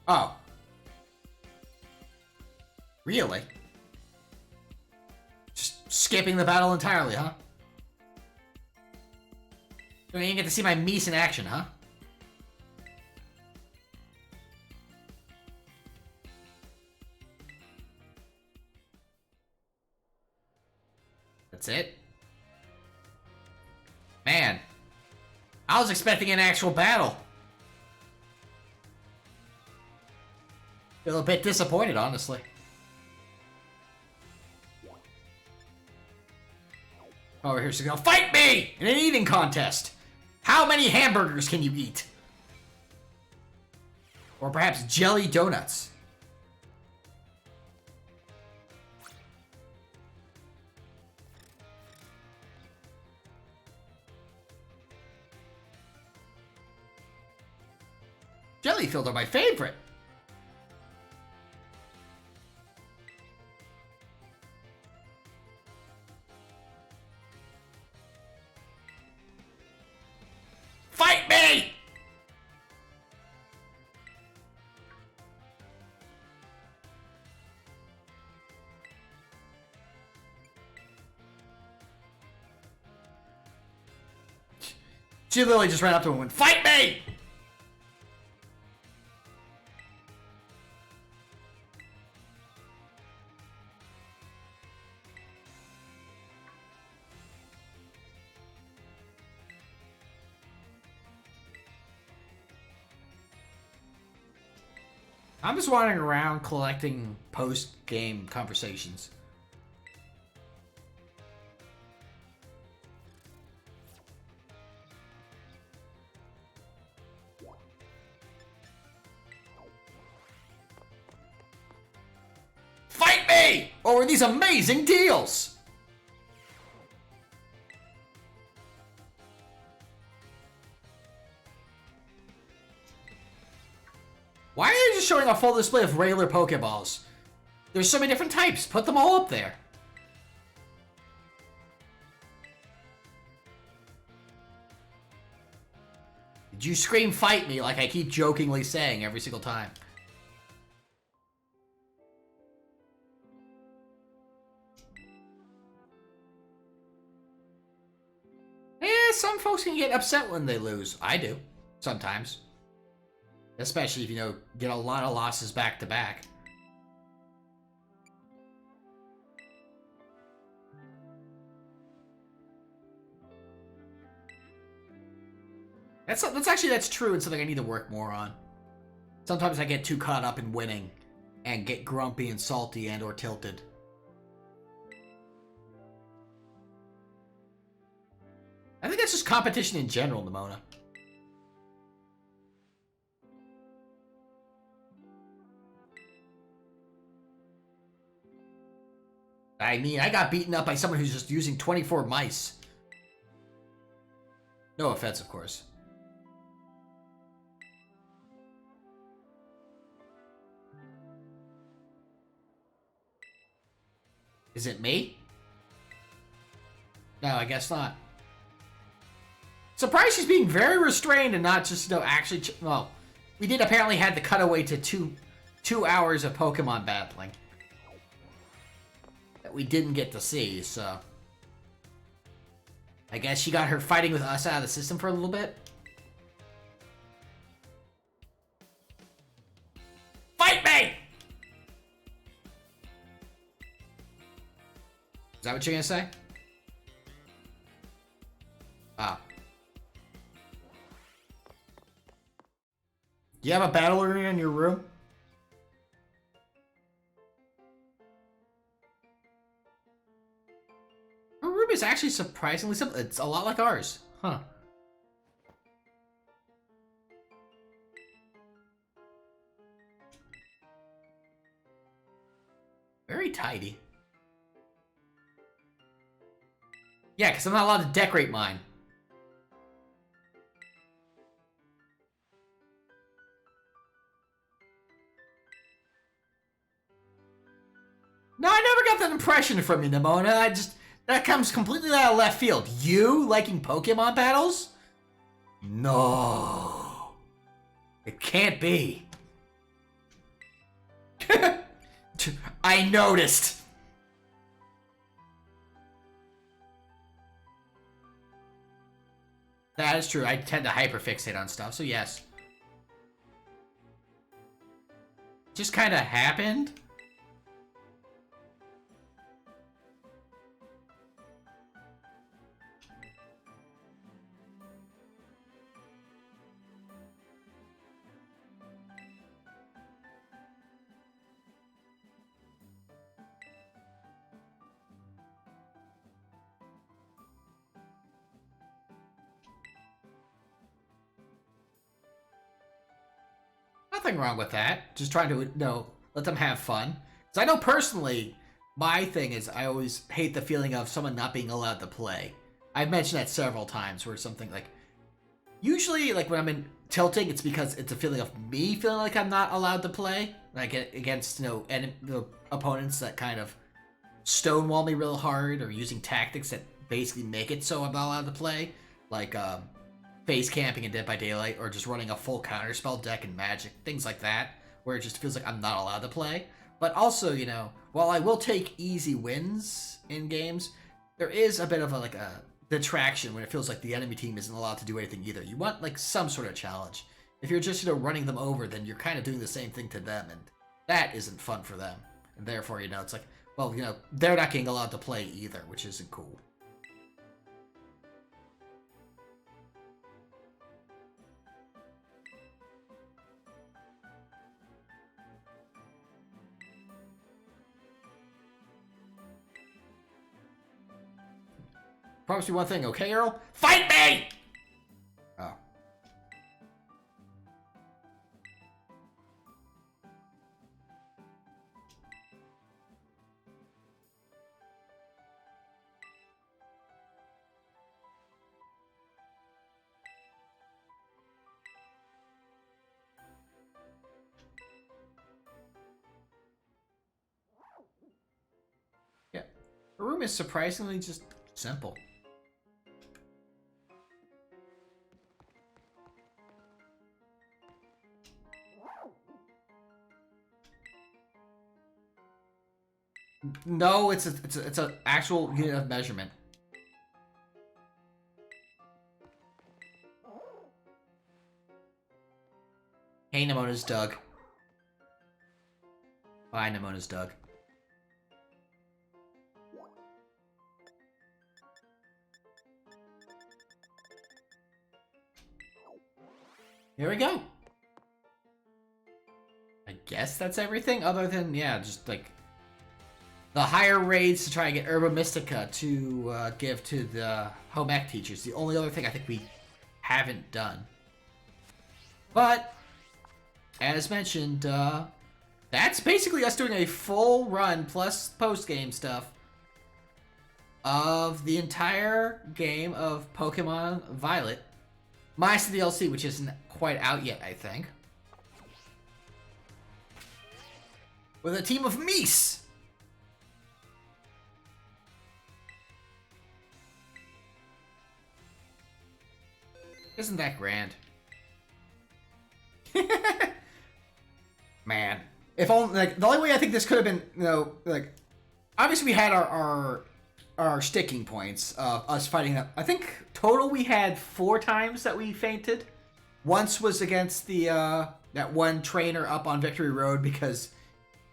Oh. Really? Just skipping the battle entirely, huh? You didn't get to see my Meece in action, huh? That's it? Man. I was expecting an actual battle. Feel a bit disappointed, honestly. Oh, here's to go. Fight me! In an eating contest! How many hamburgers can you eat? Or perhaps jelly donuts. Jelly-filled are my favorite. Fight me! She literally just ran up to him and went, fight me! I'm just wandering around collecting post-game conversations. Fight me! Over these amazing deals! Why are you just showing a full display of regular Pokeballs? There's so many different types. Put them all up there. Did you scream fight me like I keep jokingly saying every single time? Some folks can get upset when they lose. I do. Sometimes. Especially if, you know, get a lot of losses back to back. That's true and something I need to work more on. Sometimes I get too caught up in winning and get grumpy and salty and or tilted. I think that's just competition in general, Nimona. I mean, I got beaten up by someone who's just using 24 mice. No offense, of course. Is it me? No, I guess not. Surprised she's being very restrained and not just, you know, actually... Well, we did apparently had the cutaway to two hours of Pokemon battling. That we didn't get to see, so... I guess she got her fighting with us out of the system for a little bit. that what you're gonna say? Ah. Do you have a battle arena in your room? Our room is actually surprisingly simple. It's a lot like ours. Huh. Very tidy. Yeah, because I'm not allowed to decorate mine. No, I never got that impression from you, Nimona. That comes completely out of left field. You liking Pokemon battles? No. It can't be. I noticed. That is true. I tend to hyperfixate on stuff, so yes. Just kind of happened. Nothing wrong with that. Just trying to, let them have fun. Because I know personally, my thing is I always hate the feeling of someone not being allowed to play. I've mentioned that several times where something like... Usually, like, when I'm in tilting, it's because it's a feeling of me feeling like I'm not allowed to play. Like, against, the opponents that kind of stonewall me real hard or using tactics that basically make it so I'm not allowed to play. Like, phase camping in Dead by Daylight, or just running a full counterspell deck in Magic, things like that, where it just feels like I'm not allowed to play. But also, while I will take easy wins in games, there is a bit of a detraction when it feels like the enemy team isn't allowed to do anything either. You want like some sort of challenge. If you're just running them over, then you're kind of doing the same thing to them, and that isn't fun for them. And therefore, it's like, well, they're not getting allowed to play either, which isn't cool. Promise you one thing, okay, Earl? Fight me! Oh. Yeah. The room is surprisingly just simple. No, it's a actual unit of measurement. Hey, Nemona's Doug. Bye, Nemona's Doug. Here we go. I guess that's everything, other than, yeah, just like the higher raids to try and get Herba Mystica to give to the home ec teachers. The only other thing I think we haven't done. But, as mentioned, that's basically us doing a full run plus post-game stuff of the entire game of Pokemon Violet. Minus the DLC, which isn't quite out yet, I think. With a team of Meece! Isn't that grand? Man. If only, the only way I think this could have been, obviously we had our sticking points of us fighting up. I think total we had 4 times that we fainted. Once was against the, that one trainer up on Victory Road because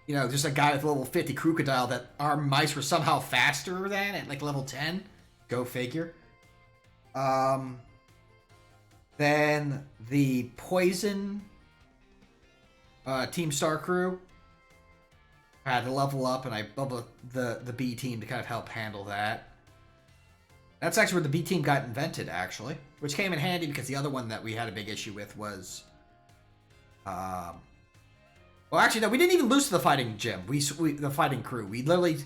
you know, just a guy with level 50 crocodile that our mice were somehow faster than at like level 10. Go figure. Then the poison Team Star crew had to level up, and I built the B team to kind of help handle that. That's actually where the B team got invented, actually, which came in handy because the other one that we had a big issue with was, well, actually, no, we didn't even lose to the fighting gym. The fighting crew. We literally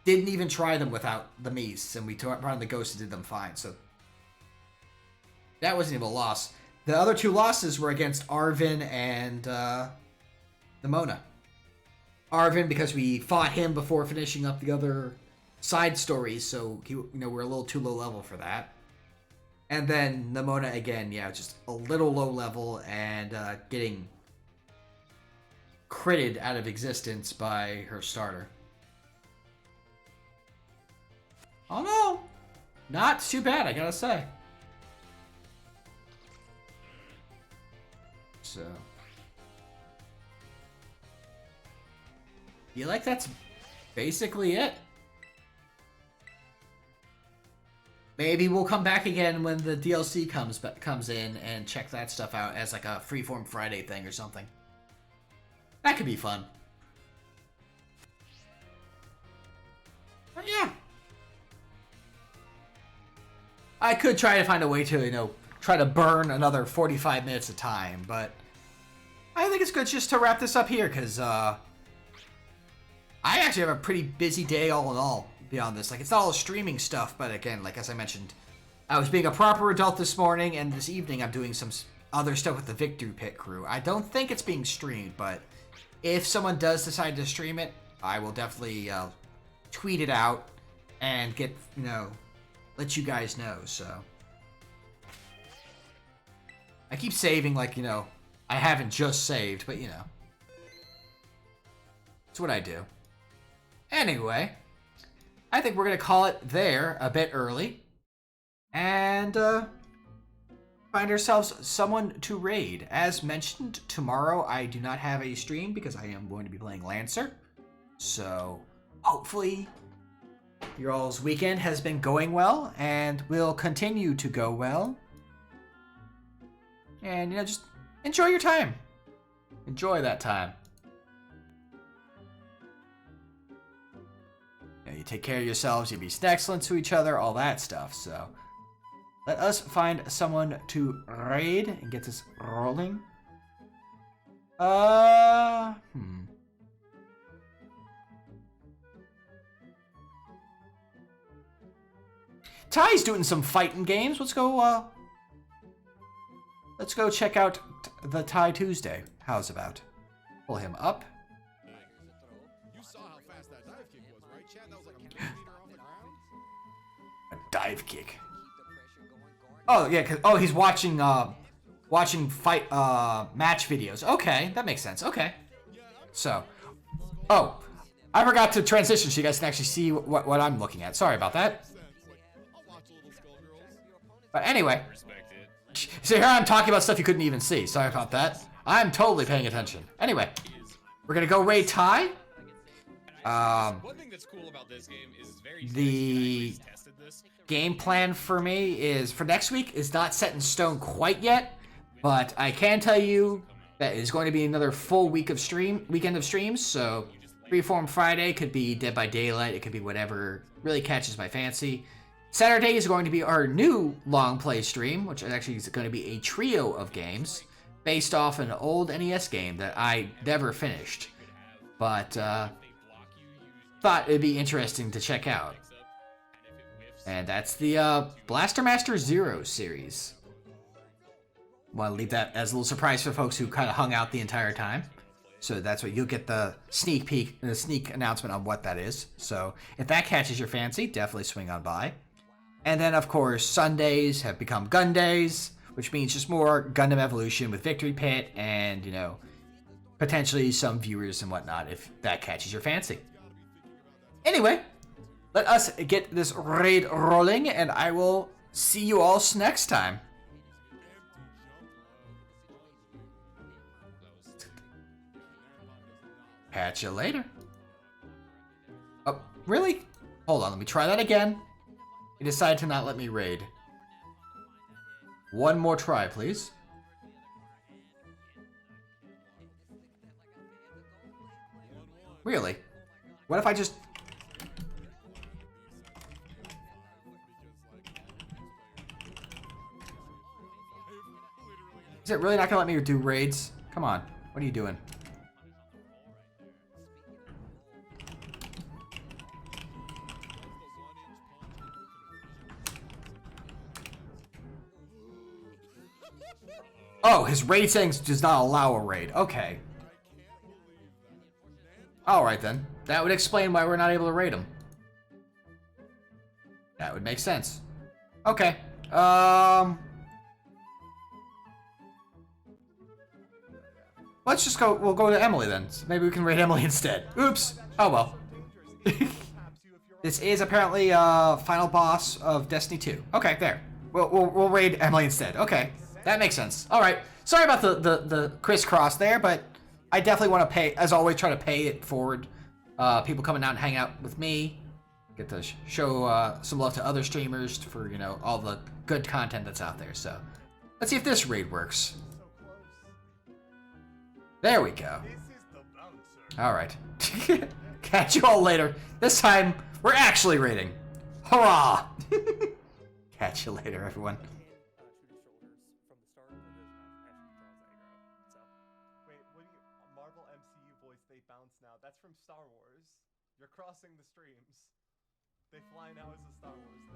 didn't even try them without the Meece, and we brought in the ghosts and did them fine. So that wasn't even a loss. The other two losses were against Arvin and Nimona. Arvin because we fought him before finishing up the other side stories, so we're a little too low level for that. And then Nimona again, yeah, just a little low level and getting critted out of existence by her starter. Oh no! Not too bad, I gotta say. So, feel like that's basically it. Maybe we'll come back again when the DLC comes in and check that stuff out as like a Freeform Friday thing or something. That could be fun. But yeah. I could try to find a way to, try to burn another 45 minutes of time, but I think it's good just to wrap this up here, because I actually have a pretty busy day all in all beyond this. Like, it's not all streaming stuff, but again, like as I mentioned, I was being a proper adult this morning, and this evening I'm doing some other stuff with the Victory Pit crew. I don't think it's being streamed, but if someone does decide to stream it, I will definitely tweet it out and get, let you guys know, so. I keep saving, like, I haven't just saved, but, it's what I do. Anyway, I think we're going to call it there a bit early. And, find ourselves someone to raid. As mentioned, tomorrow I do not have a stream because I am going to be playing Lancer. So, hopefully, your all's weekend has been going well and will continue to go well. And, just enjoy your time. Enjoy that time. You take care of yourselves, you be excellent to each other, all that stuff. So, let us find someone to raid and get this rolling. Ty's doing some fighting games. Let's go check out the Ty Tuesday. How's about? Pull him up. You saw how fast that dive kick was, right, Chad? That was like a meter off the ground. A dive kick. Oh yeah, he's watching fight match videos. Okay, that makes sense. Okay. So, I forgot to transition so you guys can actually see what I'm looking at. Sorry about that. But anyway, so here I'm talking about stuff you couldn't even see. Sorry about that. I'm totally paying attention. Anyway, we're gonna go raid Ty. One thing that's cool about this game is the game plan for me is for next week is not set in stone quite yet, but I can tell you that it's going to be another full weekend of streams. So Freeform Friday could be Dead by Daylight, it could be whatever really catches my fancy. Saturday is going to be our new long play stream, which actually is going to be a trio of games based off an old NES game that I never finished, but thought it'd be interesting to check out. And that's the Blaster Master Zero series. Want to leave that as a little surprise for folks who kind of hung out the entire time. So that's what you'll get, the sneak peek, the sneak announcement on what that is. So if that catches your fancy, definitely swing on by. And then, of course, Sundays have become Gun Days, which means just more Gundam Evolution with Victory Pit and, potentially some viewers and whatnot if that catches your fancy. Anyway, let us get this raid rolling, and I will see you all next time. Catch you later. Really? Hold on, let me try that again. He decided to not let me raid. One more try, please. Really? What if I just... Is it really not gonna let me do raids? Come on. What are you doing? Oh, his raid settings does not allow a raid. Okay. Alright then. That would explain why we're not able to raid him. That would make sense. Okay. Let's just go, we'll go to Emily then. So maybe we can raid Emily instead. Oops. Oh well. This is apparently final boss of Destiny 2. Okay, there. We'll raid Emily instead. Okay. That makes sense. Alright. Sorry about the crisscross there, but I definitely want to pay, as always, try to pay it forward. People coming out and hanging out with me. Get to show some love to other streamers for, you know, all the good content that's out there. So, let's see if this raid works. There we go. Alright. Catch you all later. This time, we're actually raiding. Hurrah! Catch you later, everyone. That's from Star Wars. You're crossing the streams. They fly now as a Star Wars thing.